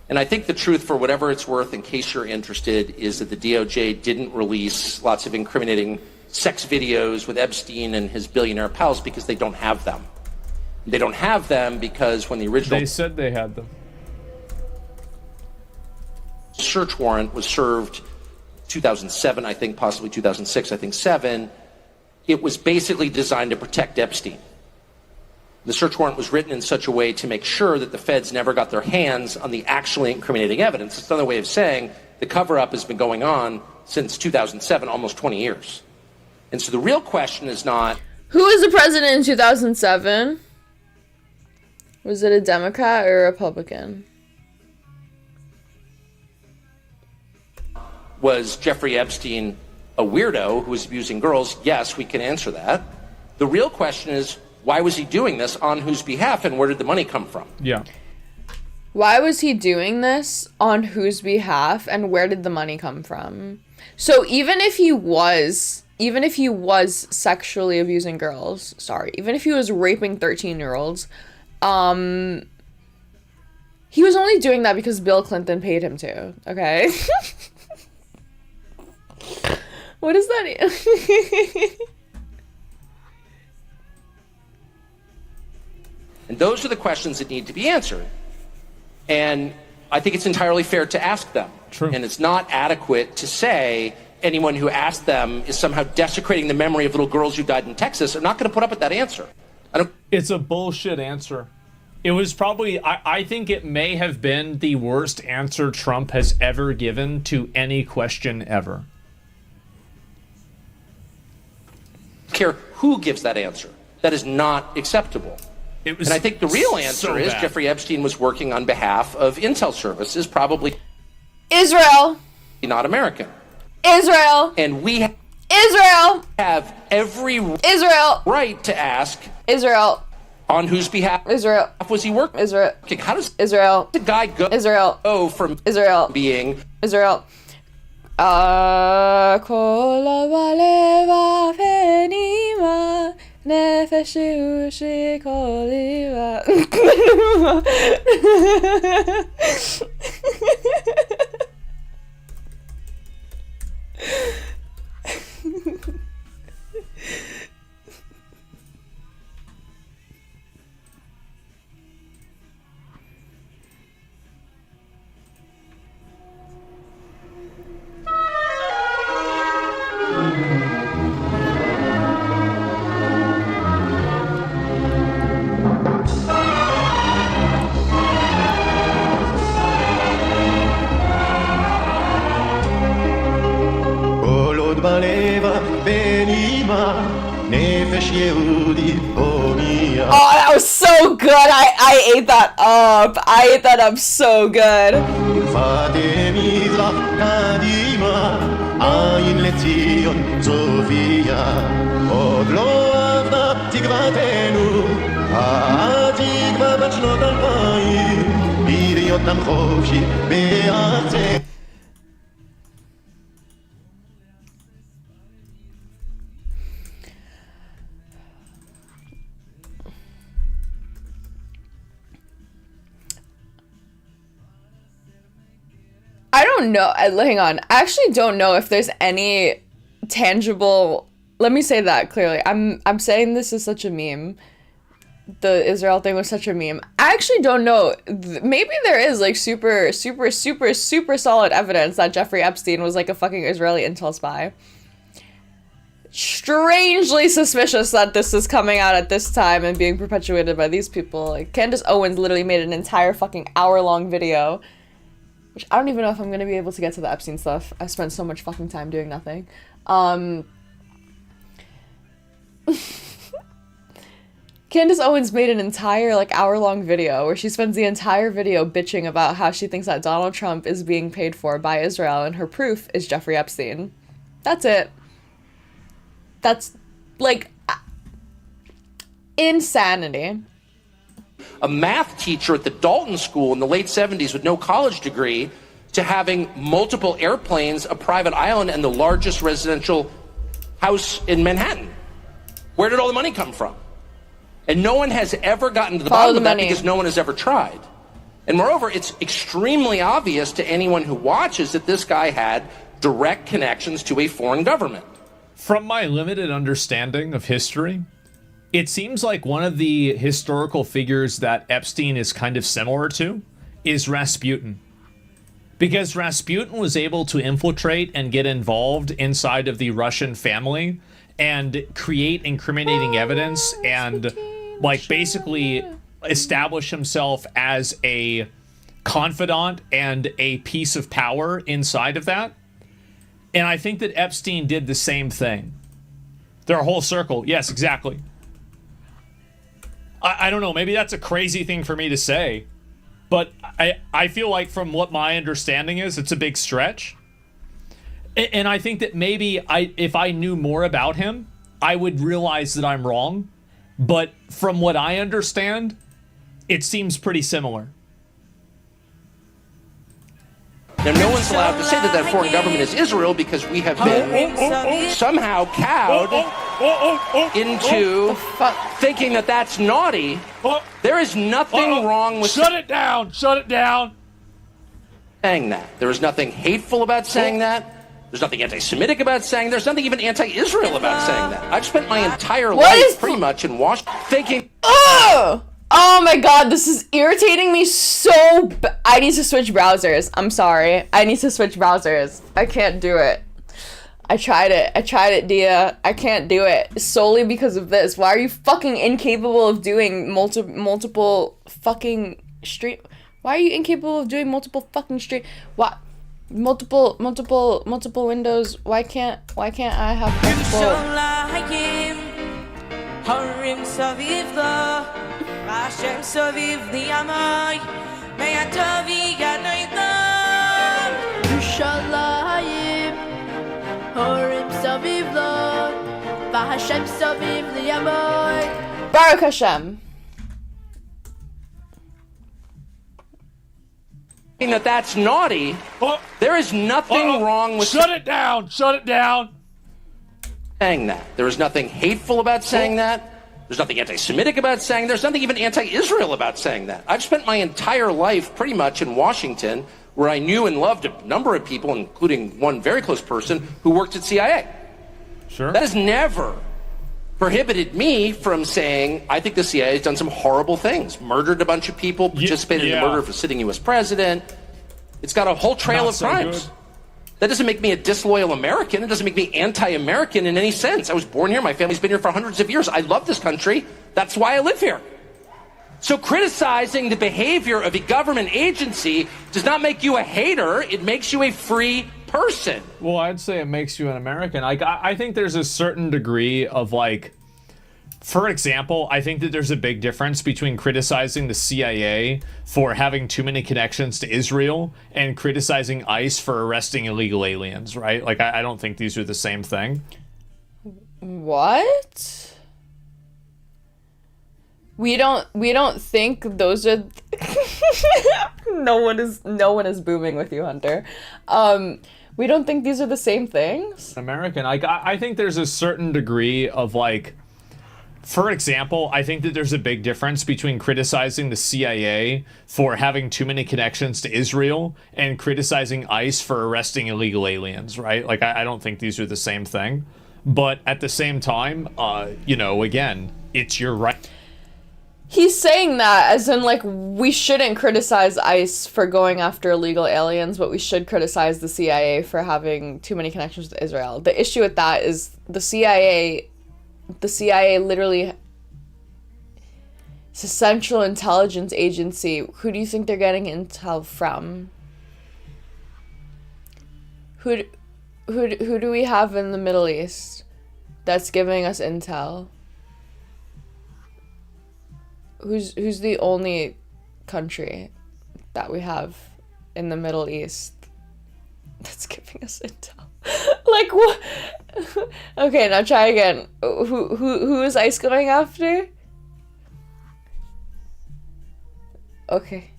And I think the truth, for whatever it's worth, in case you're interested, is that the DOJ didn't release lots of incriminating sex videos with Epstein and his billionaire pals because they don't have them. They don't have them because when the original... They said they had them. Search warrant was served 2007, I think, possibly 2006, I think 7. It was basically designed to protect Epstein. The search warrant was written in such a way to make sure that the feds never got their hands on the actually incriminating evidence. It's another way of saying the cover-up has been going on since 2007, almost 20 years. And so the real question is not... Who was the president in 2007? Was it a Democrat or a Republican? Was Jeffrey Epstein a weirdo who was abusing girls? Yes, we can answer that. The real question is, why was he doing this, on whose behalf, and where did the money come from? Yeah. Why was he doing this, on whose behalf, and where did the money come from? So even if he was sexually abusing girls, even if he was raping 13-year-olds, he was only doing that because Bill Clinton paid him to, okay? What is that? And those are the questions that need to be answered. And I think it's entirely fair to ask them. True. And it's not adequate to say anyone who asked them is somehow desecrating the memory of little girls who died in Texas. I'm not going to put up with that answer. It's a bullshit answer. It was probably, I think it may have been the worst answer Trump has ever given to any question ever. Care who gives that answer. That is not acceptable. And I think the real answer is Jeffrey Epstein was working on behalf of intel services, probably Israel, not American. Israel, and we Israel have every Israel right to ask Israel on whose behalf Israel was he working? Israel. How does Israel the guy go from Israel being Israel? Oh, that was so good. I ate that up. I ate that up so good. I don't know. Hang on. I actually don't know if there's any tangible. Let me say that clearly. I'm saying this is such a meme. The Israel thing was such a meme. I actually don't know. Maybe there is like super solid evidence that Jeffrey Epstein was like a fucking Israeli intel spy. Strangely suspicious that this is coming out at this time and being perpetuated by these people. Like Candace Owens literally made an entire fucking hour-long video. Which I don't even know if I'm going to be able to get to the Epstein stuff. I spent so much fucking time doing nothing. Candace Owens made an entire like hour-long video where she spends the entire video bitching about how she thinks that Donald Trump is being paid for by Israel and her proof is Jeffrey Epstein. That's it. That's like insanity. A math teacher at the Dalton School in the late 70s with no college degree to having multiple airplanes, a private island, and the largest residential house in Manhattan. Where did all the money come from? And no one has ever gotten to the bottom of that because no one has ever tried. And moreover, it's extremely obvious to anyone who watches that this guy had direct connections to a foreign government. From my limited understanding of history, it seems like one of the historical figures that Epstein is kind of similar to is Rasputin. Because Rasputin was able to infiltrate and get involved inside of the Russian family and create incriminating evidence and like basically establish himself as a confidant and a piece of power inside of that. And I think that Epstein did the same thing. They're a whole circle. Yes, exactly. I don't know, maybe that's a crazy thing for me to say, but I feel like from what my understanding is, it's a big stretch. And I think that maybe if I knew more about him, I would realize that I'm wrong. But from what I understand, it seems pretty similar. Now, no one's allowed to say that that foreign government is Israel because we have been somehow cowed into thinking that that's naughty. There is nothing wrong with... Shut it down! Shut it down! Saying that. There is nothing hateful about saying that. There's nothing anti-Semitic about saying. There's nothing even anti-Israel about saying that. I've spent my entire life pretty much in Washington thinking... Oh! Oh my god, this is irritating me so I need to switch browsers. I'm sorry. I need to switch browsers. I can't do it. I tried it, Dia. I can't do it. Solely because of this. Why are you fucking incapable of doing multiple fucking stream? Why are you incapable of doing multiple fucking stream? What? Multiple windows. Why can't I have Baruch Hashem. That's naughty. There is nothing wrong with... Shut it down! Shut it down! Saying that. There is nothing hateful about saying that. There's nothing anti-Semitic about saying that. There's nothing even anti-Israel about saying that. I've spent my entire life pretty much in Washington, where I knew and loved a number of people, including one very close person who worked at CIA. Sure. That has never prohibited me from saying, I think the CIA has done some horrible things. Murdered a bunch of people, participated in the murder of a sitting U.S. president. It's got a whole trail of crimes. Good. That doesn't make me a disloyal American. It doesn't make me anti-American in any sense. I was born here. My family's been here for hundreds of years. I love this country. That's why I live here. So criticizing the behavior of a government agency does not make you a hater. It makes you a free person. Well, I'd say it makes you an American. I think there's a certain degree of like, for example, I think that there's a big difference between criticizing the CIA for having too many connections to Israel and criticizing ICE for arresting illegal aliens, right? Like, I don't think these are the same thing. What? We don't think those are no one is booming with you, Hunter. We don't think these are the same things. American. I think there's a certain degree of like, for example, I think that there's a big difference between criticizing the CIA for having too many connections to Israel and criticizing ICE for arresting illegal aliens, right? Like, I don't think these are the same thing. But at the same time, again, it's your right. He's saying that as in, like, we shouldn't criticize ICE for going after illegal aliens, but we should criticize the CIA for having too many connections to Israel. The issue with that is the CIA literally is a central intelligence agency. Who do you think they're getting intel from? Who do we have in the Middle East that's giving us intel? Who's the only country that we have in the Middle East that's giving us intel? Like, what? Okay, now try again. Who is ICE going after? Okay.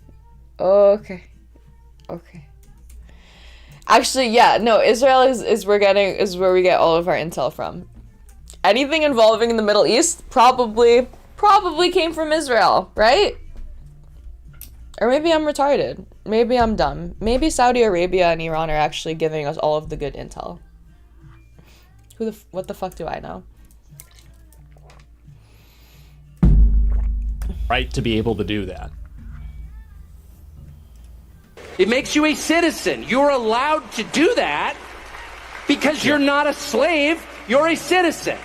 Actually, yeah, no, Israel is where we get all of our intel from. Anything involving in the Middle East probably came from Israel, right? Or maybe I'm retarded. Maybe I'm dumb. Maybe Saudi Arabia and Iran are actually giving us all of the good intel. What the fuck do I know? Right to be able to do that. It makes you a citizen. You're allowed to do that because you're not a slave. You're a citizen.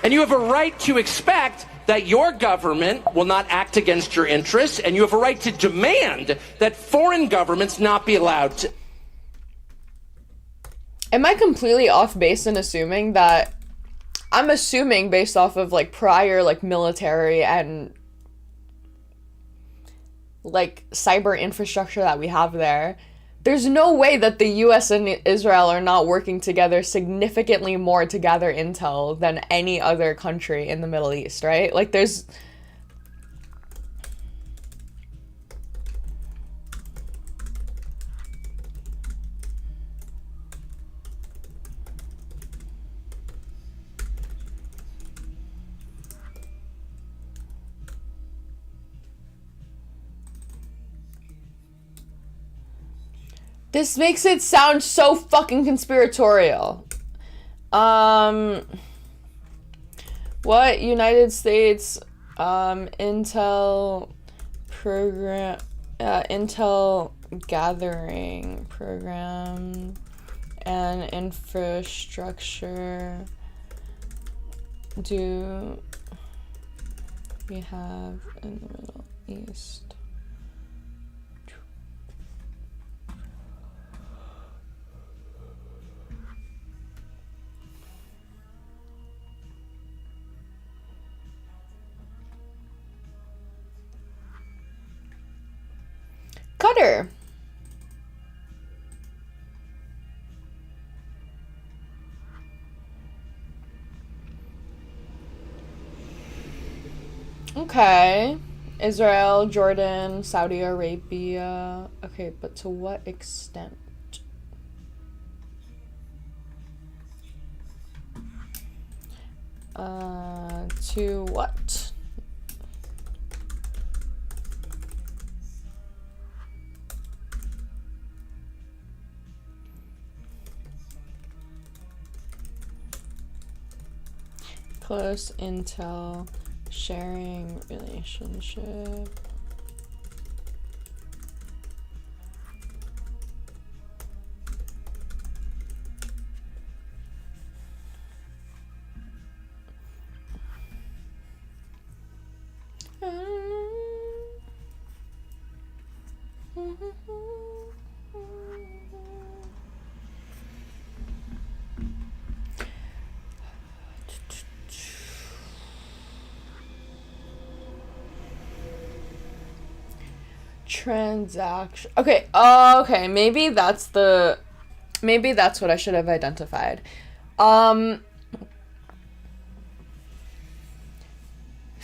And you have a right to expect that your government will not act against your interests, and you have a right to demand that foreign governments not be allowed to. Am I completely off base in assuming that? I'm assuming based off of like prior like military and like cyber infrastructure that we have there, there's no way that the US and Israel are not working together significantly more to gather intel than any other country in the Middle East, right? Like there's... This makes it sound so fucking conspiratorial. What United States Intel program, Intel gathering program and infrastructure do we have in the Middle East? Cutter. Okay. Israel, Jordan, Saudi Arabia. Okay, but to what extent? To what? Close intel sharing relationship. Transaction. Okay. Okay. Maybe that's what I should have identified. Feel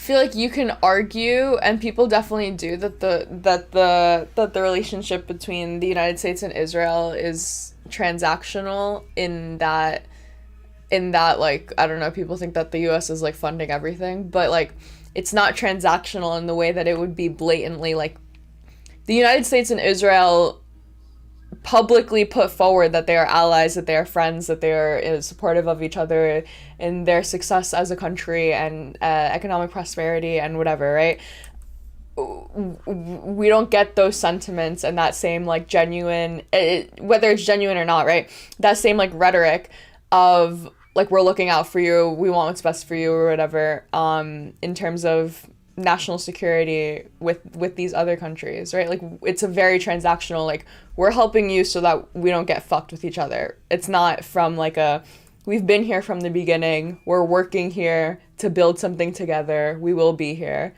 like you can argue, and people definitely do, that the relationship between the United States and Israel is transactional in that like, I don't know, people think that the US is like funding everything, but like it's not transactional in the way that it would be blatantly like the United States and Israel publicly put forward that they are allies, that they are friends, that they are supportive of each other in their success as a country and economic prosperity and whatever, right? We don't get those sentiments and that same like genuine, whether it's genuine or not, right? That same like rhetoric of like, we're looking out for you, we want what's best for you or whatever, in terms of national security with these other countries, right? Like, it's a very transactional, like, we're helping you so that we don't get fucked with each other. It's not from like we've been here from the beginning, we're working here to build something together, we will be here,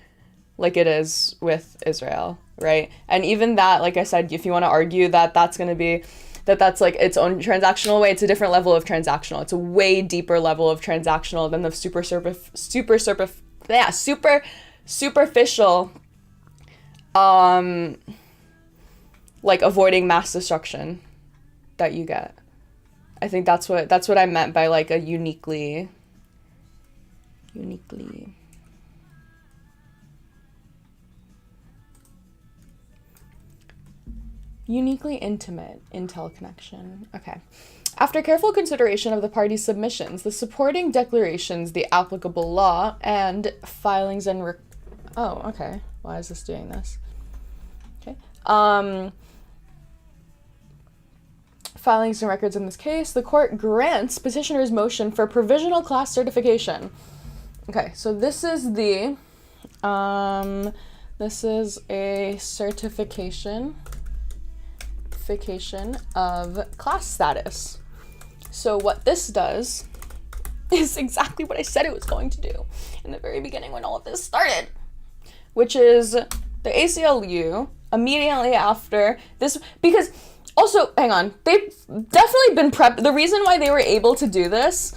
like it is with Israel, right? And even that, like I said, if you want to argue that that's going to be that's like its own transactional way, it's a different level of transactional. It's a way deeper level of transactional than the superficial like avoiding mass destruction that you get. I think that's what I meant by like a uniquely intimate intel connection. Okay. After careful consideration of the parties' submissions, the supporting declarations, the applicable law, and filings and oh, okay. Why is this doing this? Okay. Filings and records in this case, the court grants petitioner's motion for provisional class certification. Okay, so this is the this is a certification of class status. So what this does is exactly what I said it was going to do in the very beginning when all of this started, which is the ACLU immediately after this, because also, hang on, they've definitely been prepped. The reason why they were able to do this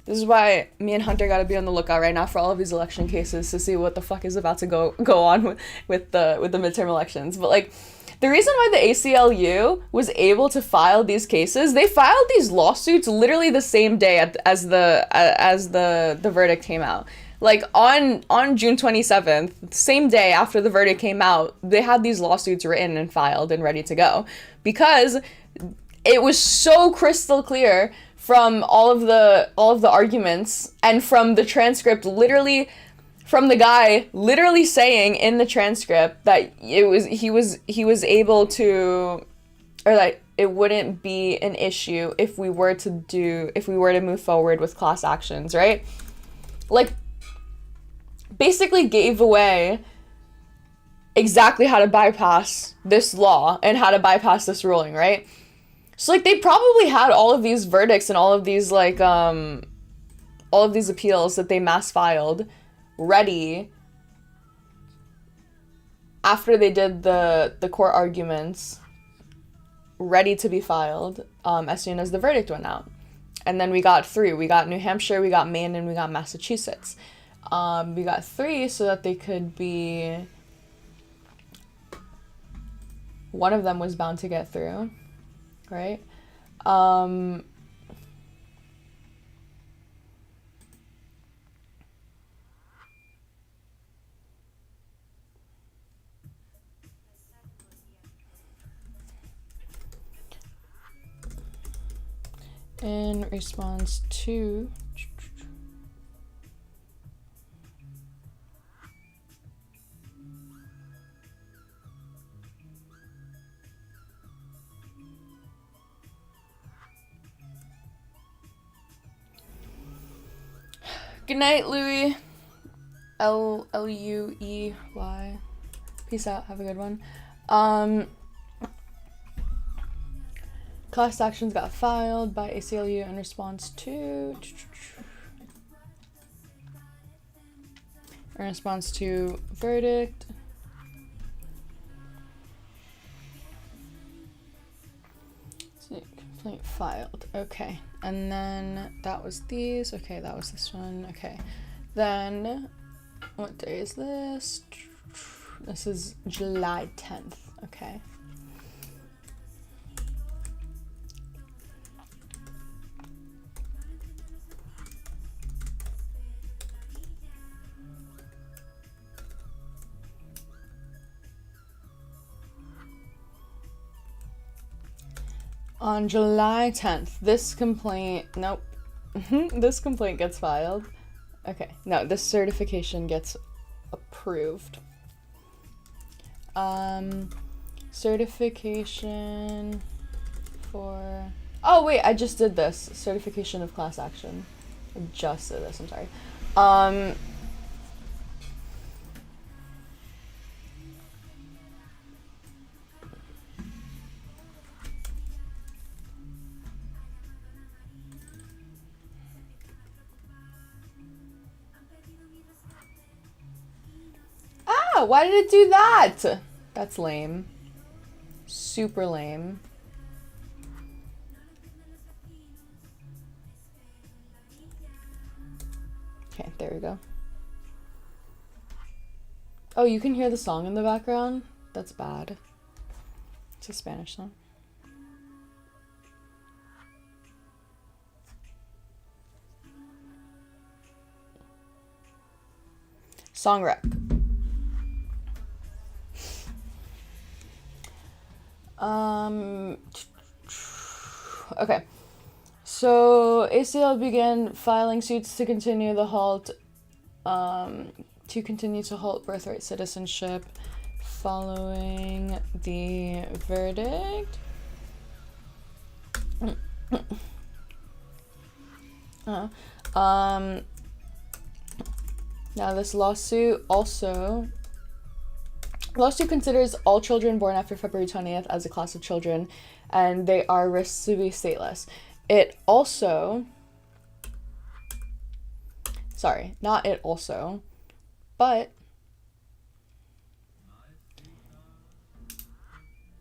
is why me and Hunter gotta be on the lookout right now for all of these election cases to see what the fuck is about to go on with the midterm elections. But like, the reason why the ACLU was able to file these cases, they filed these lawsuits literally the same day as the verdict came out. Like on June 27th, same day after the verdict came out, they had these lawsuits written and filed and ready to go, because it was so crystal clear from all of the arguments and from the transcript, literally from the guy literally saying in the transcript that he was able to, or that it wouldn't be an issue if we were to move forward with class actions, right? Like, basically gave away exactly how to bypass this law and how to bypass this ruling, right? So, like, they probably had all of these verdicts and all of these, like, all of these appeals that they mass filed ready after they did the court arguments, ready to be filed as soon as the verdict went out. And then we got 3. We got New Hampshire, we got Maine, and we got Massachusetts. We got 3 so that they could be... One of them was bound to get through, right? In response to... Good night, Louie. Luey. Peace out. Have a good one. Class actions got filed by ACLU in response to verdict. Complaint filed. Okay. And then that was these. Okay, that was this one. Okay. Then what day is this? This is July 10th. Okay. On July 10th, this complaint, nope, this complaint gets filed. Okay, no, this certification gets approved. Certification for, oh wait, I just did this. Certification of class action. I just did this, I'm sorry. Why did it do that? That's lame. Super lame. Okay, there we go. Oh, you can hear the song in the background? That's bad. It's a Spanish song. Song rec. Okay. So ACL began filing suits to continue to halt birthright citizenship following the verdict. Now this lawsuit considers all children born after February 20th as a class of children, and they are risked to be stateless. It also, sorry, not it also, but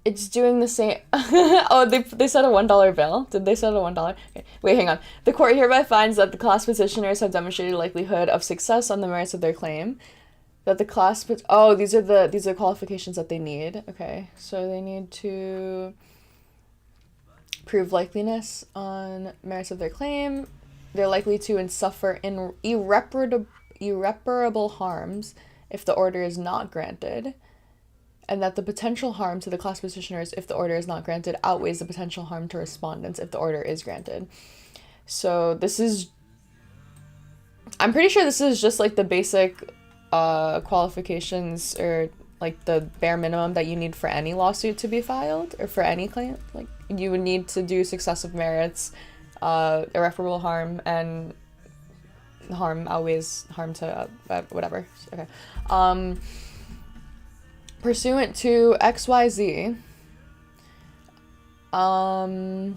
it's doing the same. Oh, they said a $1 bill. Did they set a $1? Okay. Wait, hang on. The court hereby finds that the class petitioners have demonstrated likelihood of success on the merits of their claim. That the class, these are qualifications that they need. Okay, so they need to prove likeliness on merits of their claim. They're likely to suffer irreparable harms if the order is not granted, and that the potential harm to the class petitioners if the order is not granted outweighs the potential harm to respondents if the order is granted. So this is, I'm pretty sure this is just like the basic qualifications, or like the bare minimum that you need for any lawsuit to be filed, or for any claim. Like you would need to do successive merits, irreparable harm, and harm outweighs harm to whatever. Okay. Pursuant to XYZ, all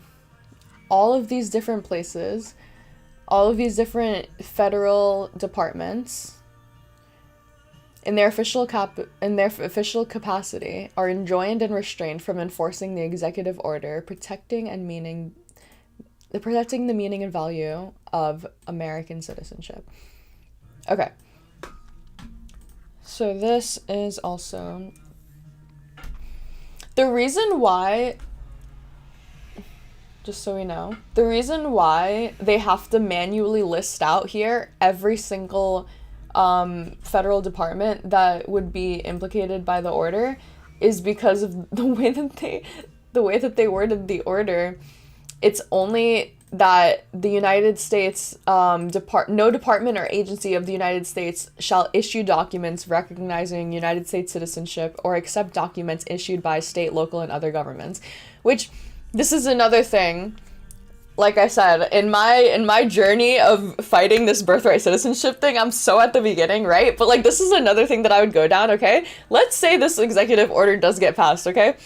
of these different places, all of these different federal departments, in their official capacity, are enjoined and restrained from enforcing the executive order protecting the meaning and value of American citizenship. Okay. So this is also the reason why, just so we know, the reason why they have to manually list out here every single federal department that would be implicated by the order is because of the way that they worded the order. It's only that the United States, no department or agency of the United States shall issue documents recognizing United States citizenship or accept documents issued by state, local, and other governments. Which, this is another thing. Like I said, in my journey of fighting this birthright citizenship thing, I'm so at the beginning, right? But like, this is another thing that I would go down, okay? Let's say this executive order does get passed, okay?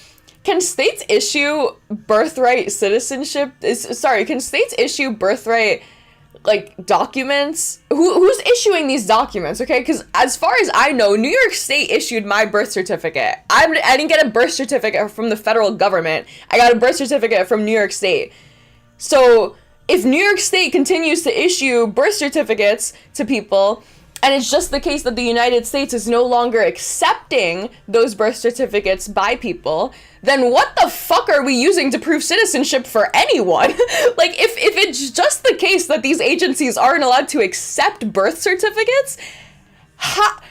Can states issue birthright citizenship? Can states issue birthright, like, documents? Who's issuing these documents, okay? Because as far as I know, New York State issued my birth certificate. I didn't get a birth certificate from the federal government. I got a birth certificate from New York State. So if New York State continues to issue birth certificates to people, and it's just the case that the United States is no longer accepting those birth certificates by people, then what the fuck are we using to prove citizenship for anyone? Like, if it's just the case that these agencies aren't allowed to accept birth certificates, how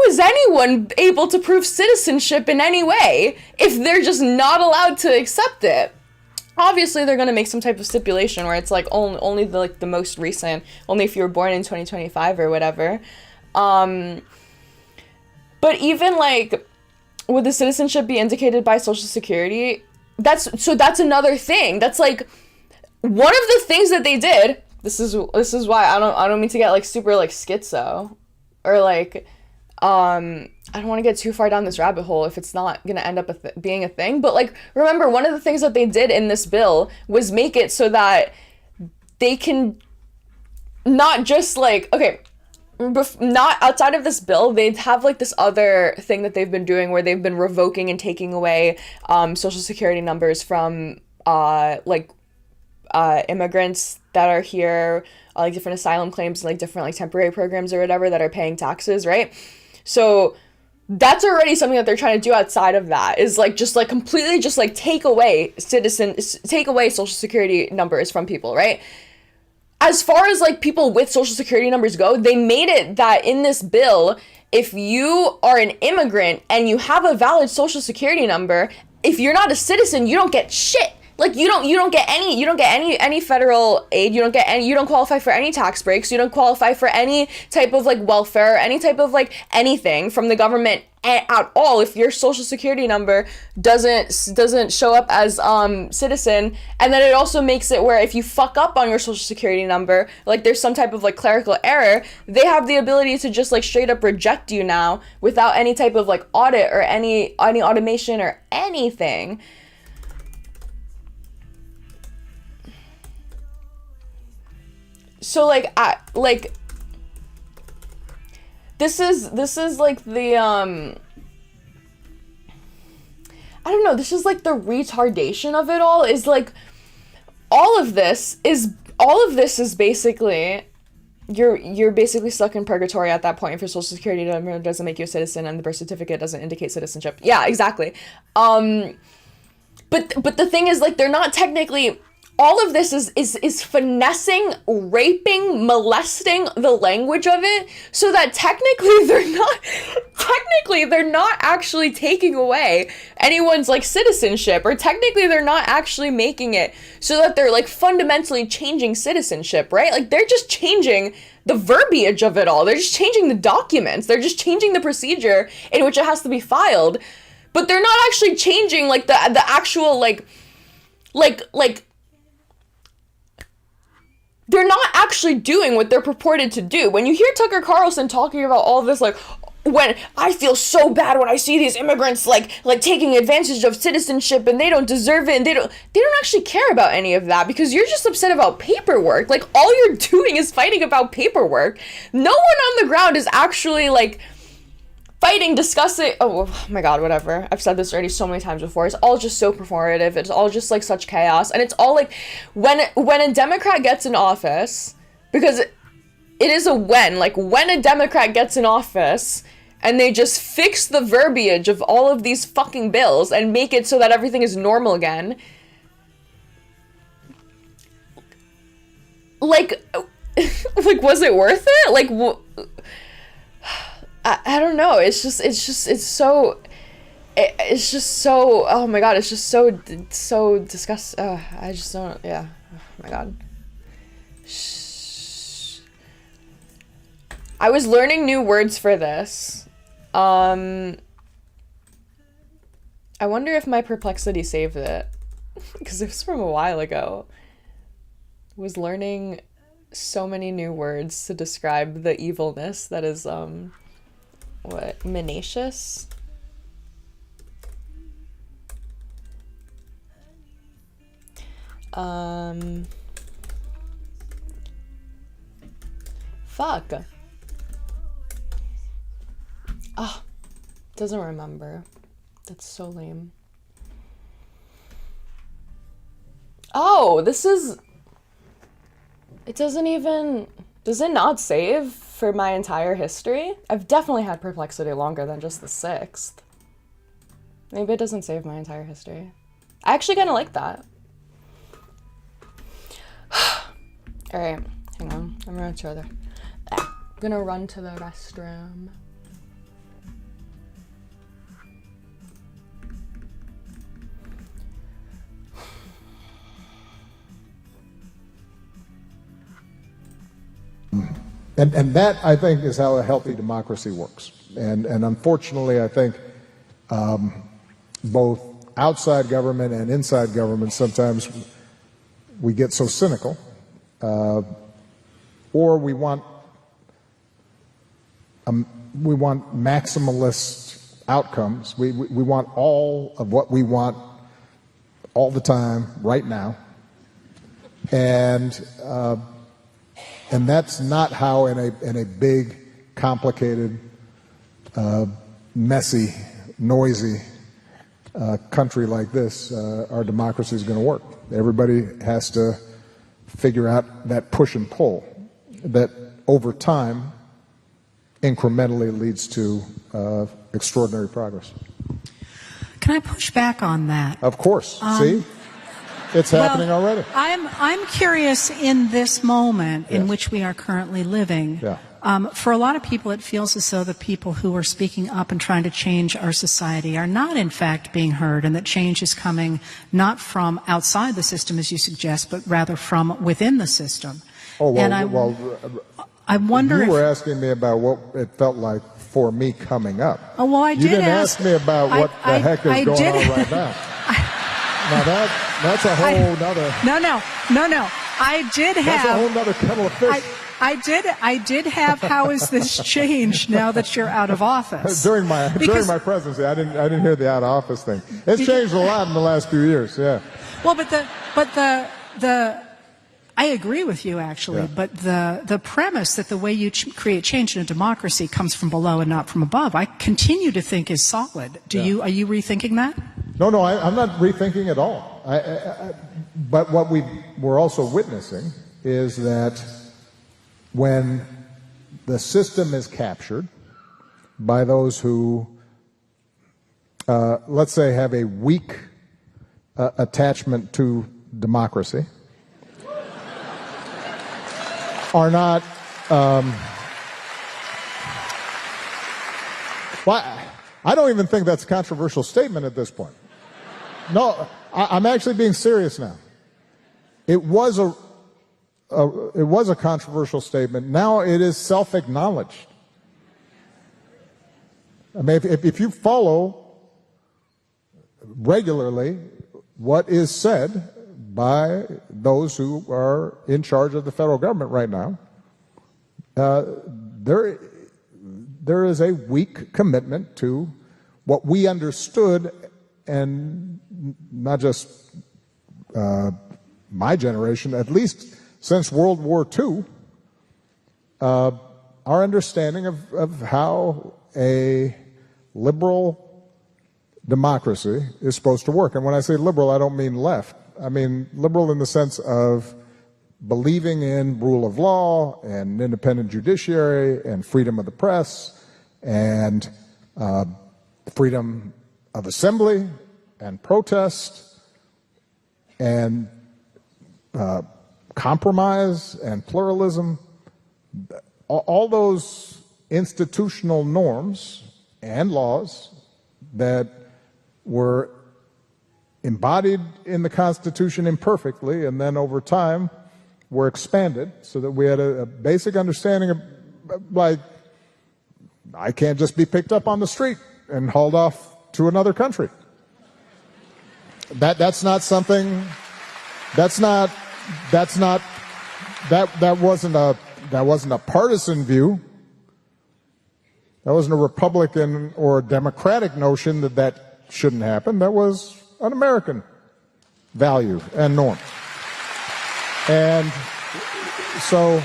is anyone able to prove citizenship in any way if they're just not allowed to accept it? Obviously, they're going to make some type of stipulation where it's like only the most recent, only if you were born in 2025 or whatever. But even like, would the citizenship be indicated by Social Security? That's another thing. That's like one of the things that they did. This is why I don't mean to get like super like schizo, or like I don't want to get too far down this rabbit hole if it's not going to end up being a thing. But like, remember, one of the things that they did in this bill was make it so that they can not just like, okay, not outside of this bill, they'd have like this other thing that they've been doing where they've been revoking and taking away Social Security numbers from immigrants that are here, like different asylum claims, like different like temporary programs or whatever that are paying taxes, right? So that's already something that they're trying to do outside of that, is like just like completely just like take away Social Security numbers from people, right? As far as like people with Social Security numbers go, they made it that in this bill, if you are an immigrant and you have a valid Social Security number, if you're not a citizen, you don't get shit. Like you don't get any federal aid, you don't qualify for any tax breaks, you don't qualify for any type of like welfare, any type of like anything from the government at all if your Social Security number doesn't show up as citizen. And then it also makes it where if you fuck up on your Social Security number, like there's some type of like clerical error, they have the ability to just like straight up reject you now without any type of like audit or any automation or anything. So this is like the I don't know, this is like the retardation of it all, is like all of this is basically you're basically stuck in purgatory at that point if your Social Security number doesn't make you a citizen and the birth certificate doesn't indicate citizenship. Yeah, exactly. But the thing is, like, they're not technically all of this is finessing, raping, molesting the language of it, so that technically they're not actually taking away anyone's like citizenship, or technically they're not actually making it so that they're like fundamentally changing citizenship, right? Like they're just changing the verbiage of it all. They're just changing the documents. They're just changing the procedure in which it has to be filed, but they're not actually changing like the actual like they're not actually doing what they're purported to do. When you hear Tucker Carlson talking about all this, like, when I feel so bad when I see these immigrants like taking advantage of citizenship and they don't deserve it, and they don't actually care about any of that, because you're just upset about paperwork. Like, all you're doing is fighting about paperwork. No one on the ground is actually like fighting, discussing. Oh my god, whatever. I've said this already so many times before. It's all just so performative. It's all just like such chaos, and it's all like when a Democrat gets in office, because it is a when a Democrat gets in office and they just fix the verbiage of all of these fucking bills and make it so that everything is normal again. Like was it worth it? Like, I don't know. It's just so, oh my god, it's just so disgusting. I just don't, yeah. Oh my god. I was learning new words for this. I wonder if my perplexity saved it, because it was from a while ago. I was learning so many new words to describe the evilness that is, what? Menacious? Fuck. Oh, doesn't remember. That's so lame. Oh, this is... It doesn't even... Does it not save for my entire history? I've definitely had perplexity longer than just the 6th. Maybe it doesn't save my entire history. I actually kind of like that. Alright, hang on. I'm gonna run to the restroom. And that, I think, is how a healthy democracy works. And unfortunately, I think both outside government and inside government, sometimes we get so cynical, or we want maximalist outcomes. We want all of what we want all the time, right now. And that's not how in a big, complicated, messy, noisy country like this, our democracy is going to work. Everybody has to figure out that push and pull that over time incrementally leads to extraordinary progress. Can I push back on that? Of course. See? It's happening already. I'm curious, in this moment in which we are currently living, for a lot of people it feels as though the people who are speaking up and trying to change our society are not in fact being heard, and that change is coming not from outside the system, as you suggest, but rather from within the system. Oh, well, and I wonder if... You were if, asking me about what it felt like for me coming up. Oh, well, You didn't ask me about what the heck is going on right now. Now that's a whole nother... No. I did have... That's a whole nother kettle of fish. I did have how has this changed now that you're out of office? During my presidency, I didn't hear the out of office thing. It's changed a lot in the last few years, yeah. Well, but the I agree with you, actually, but the premise that the way you create change in a democracy comes from below and not from above, I continue to think is solid. Are you rethinking that? No, I'm not rethinking at all. But what we're also witnessing is that when the system is captured by those who, let's say, have a weak attachment to democracy, are not. Well, I don't even think that's a controversial statement at this point. No, I'm actually being serious now. It was a controversial statement. Now it is self-acknowledged. I mean, if you follow regularly what is said by those who are in charge of the federal government right now, there is a weak commitment to what we understood, and not just my generation, at least since World War II, our understanding of how a liberal democracy is supposed to work. And when I say liberal, I don't mean left. I mean liberal in the sense of believing in rule of law and independent judiciary and freedom of the press and freedom of assembly and protest and compromise and pluralism. All those institutional norms and laws that were embodied in the Constitution imperfectly and then over time were expanded so that we had a basic understanding of, like, I can't just be picked up on the street and hauled off to another country. That wasn't a partisan view. That wasn't a Republican or a Democratic notion that shouldn't happen. That was an American value and norm. And so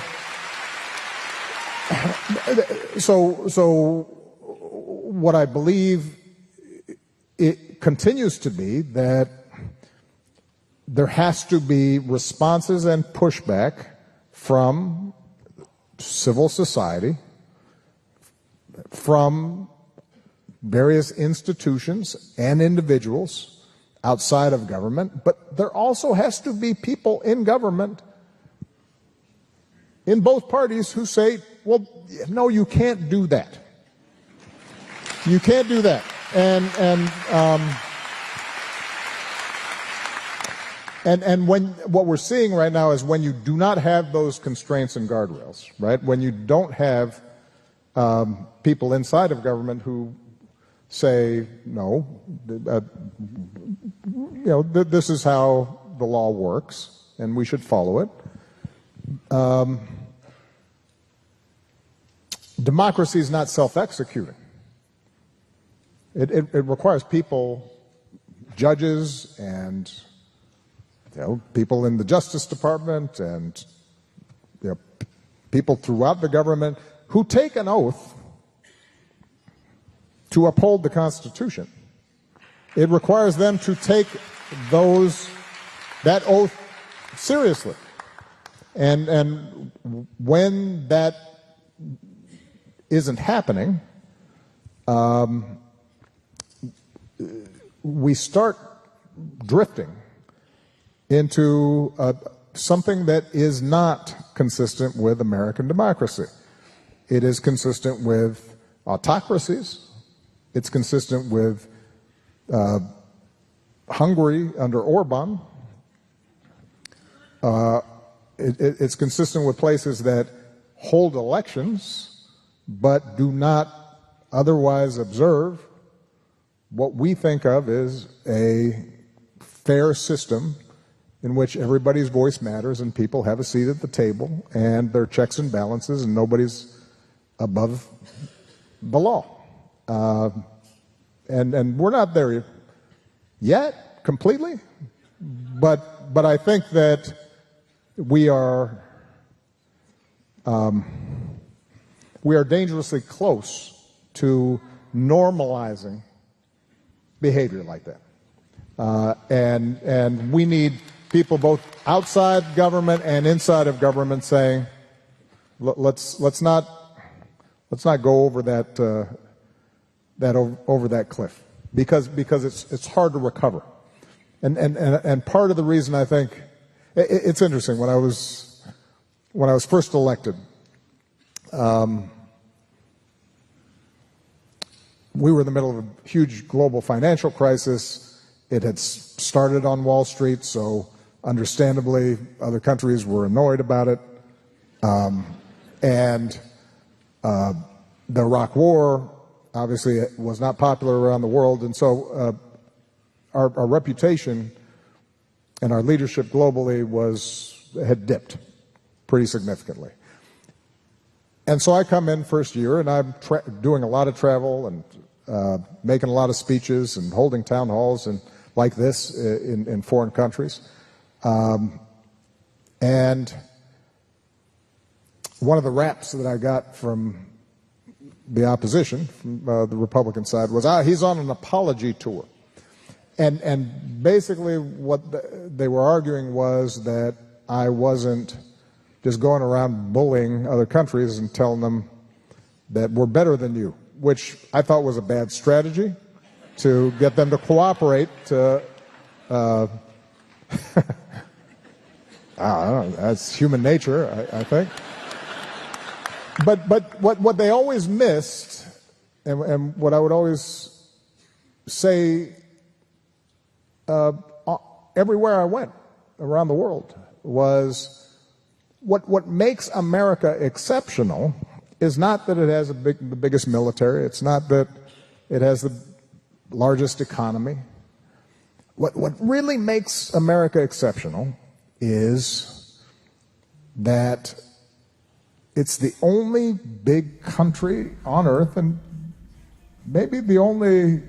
what I believe it continues to be that there has to be responses and pushback from civil society, from various institutions and individuals outside of government, but there also has to be people in government in both parties who say, well, no, you can't do that. You can't do that. And when what we're seeing right now is when you do not have those constraints and guardrails, right? When you don't have people inside of government who say, no, this is how the law works and we should follow it. Democracy is not self-executing. It requires people, judges, and people in the Justice Department, and people throughout the government who take an oath to uphold the Constitution. It requires them to take that oath seriously. And when that isn't happening, we start drifting into something that is not consistent with American democracy. It is consistent with autocracies. It's consistent with Hungary under Orban. It's consistent with places that hold elections but do not otherwise observe what we think of as a fair system in which everybody's voice matters and people have a seat at the table and there are checks and balances and nobody's above the law. And we're not there yet completely, but I think that we are dangerously close to normalizing behavior like that. And we need people both outside government and inside of government saying, let's not go over that over that cliff because it's hard to recover. And part of the reason I think it's interesting, when I was when I was first elected, we were in the middle of a huge global financial crisis. It had started on Wall Street, so understandably, other countries were annoyed about it. And the Iraq War, obviously, was not popular around the world. And so our reputation and our leadership globally had dipped pretty significantly. And so I come in first year, and I'm doing a lot of travel and making a lot of speeches and holding town halls and like this in foreign countries. And one of the raps that I got from the opposition, from the Republican side, was, he's on an apology tour. And basically what they were arguing was that I wasn't just going around bullying other countries and telling them that we're better than you, which I thought was a bad strategy to get them to cooperate. I don't know, that's human nature, I think. But what they always missed, and what I would always say everywhere I went around the world, was what makes America exceptional is not that it has the biggest military. It's not that it has the largest economy. What really makes America exceptional is that it's the only big country on earth, and maybe the only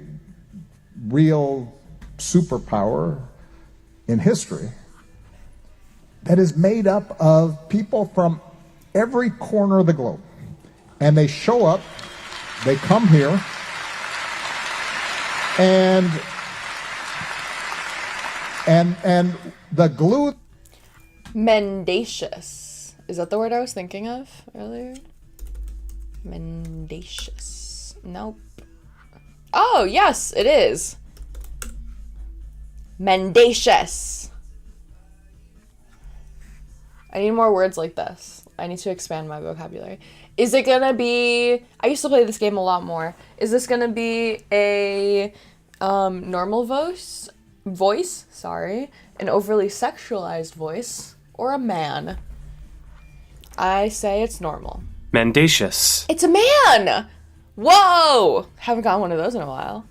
real superpower in history, that is made up of people from every corner of the globe. And they show up, they come here, and the glue... Mendacious. Is that the word I was thinking of earlier? Mendacious. Nope. Oh, yes, it is. Mendacious. I need more words like this. I need to expand my vocabulary. Is it gonna be... I used to play this game a lot more. Is this gonna be a normal voice? Sorry. An overly sexualized voice? Or a man? I say it's normal. Mendacious. It's a man! Whoa! Haven't gotten one of those in a while.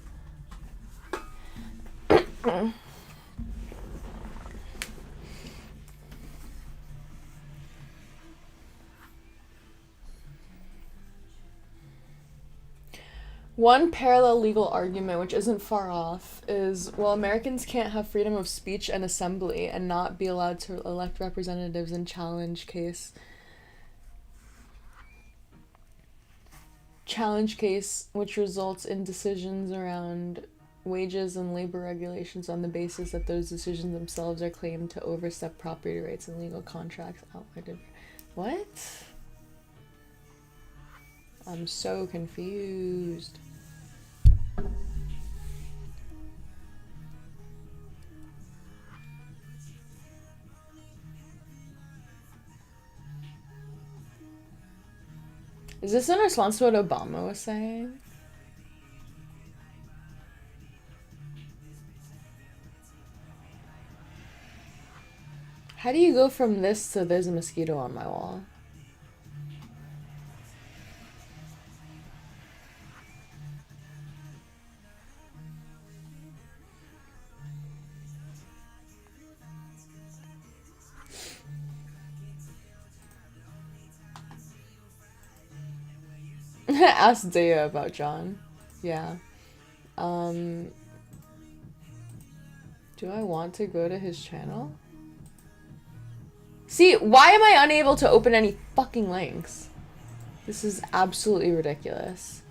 One parallel legal argument, which isn't far off, is, well, Americans can't have freedom of speech and assembly and not be allowed to elect representatives in challenge case, which results in decisions around wages and labor regulations on the basis that those decisions themselves are claimed to overstep property rights and legal contracts outlined. What? I'm so confused. Is this in response to what Obama was saying? How do you go from this to there's a mosquito on my wall? Ask Dea about John. Yeah. Do I want to go to his channel? See, why am I unable to open any fucking links? This is absolutely ridiculous.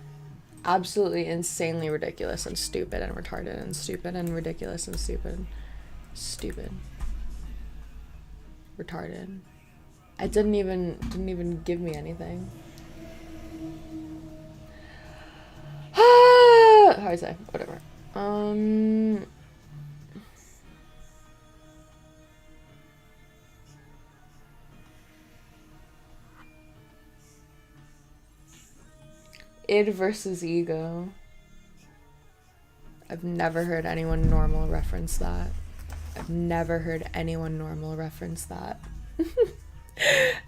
Absolutely insanely ridiculous and stupid and retarded and stupid and ridiculous and stupid. Stupid. Retarded. It didn't even give me anything. How do I say? Whatever. Id versus ego. I've never heard anyone normal reference that. I've never heard anyone normal reference that.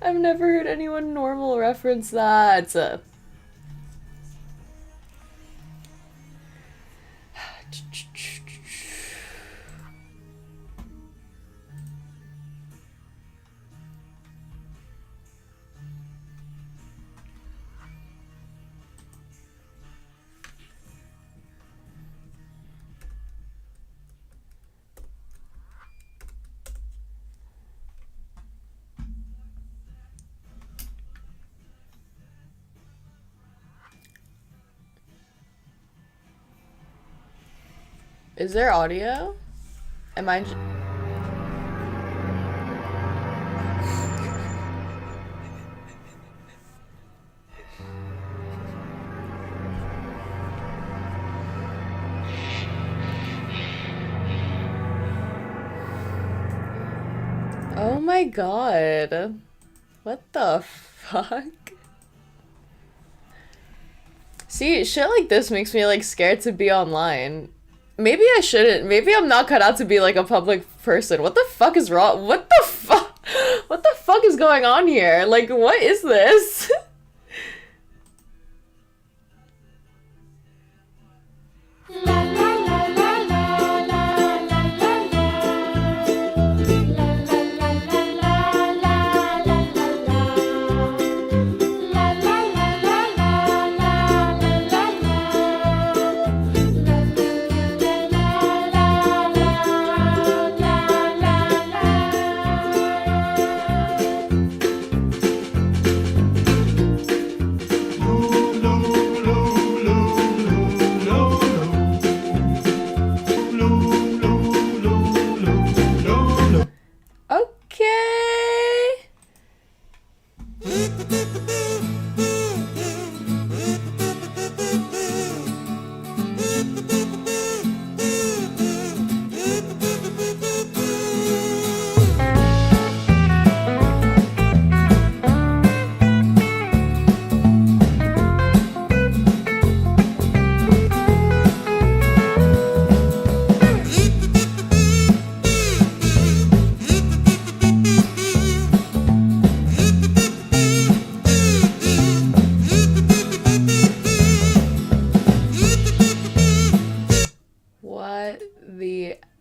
I've never heard anyone normal reference that. Is there audio? Am I... Oh my god. What the fuck? See, shit like this makes me like scared to be online. Maybe I shouldn't. Maybe I'm not cut out to be like a public person. What the fuck is wrong? What the fuck? What the fuck is going on here? Like, what is this?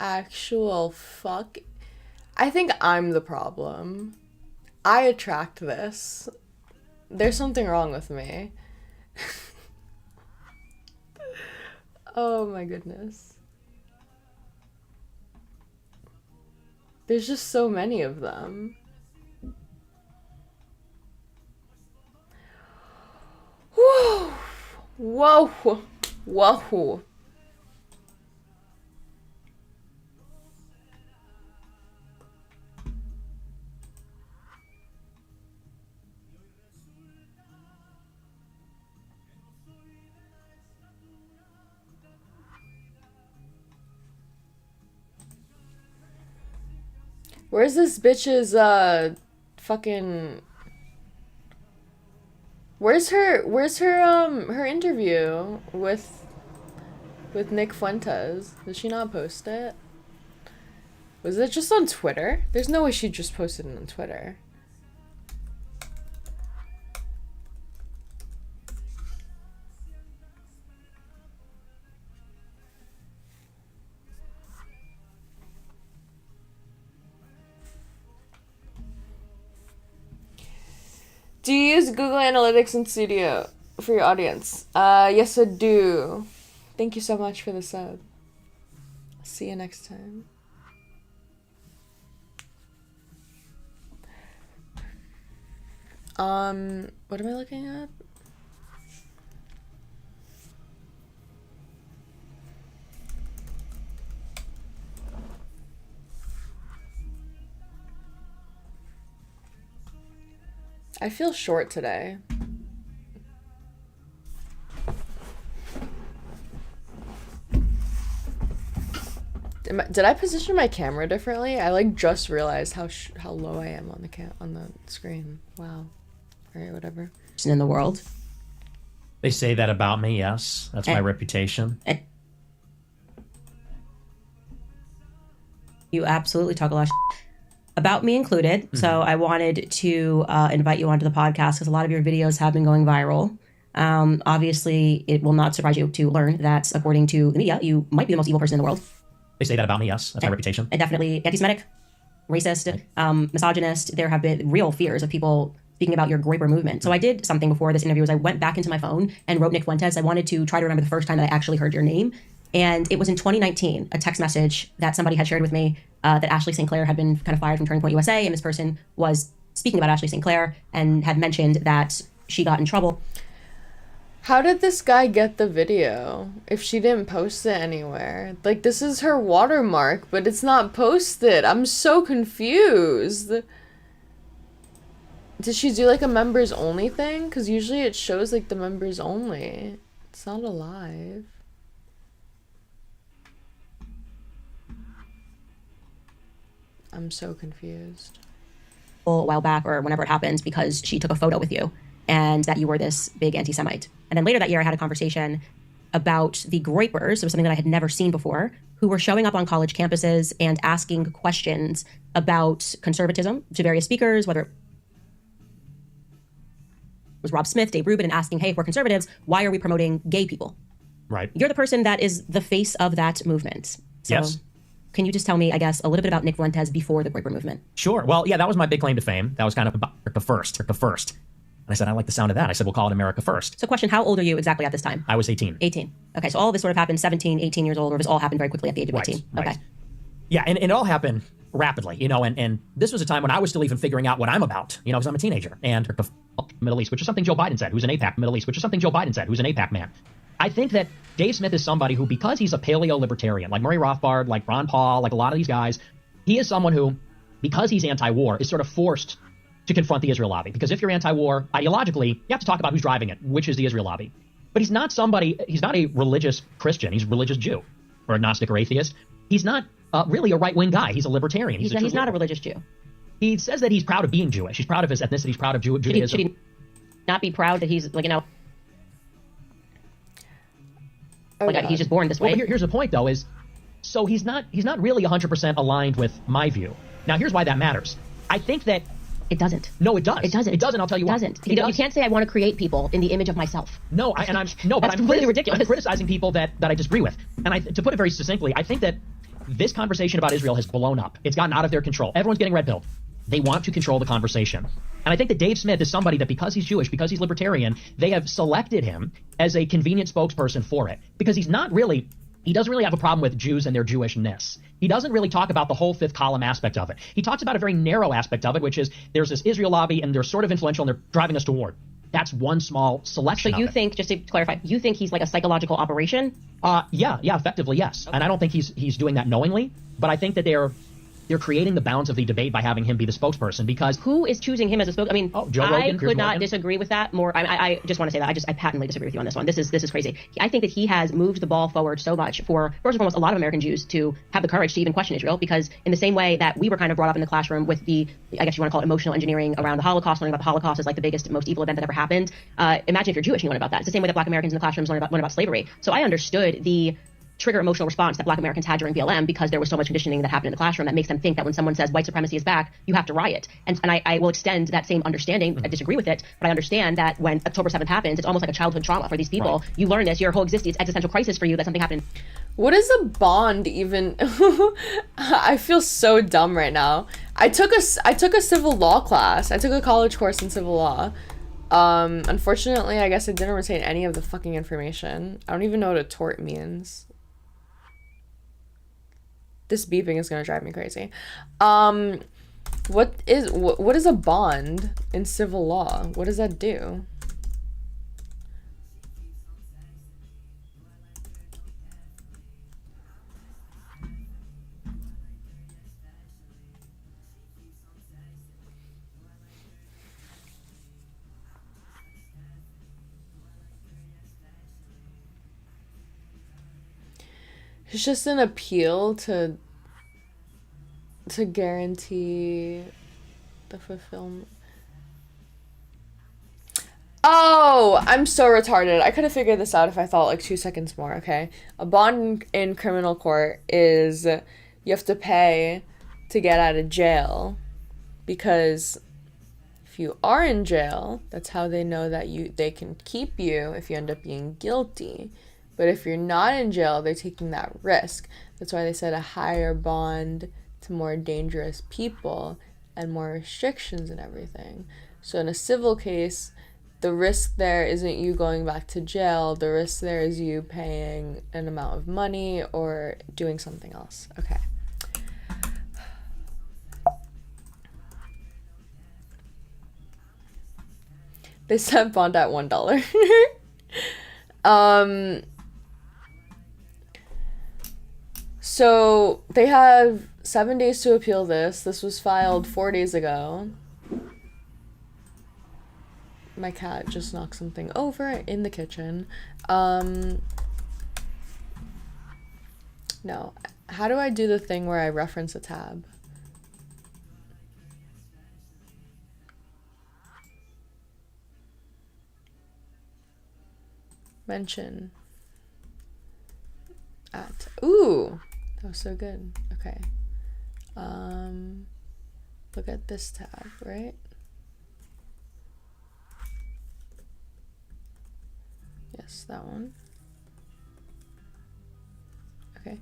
Actual fuck. I think I'm the problem. I attract this. There's something wrong with me. Oh my goodness. There's just so many of them. Whoa. Whoa. Whoa. Where's this bitch's fucking... Where's her interview with Nick Fuentes? Did she not post it? Was it just on Twitter? There's no way she just posted it on Twitter. Do you use Google Analytics in Studio for your audience? Yes, I do. Thank you so much for the sub. See you next time. What am I looking at? I feel short today. Did I position my camera differently? I like just realized how low I am on the screen. Wow. All right, whatever. In the world. They say that about me, yes. That's my reputation. You absolutely talk a lot of about me included. So I wanted to invite you onto the podcast because a lot of your videos have been going viral. Obviously, it will not surprise you to learn that according to the media, you might be the most evil person in the world. They say that about me, yes. That's my reputation. And definitely anti-Semitic, racist, misogynist. There have been real fears of people speaking about your Groyper movement. So I did something before this interview. I went back into my phone and wrote Nick Fuentes. I wanted to try to remember the first time that I actually heard your name. And it was in 2019, a text message that somebody had shared with me that Ashley St. Clair had been kind of fired from Turning Point USA. And this person was speaking about Ashley St. Clair and had mentioned that she got in trouble. How did this guy get the video if she didn't post it anywhere? Like, this is her watermark, but it's not posted. I'm so confused. Did she do like a members only thing? Because usually it shows like the members only. It's not alive. I'm so confused. A while back or whenever it happened because she took a photo with you and that you were this big anti-Semite. And then later that year I had a conversation about the Groypers. It was something that I had never seen before, who were showing up on college campuses and asking questions about conservatism to various speakers, whether it was Rob Smith, Dave Rubin, and asking, hey, if we're conservatives, why are we promoting gay people? Right. You're the person that is the face of that movement. So Yes. Can you just tell me, I guess, a little bit about Nick Fuentes before the Groyper movement? Sure. Well, yeah, that was my big claim to fame. That was kind of about the first. And I said, I like the sound of that. I said, we'll call it America First. So question, how old are you exactly at this time? I was 18. 18. Okay, so all of this sort of happened 17, 18 years old, or this all happened very quickly at the age of 18? Right. Okay. Yeah, and it all happened rapidly, you know, and this was a time when I was still even figuring out what I'm about, you know, because I'm a teenager. And the Middle East, which is something Joe Biden said, who's an AIPAC. Middle East, which is something Joe Biden said, who's an AIPAC man. I think that Dave Smith is somebody who, because he's a paleo-libertarian, like Murray Rothbard, like Ron Paul, like a lot of these guys, he is someone who, because he's anti-war, is sort of forced to confront the Israel lobby. Because if you're anti-war, ideologically, you have to talk about who's driving it, which is the Israel lobby. But he's not a religious Christian. He's a religious Jew or agnostic or atheist. He's not really a right-wing guy. He's a libertarian. He's not a religious Jew. He says that he's proud of being Jewish. He's proud of his ethnicity. He's proud of Judaism. Should he not be proud that he's, like, you know, he's just born this way? Well, here's the point, though, is so he's not really 100% aligned with my view. Now, here's why that matters. I think that it doesn't. No, it does. It doesn't. It doesn't. I'll tell you why. It doesn't. You can't say I want to create people in the image of myself. No, but That's I'm completely ridiculous. I'm criticizing people that I disagree with. And to put it very succinctly, I think that this conversation about Israel has blown up. It's gotten out of their control. Everyone's getting red-pilled. They want to control the conversation. And I think that Dave Smith is somebody that, because he's Jewish, because he's libertarian, they have selected him as a convenient spokesperson for it. Because he doesn't really have a problem with Jews and their Jewishness. He doesn't really talk about the whole fifth column aspect of it. He talks about a very narrow aspect of it, which is there's this Israel lobby and they're sort of influential and they're driving us to war. That's one small selection. So you think, just to clarify, you think he's like a psychological operation? Yeah, effectively, yes. Okay. And I don't think he's doing that knowingly, but I think that they're creating the bounds of the debate by having him be the spokesperson, because who is choosing him as a spokesperson? I mean, Joe Rogan, I could not disagree with that more. I just want to say that I patently disagree with you on this one. This is crazy. I think that he has moved the ball forward so much for, first and foremost, a lot of American Jews to have the courage to even question Israel, because in the same way that we were kind of brought up in the classroom with the, I guess you want to call it emotional engineering around the Holocaust, learning about the Holocaust as like the biggest, most evil event that ever happened. Imagine if you're Jewish and you learn about that. It's the same way that Black Americans in the classrooms learn about slavery. So I understood the trigger emotional response that Black Americans had during BLM, because there was so much conditioning that happened in the classroom that makes them think that when someone says white supremacy is back, you have to riot. And I will extend that same understanding. I disagree with it, but I understand that when October 7th happens, it's almost like a childhood trauma for these people. Right. You learn this, your whole existence, existential crisis for you that something happened. What is a bond even? I feel so dumb right now. I took a civil law class. I took a college course in civil law. Unfortunately, I guess I didn't retain any of the fucking information. I don't even know what a tort means. This beeping is gonna drive me crazy. What is a bond in civil law? What does that do? It's just an appeal to guarantee the fulfillment. Oh, I'm so retarded. I could have figured this out if I thought like 2 seconds more, okay? A bond in criminal court is you have to pay to get out of jail, because if you are in jail, that's how they know that they can keep you if you end up being guilty. But if you're not in jail, they're taking that risk. That's why they said a higher bond to more dangerous people and more restrictions and everything. So in a civil case, the risk there isn't you going back to jail. The risk there is you paying an amount of money or doing something else. Okay. They set bond at $1. So they have 7 days to appeal this. This was filed 4 days ago. My cat just knocked something over in the kitchen. No. How do I do the thing where I reference a tab? Mention. At. Ooh! That was so good. Okay. Look at this tab, right? Yes, that one. Okay.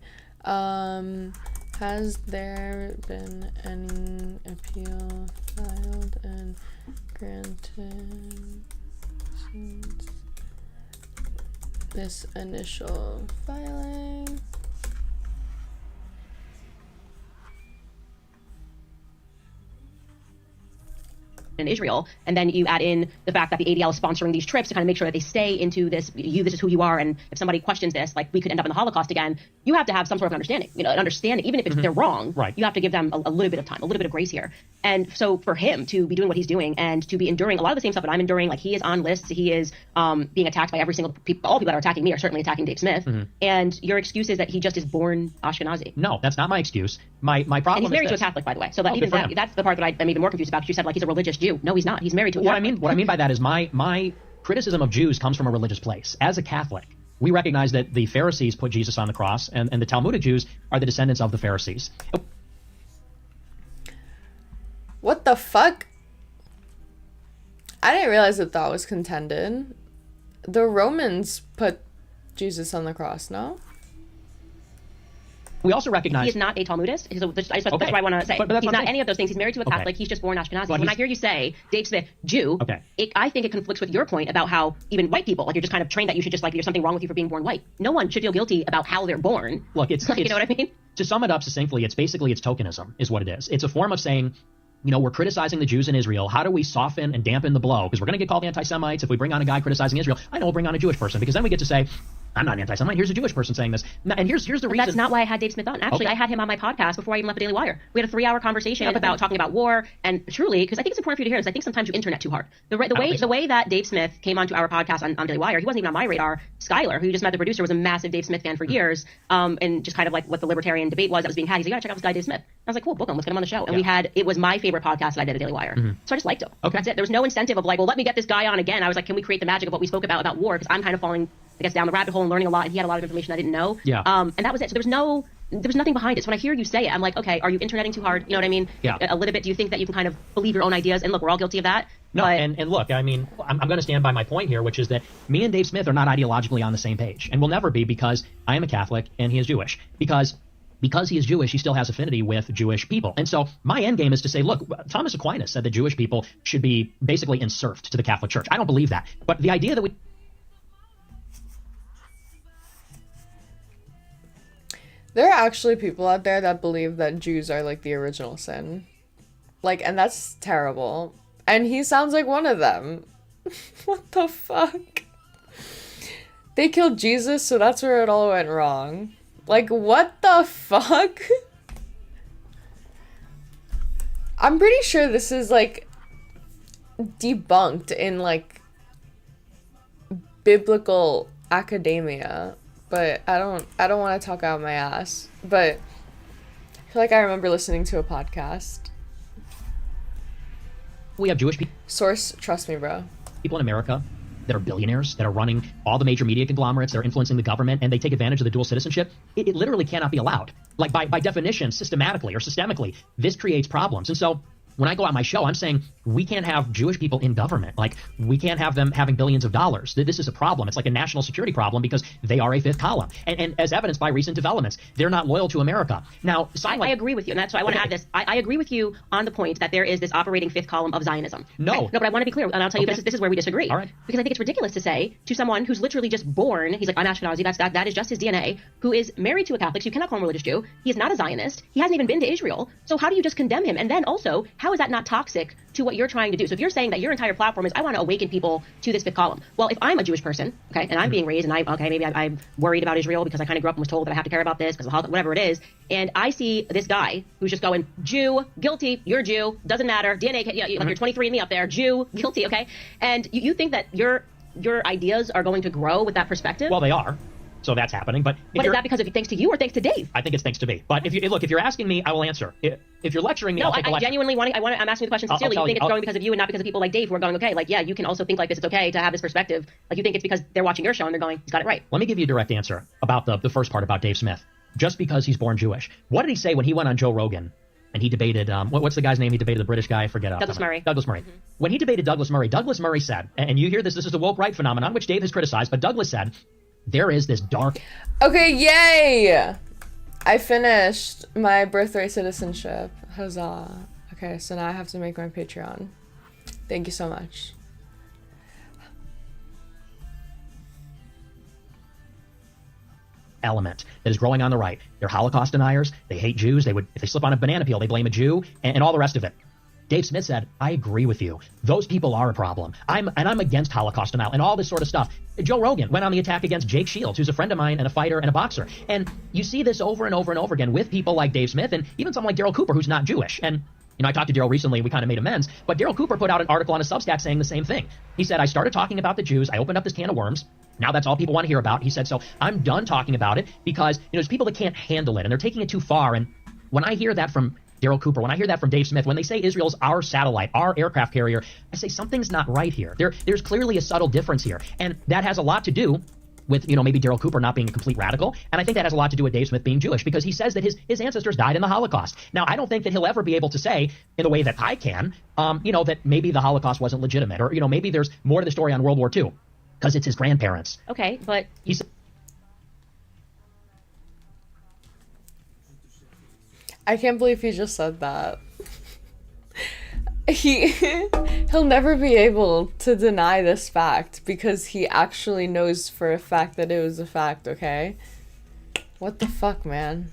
Has there been any appeal filed and granted since this initial filing? In Israel, and then you add in the fact that the ADL is sponsoring these trips to kind of make sure that they stay into this, this is who you are, and if somebody questions this, like we could end up in the Holocaust again, you have to have some sort of understanding, an understanding, even if they're wrong, right? You have to give them a little bit of time, a little bit of grace here. And so for him to be doing what he's doing and to be enduring a lot of the same stuff that I'm enduring, like he is on lists, he is being attacked by every single all people that are attacking me are certainly attacking Dave Smith, and your excuse is that he just is born Ashkenazi. No, that's not my excuse. My problem and he's married is to a Catholic, by the way, so that even that's the part that I'm even more confused about, because you said like he's a religious Jew. No, he's not. He's married to a Catholic. What I mean by that is my criticism of Jews comes from a religious place. As a Catholic, we recognize that the Pharisees put Jesus on the cross, and the Talmudic Jews are the descendants of the Pharisees. What the fuck? I didn't realize that was contended. The Romans put Jesus on the cross, no? We also recognize he is not a Talmudist. That's what I want to say. But he's not any of those things. He's married to a Catholic. He's just born Ashkenazi. When I hear you say Dave Smith, Jew, I think it conflicts with your point about how even white people, like you're just kind of trained that you should just like there's something wrong with you for being born white. No one should feel guilty about how they're born. Look, it's you know what I mean? To sum it up succinctly, it's tokenism, is what it is. It's a form of saying, we're criticizing the Jews in Israel. How do we soften and dampen the blow? Because we're going to get called anti-Semites if we bring on a guy criticizing Israel. I know we'll bring on a Jewish person, because then we get to say, I'm not an anti-Semite. Here's a Jewish person saying this. And here's the reason. That's not why I had Dave Smith on. Actually, I had him on my podcast before I even left the Daily Wire. We had a 3-hour conversation about talking about war, and truly, because I think it's important for you to hear this, I think sometimes you internet too hard. The way that Dave Smith came onto our podcast on Daily Wire, he wasn't even on my radar. Skylar, who you just met, the producer, was a massive Dave Smith fan for years, and just kind of like what the libertarian debate was that was being had. He's like, you gotta check out this guy Dave Smith. I was like, cool, book him, let's get him on the show. And it was my favorite podcast that I did at Daily Wire. So I just liked him. That's it. There was no incentive of like, well, let me get this guy on again. I was like, can we create the magic of what we spoke about war? Because I'm kind of falling, I guess, down the rabbit hole and learning a lot, and he had a lot of information I didn't know. And that was it. So there was nothing behind it. So when I hear you say it, I'm like, okay, are you interneting too hard? You know what I mean? A little bit. Do you think that you can kind of believe your own ideas? And look, we're all guilty of that. No, and look, I mean, I'm going to stand by my point here, which is that me and Dave Smith are not ideologically on the same page, and will never be, because I am a Catholic and he is Jewish. Because he is Jewish, he still has affinity with Jewish people. And so my end game is to say, look, Thomas Aquinas said that Jewish people should be basically enserfed to the Catholic Church. I don't believe that. But the idea that we... There are actually people out there that believe that Jews are like the original sin. Like, and that's terrible. And he sounds like one of them. What the fuck? They killed Jesus, so that's where it all went wrong. Like, what the fuck? I'm pretty sure this is, like, debunked in, like, biblical academia. But I don't want to talk out my ass. But I feel like I remember listening to a podcast. We have Jewish people. Source, trust me, bro. people in America that are billionaires, that are running all the major media conglomerates, that are influencing the government, and they take advantage of the dual citizenship, it literally cannot be allowed. Like by definition, systematically or systemically, this creates problems. And so when I go on my show, I'm saying we can't have Jewish people in government. Like, we can't have them having billions of dollars. This is a problem. It's like a national security problem because they are a fifth column. And as evidenced by recent developments, they're not loyal to America. Now, I agree with you, and that's why I want to add this. I agree with you on the point that there is this operating fifth column of Zionism. No. Okay? No, but I want to be clear, and I'll tell you this is where we disagree. All right. Because I think it's ridiculous to say to someone who's literally just born, he's like, I'm Ashkenazi, that is just his DNA, who is married to a Catholic, so you cannot call him a religious Jew. He is not a Zionist. He hasn't even been to Israel. So how do you just condemn him? And then also, how is that not toxic to what you're trying to do? So if you're saying that your entire platform is, I want to awaken people to this fifth column. Well, if I'm a Jewish person, okay, and I'm being raised, and I'm worried about Israel because I kind of grew up and was told that I have to care about this because of whatever it is, and I see this guy who's just going, Jew, guilty, you're Jew, doesn't matter, DNA, like you're 23andMe up there, Jew, guilty, okay? And you think that your ideas are going to grow with that perspective? Well, they are. So that's happening. But is that because of thanks to you or thanks to Dave? I think it's thanks to me. But if you're asking me, I will answer. If you're lecturing me, no, I'll take a lecture. I genuinely I'm asking the question sincerely. You think it's growing because of you and not because of people like Dave who are going, okay, like, yeah, you can also think like this. It's okay to have this perspective. Like, you think it's because they're watching your show and they're going, he's got it right. Let me give you a direct answer about the first part about Dave Smith. Just because he's born Jewish. What did he say when he went on Joe Rogan and he debated, what's the guy's name? He debated the British guy, I forget. Douglas Murray. Douglas Murray. When he debated Douglas Murray said, and you hear this is the woke right phenomenon, which Dave has criticized, but Douglas said, there is this dark... Okay, yay! I finished my Birthright citizenship. Huzzah. Okay, so now I have to make my Patreon. Thank you so much. Element that is growing on the right. They're Holocaust deniers. They hate Jews. If they slip on a banana peel, they blame a Jew, and all the rest of it. Dave Smith said, I agree with you. Those people are a problem. I'm against Holocaust denial and all this sort of stuff. Joe Rogan went on the attack against Jake Shields, who's a friend of mine and a fighter and a boxer. And you see this over and over and over again with people like Dave Smith and even someone like Daryl Cooper, who's not Jewish. And I talked to Daryl recently, we kind of made amends, but Daryl Cooper put out an article on his Substack saying the same thing. He said, I started talking about the Jews, I opened up this can of worms, now that's all people want to hear about. He said, so I'm done talking about it because there's people that can't handle it and they're taking it too far. And when I hear that from Daryl Cooper, when I hear that from Dave Smith, when they say Israel's our satellite, our aircraft carrier, I say something's not right here. There's clearly a subtle difference here. And that has a lot to do with, maybe Daryl Cooper not being a complete radical. And I think that has a lot to do with Dave Smith being Jewish because he says that his ancestors died in the Holocaust. Now, I don't think that he'll ever be able to say, in the way that I can, that maybe the Holocaust wasn't legitimate or, maybe there's more to the story on World War II because it's his grandparents. Okay, but... I can't believe he just said that. He'll never be able to deny this fact because he actually knows for a fact that it was a fact, okay? What the fuck, man?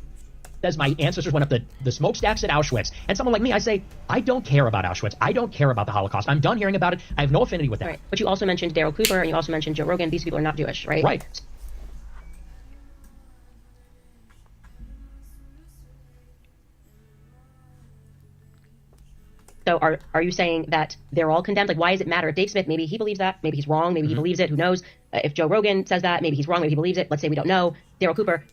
Says my ancestors went up the smokestacks at Auschwitz. And someone like me, I say, I don't care about Auschwitz. I don't care about the Holocaust. I'm done hearing about it. I have no affinity with that. Right. But you also mentioned Daryl Cooper and you also mentioned Joe Rogan. These people are not Jewish, right? Right. So are you saying that they're all condemned? Like, why does it matter? If Dave Smith, maybe he believes that, maybe he's wrong, maybe he believes it, who knows? If Joe Rogan says that, maybe he's wrong, maybe he believes it. Let's say we don't know. Daryl Cooper,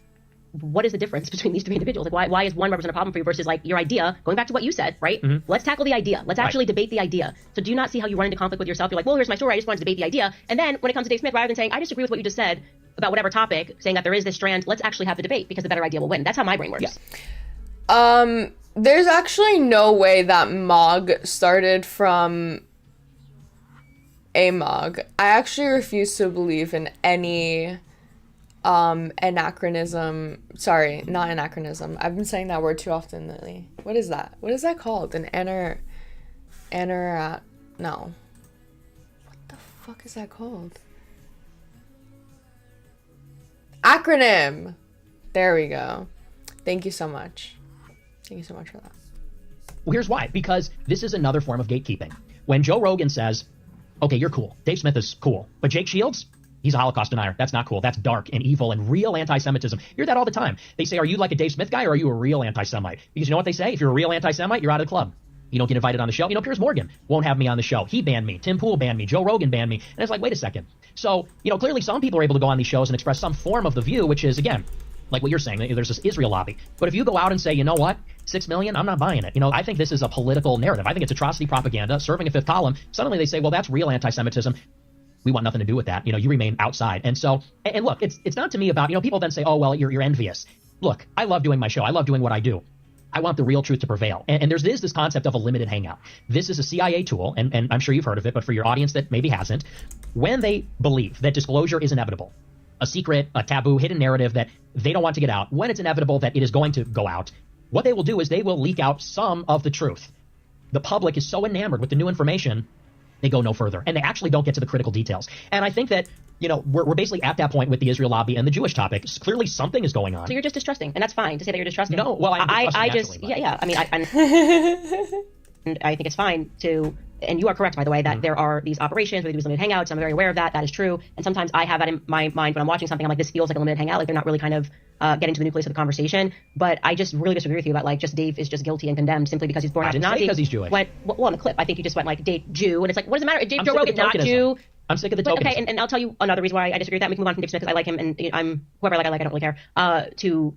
what is the difference between these three individuals? Like, why is one represent a problem for you versus like your idea? Going back to what you said, right? Let's tackle the idea. Let's actually debate the idea. So do you not see how you run into conflict with yourself? You're like, well, here's my story. I just wanted to debate the idea. And then when it comes to Dave Smith, rather than saying, I disagree with what you just said about whatever topic, saying that there is this strand, let's actually have the debate because the better idea will win. That's how my brain works. Yeah. There's actually no way that MOG started from a MOG. I actually refuse to believe in any anachronism. Sorry, not anachronism. I've been saying that word too often lately. What is that? What is that called? No. What the fuck is that called? Acronym. There we go. Thank you so much. Thank you so much for that. Well, here's why. Because this is another form of gatekeeping. When Joe Rogan says, okay, you're cool. Dave Smith is cool. But Jake Shields, he's a Holocaust denier. That's not cool. That's dark and evil and real anti-Semitism. You hear that all the time. They say, are you like a Dave Smith guy or are you a real anti-Semite? Because you know what they say? If you're a real anti-Semite, you're out of the club. You don't get invited on the show. Piers Morgan won't have me on the show. He banned me. Tim Pool banned me. Joe Rogan banned me. And it's like, wait a second. So, clearly some people are able to go on these shows and express some form of the view, which is, again, like what you're saying, there's this Israel lobby. But if you go out and say, you know what, 6 million, I'm not buying it. You know, I think this is a political narrative. I think it's atrocity propaganda, serving a fifth column. Suddenly they say, well, that's real anti-Semitism. We want nothing to do with that. You know, you remain outside. And so, and look, it's not to me about, you know, people then say, oh, well, you're envious. Look, I love doing my show. I love doing what I do. I want the real truth to prevail. And there is this concept of a limited hangout. This is a CIA tool, and I'm sure you've heard of it, but for your audience that maybe hasn't, when they believe that disclosure is inevitable, a secret, a taboo, hidden narrative that they don't want to get out, when it's inevitable that it is going to go out, what they will do is they will leak out some of the truth. The public is so enamored with the new information, they go no further, and they actually don't get to the critical details. And I think that, you know, we're basically at that point with the Israel lobby and the Jewish topic. Clearly something is going on. So you're just distrusting, and that's fine to say that you're distrusting. No, well, I just, yeah. I mean, and I think it's fine to, and you are correct, by the way, that there are these operations where they do these limited hangouts. I'm very aware of that. That is true. And sometimes I have that in my mind when I'm watching something. I'm like, this feels like a limited hangout. Like they're not really kind of getting to the nucleus of the conversation. But I just really disagree with you about like just Dave is just guilty and condemned simply because he's born out of Nazi. Because he's Jewish. Well, in the clip, I think you just went like Dave Jew, and it's like, what does it matter? Dave Joe Rogan, not Jew. I'm sick of the tokenism. tokenism. Okay, and I'll tell you another reason why I disagree with that. We can move on from Dave Smith because I like him, and I'm whoever I don't really care to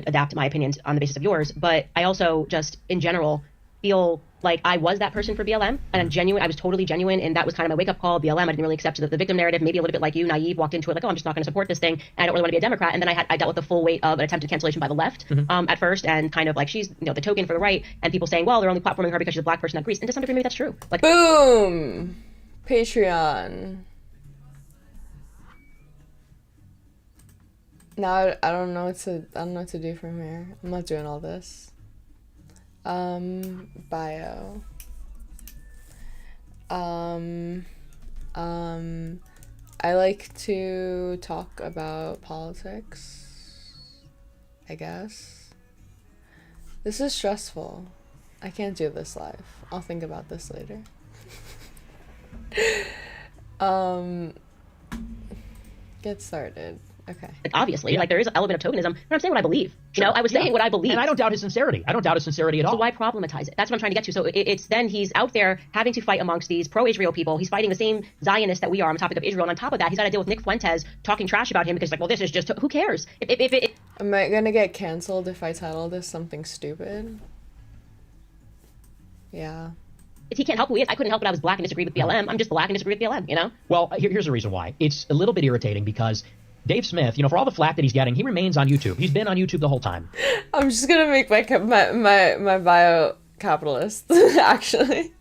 adapt my opinions on the basis of yours. But I also just in general feel like I was that person for BLM, and I'm genuine. I was totally genuine, and that was kind of my wake up call. BLM, I didn't really accept the victim narrative. Maybe a little bit like you, naive, walked into it like, oh, I'm just not going to support this thing, and I don't really want to be a Democrat. And then I dealt with the full weight of an attempted cancellation by the left at first, and kind of like she's the token for the right, and people saying, well, they're only platforming her because she's a black person at Greece, and to some degree maybe that's true. Like, boom, Patreon. Now I don't know what to do from here. I'm not doing all this. Bio. I like to talk about politics, I guess. This is stressful. I can't do this live. I'll think about this later. Get started. Okay. Obviously, like there is an element of tokenism, but I'm saying what I believe. I was saying what I believe. And I don't doubt his sincerity. I don't doubt his sincerity at all. So why problematize it? That's what I'm trying to get to. So it's then he's out there having to fight amongst these pro-Israel people. He's fighting the same Zionists that we are on the topic of Israel. And on top of that, he's got to deal with Nick Fuentes talking trash about him because like, well, this is just, who cares? Am I gonna get canceled if I title this something stupid? Yeah. If he can't help who he is, I couldn't help it. I was black and disagreed with BLM. I'm just black and disagree with BLM, Well, here's the reason why. It's a little bit irritating because Dave Smith, for all the flack that he's getting, he remains on YouTube. He's been on YouTube the whole time. I'm just gonna make my bio capitalist, actually.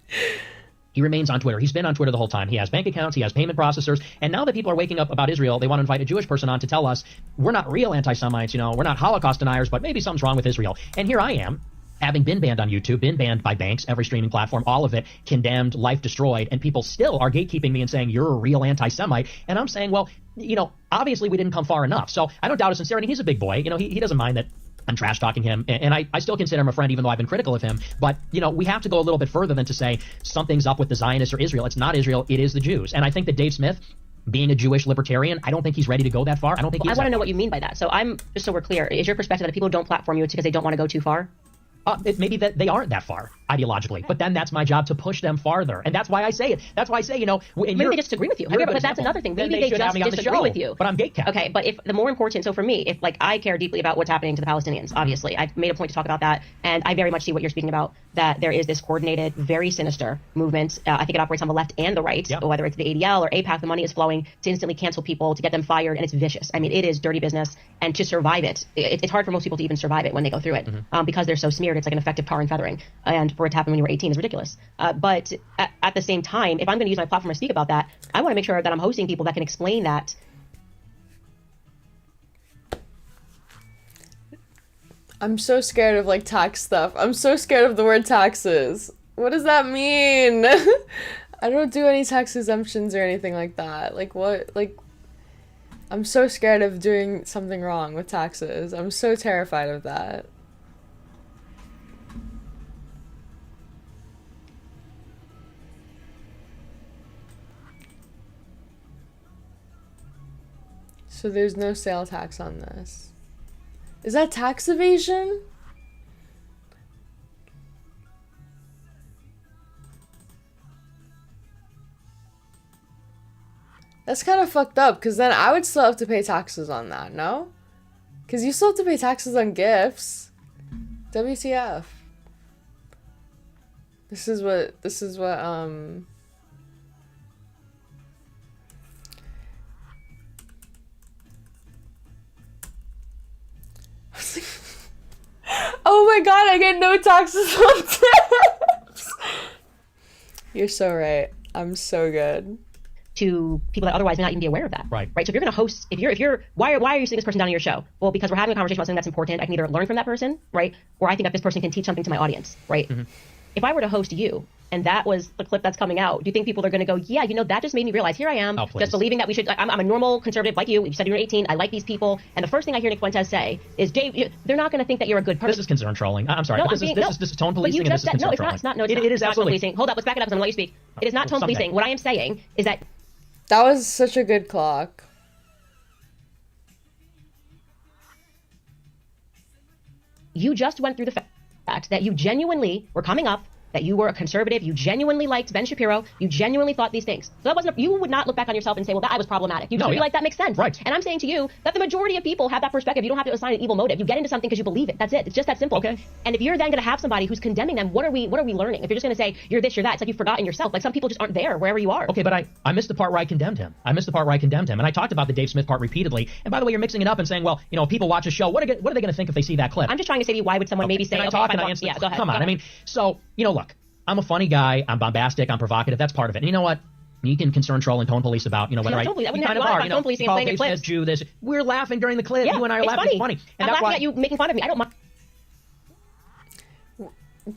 He remains on Twitter. He's been on Twitter the whole time. He has bank accounts. He has payment processors. And now that people are waking up about Israel, they want to invite a Jewish person on to tell us we're not real anti-Semites, we're not Holocaust deniers, but maybe something's wrong with Israel. And here I am, having been banned on YouTube, been banned by banks, every streaming platform, all of it, condemned, life destroyed, and people still are gatekeeping me and saying, you're a real anti-Semite. And I'm saying, well, obviously we didn't come far enough. So I don't doubt his sincerity. He's a big boy. He doesn't mind that I'm trash talking him. And I still consider him a friend, even though I've been critical of him. But, we have to go a little bit further than to say something's up with the Zionists or Israel. It's not Israel. It is the Jews. And I think that Dave Smith, being a Jewish libertarian, I don't think he's ready to go that far. I don't think he's. I want to know what you mean by that. So just so we're clear, is your perspective that if people don't platform you, it's because they don't want to go too far? Maybe that they aren't that far ideologically, but then that's my job to push them farther, and that's why I say it. That's why I say, maybe they just disagree with you. Okay, but that's another thing. Maybe they just disagree with you. But I'm gatekept. Okay, but if the more important, so for me, if like I care deeply about what's happening to the Palestinians, obviously, I've made a point to talk about that, and I very much see what you're speaking about. That there is this coordinated, very sinister movement. I think it operates on the left and the right, whether it's the ADL or AIPAC. The money is flowing to instantly cancel people, to get them fired, and it's vicious. I mean, it is dirty business, and to survive it, it's hard for most people to even survive it when they go through it, because they're so smeared. It's like an effective tar and feathering, and for it to happen when you were 18 is ridiculous. But at the same time, if I'm going to use my platform to speak about that, I want to make sure that I'm hosting people that can explain that. I'm so scared of tax stuff. I'm so scared of the word taxes. What does that mean? I don't do any tax exemptions or anything like that. What? I'm so scared of doing something wrong with taxes. I'm so terrified of that. So there's no sale tax on this. Is that tax evasion? That's kind of fucked up, because then I would still have to pay taxes on that, no? Because you still have to pay taxes on gifts. WTF. This is what oh my god, I get no taxes on tips. You're so right. I'm so good. To people that otherwise may not even be aware of that. Right. Right. So if you're going to host, why are you sitting this person down on your show? Well, because we're having a conversation about something that's important. I can either learn from that person, right? Or I think that this person can teach something to my audience, right? Mm-hmm. If I were to host you, and that was the clip that's coming out, do you think people are going to go, yeah, that just made me realize, here I am, just believing that we should, I'm a normal conservative like you. You said you're 18, I like these people. And the first thing I hear Nick Fuentes say is, Dave, they're not going to think that you're a good person. This is concern trolling. I'm sorry. No, this is tone policing, and this is concern trolling. It is absolutely. Tone policing. Hold up, let's back it up because I'm going to let you speak. It is not tone policing. What I am saying is that that was such a good clock. You just went through the fact that you genuinely were coming up, that you were a conservative, you genuinely liked Ben Shapiro, you genuinely thought these things. So that wasn't, you would not look back on yourself and say, well, that I was problematic. You just be like, that makes sense. Right. And I'm saying to you that the majority of people have that perspective. You don't have to assign an evil motive. You get into something because you believe it. That's it. It's just that simple. Okay. And if you're then going to have somebody who's condemning them, what are we learning? If you're just going to say, you're this, you're that, it's like you've forgotten yourself. Like some people just aren't there wherever you are. Okay, but I missed the part where I condemned him. And I talked about the Dave Smith part repeatedly. And by the way, you're mixing it up and saying, well, if people watch a show, what are they going to think if they see that clip? I'm just trying to say to you, why would someone maybe say, go ahead. I mean, so, look, I'm a funny guy. I'm bombastic. I'm provocative. That's part of it. And you know what? You can concern troll and tone police about, whether you kind of are. Tone policing and playing your clips. Jew, this. We're laughing during the clip. Yeah, you and I are laughing. It's funny. And I'm laughing at you making fun of me. I don't mind.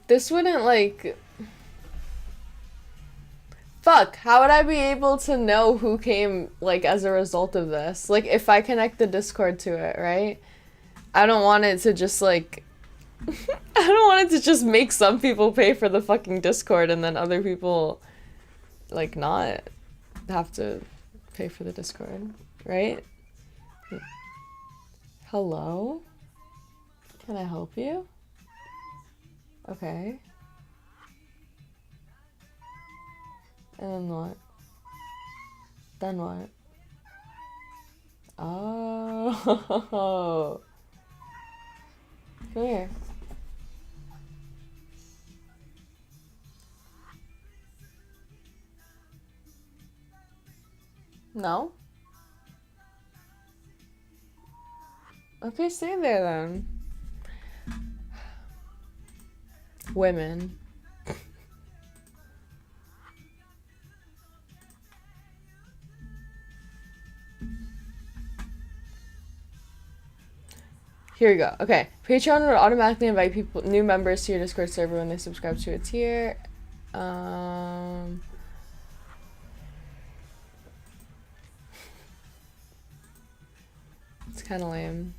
This wouldn't fuck, how would I be able to know who came as a result of this? If I connect the Discord to it, right? I don't want it to just I don't want it to just make some people pay for the fucking Discord and then other people not have to pay for the Discord, right? Hello? Can I help you? Okay. And then what? Then what? Oh. Come here. No? Okay, stay there then. Women. Here we go. Okay. Patreon will automatically invite new members to your Discord server when they subscribe to a tier. It's kind of lame.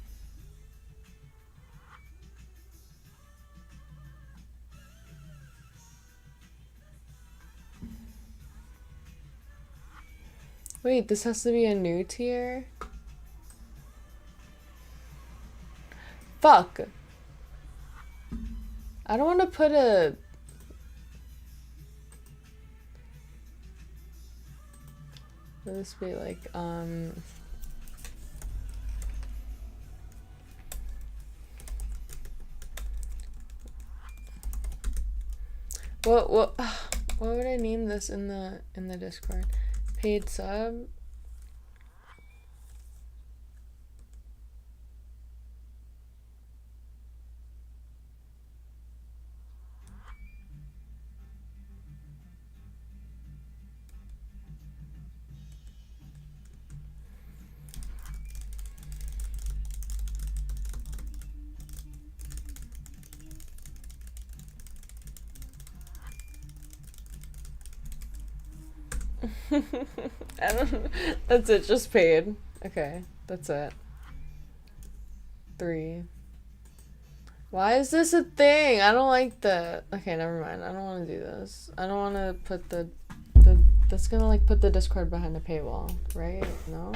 Wait, this has to be a new tier? Fuck. I don't want to put a... Would this be what would I name this in the Discord? Paid sub? I don't. That's it. Just paid. Okay, that's it. 3. Why is this a thing? I don't like that. Okay, never mind. I don't want to do this. I don't want to put the. That's gonna put the Discord behind a paywall, right? No.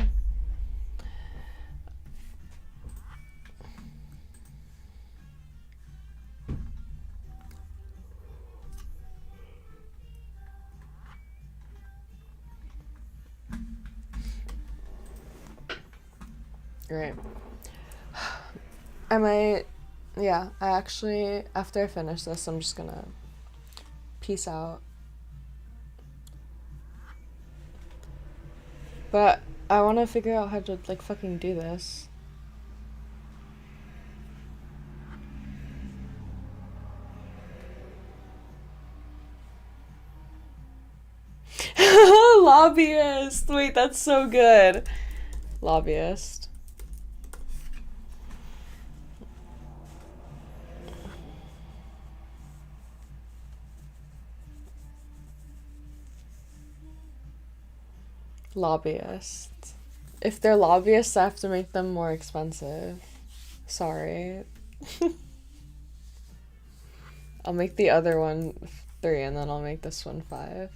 Right. I might Yeah, I actually, after I finish this, I'm just gonna peace out. But I want to figure out how to, like, fucking do this. Lobbyist! Wait, that's so good. Lobbyist. Lobbyist. If they're lobbyists, I have to make them more expensive. Sorry. I'll make the other one 3 and then I'll make this one 5.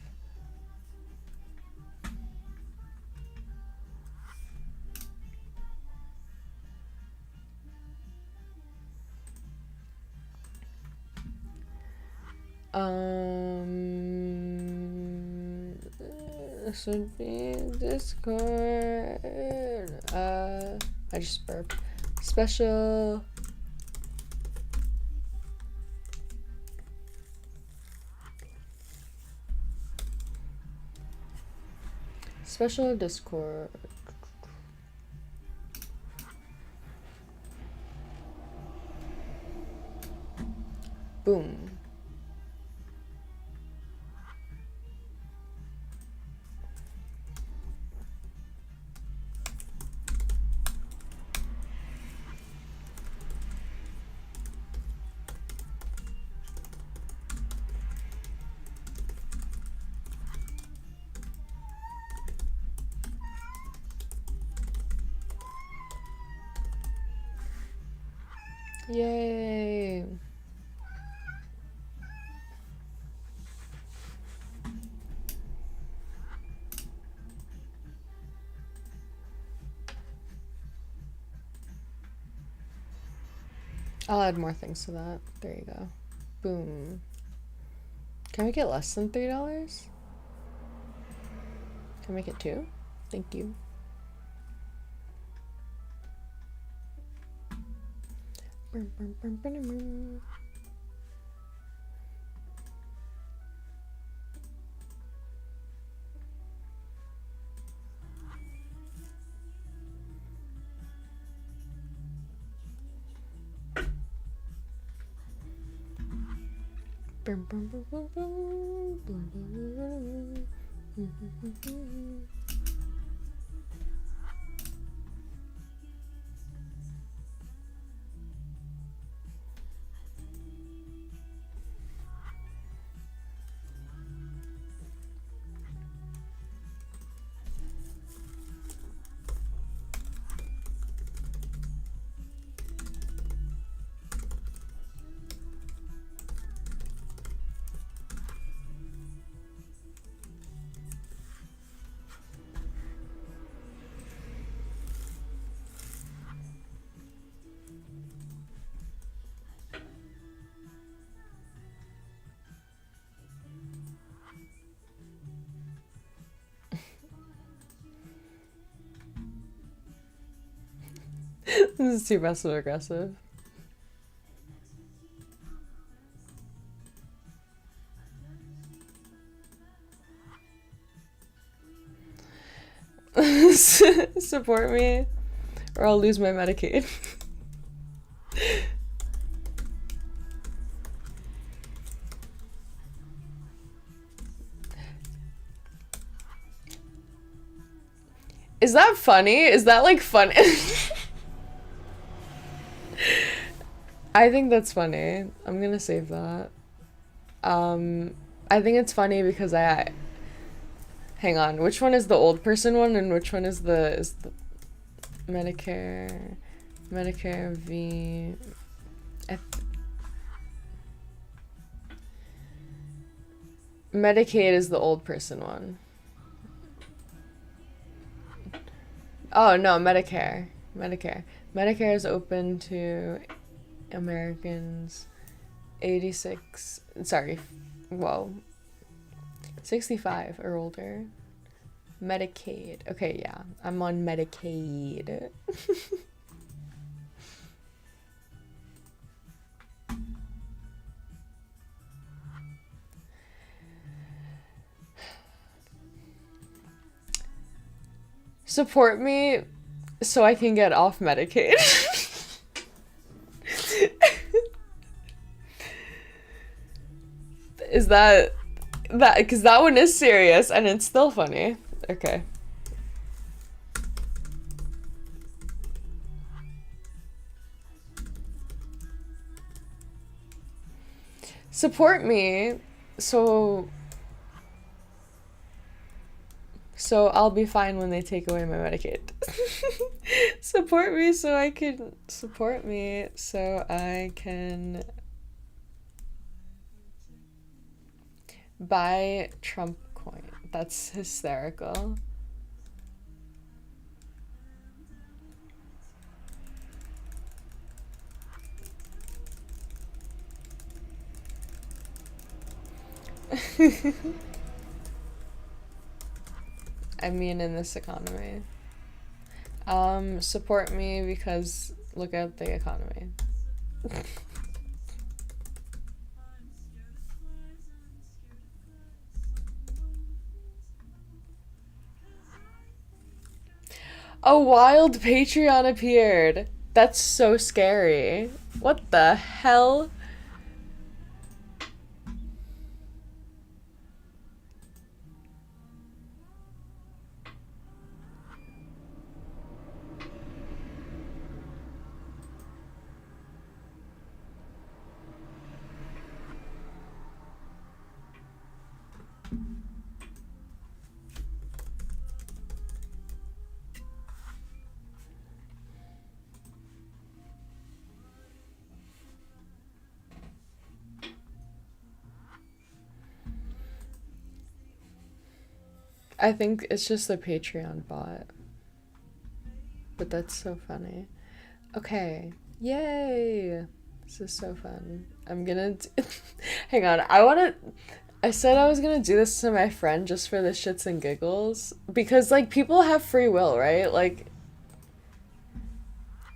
This would be discourse. I just burped. Special. Special Discord. Boom. Yay. I'll add more things to that. There you go. Boom. Can we get less than $3? Can I make it 2? Thank you. This is too passive aggressive. Support me or I'll lose my Medicaid. Is that funny? Is that like funny? I think that's funny. I'm gonna save that. I think it's funny because hang on, which one is the old person one and which one is the Medicare v Medicaid is the old person one. Oh no, Medicare is open to Americans 65 or older. Medicaid. Okay, yeah, I'm on Medicaid. Support me so I can get off Medicaid. Is that because that one is serious and it's still funny. Okay. Support me so I'll be fine when they take away my Medicaid. Support me so I can buy Trump coin. That's hysterical. I mean, in this economy. Support me because look at the economy. A wild Patreon appeared. That's so scary. What the hell? I think it's just a Patreon bot. But that's so funny. Okay. Yay! This is so fun. I'm gonna hang on. I said I was gonna do this to my friend just for the shits and giggles. Because, like, people have free will, right? Like,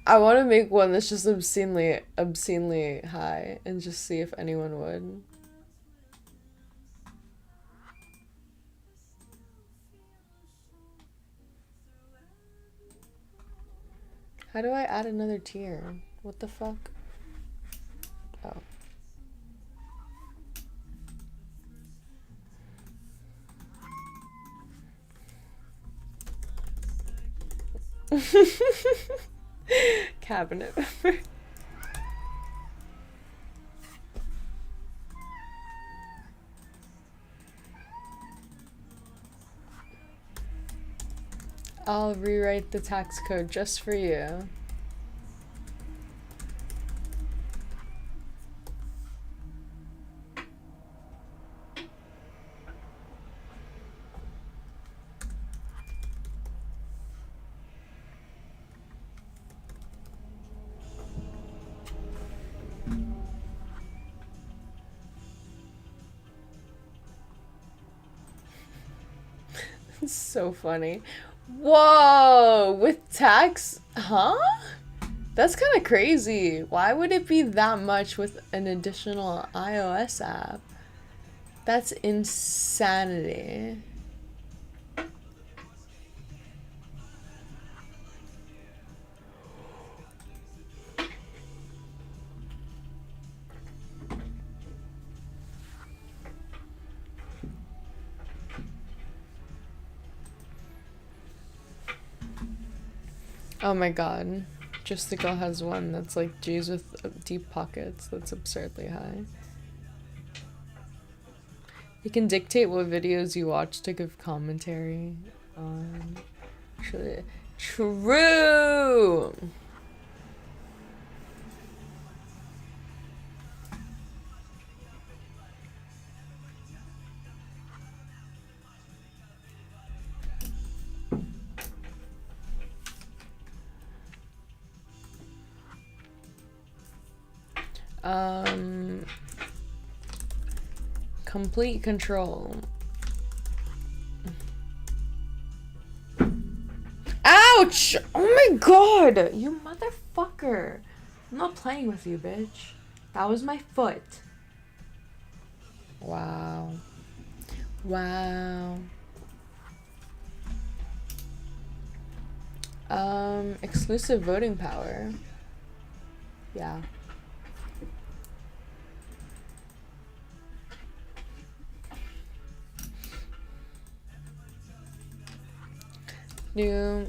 I want to make one that's just obscenely high and just see if anyone would. How do I add another tier? What the fuck? Oh. Cabinet member. I'll rewrite the tax code just for you. So funny. Whoa, with tax? Huh? That's kind of crazy. Why would it be that much with an additional iOS app? That's insanity. Oh my god. Just the girl has one that's like G's with deep pockets. That's absurdly high. You can dictate what videos you watch to give commentary on. True! Complete control. Ouch! Oh my god! You motherfucker! I'm not playing with you, bitch. That was my foot. Wow. Wow. Exclusive voting power. Yeah. New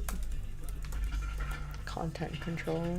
content control.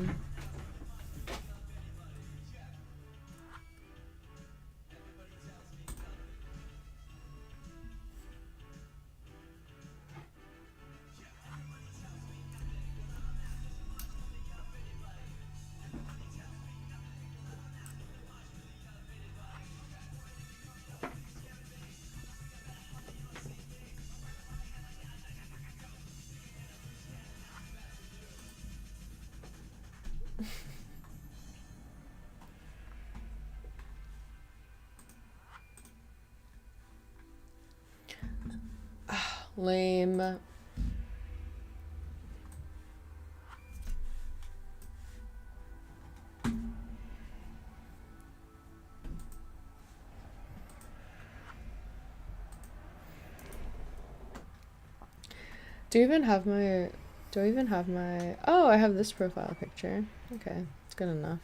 Lame. Do I even have my, oh, I have this profile picture. Okay, it's good enough.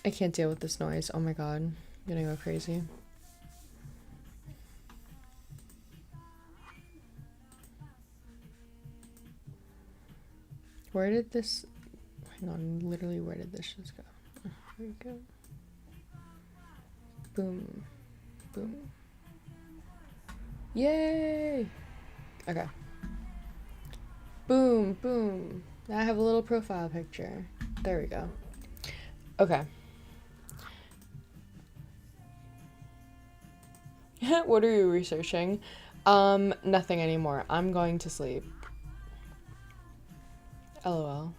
I can't deal with this noise. Oh my god. I'm gonna go crazy. Where did this... Hang on, literally, where did this just go? Oh, there we go. Boom. Boom. Yay! Okay. Boom, boom. Now I have a little profile picture. There we go. Okay. What are you researching? Nothing anymore. I'm going to sleep. LOL.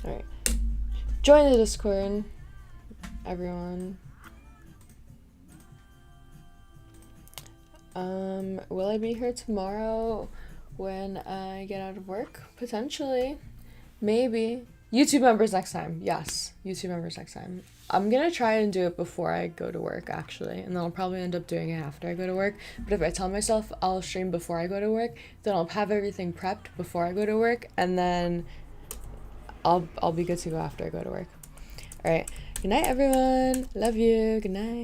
Alright. Join the Discord, everyone. Will I be here tomorrow when I get out of work? Potentially. Maybe. YouTube members next time. Yes. YouTube members next time. I'm gonna try and do it before I go to work, actually. And then I'll probably end up doing it after I go to work. But if I tell myself I'll stream before I go to work, then I'll have everything prepped before I go to work. And then I'll be good to go after I go to work. Alright. Good night, everyone. Love you. Good night.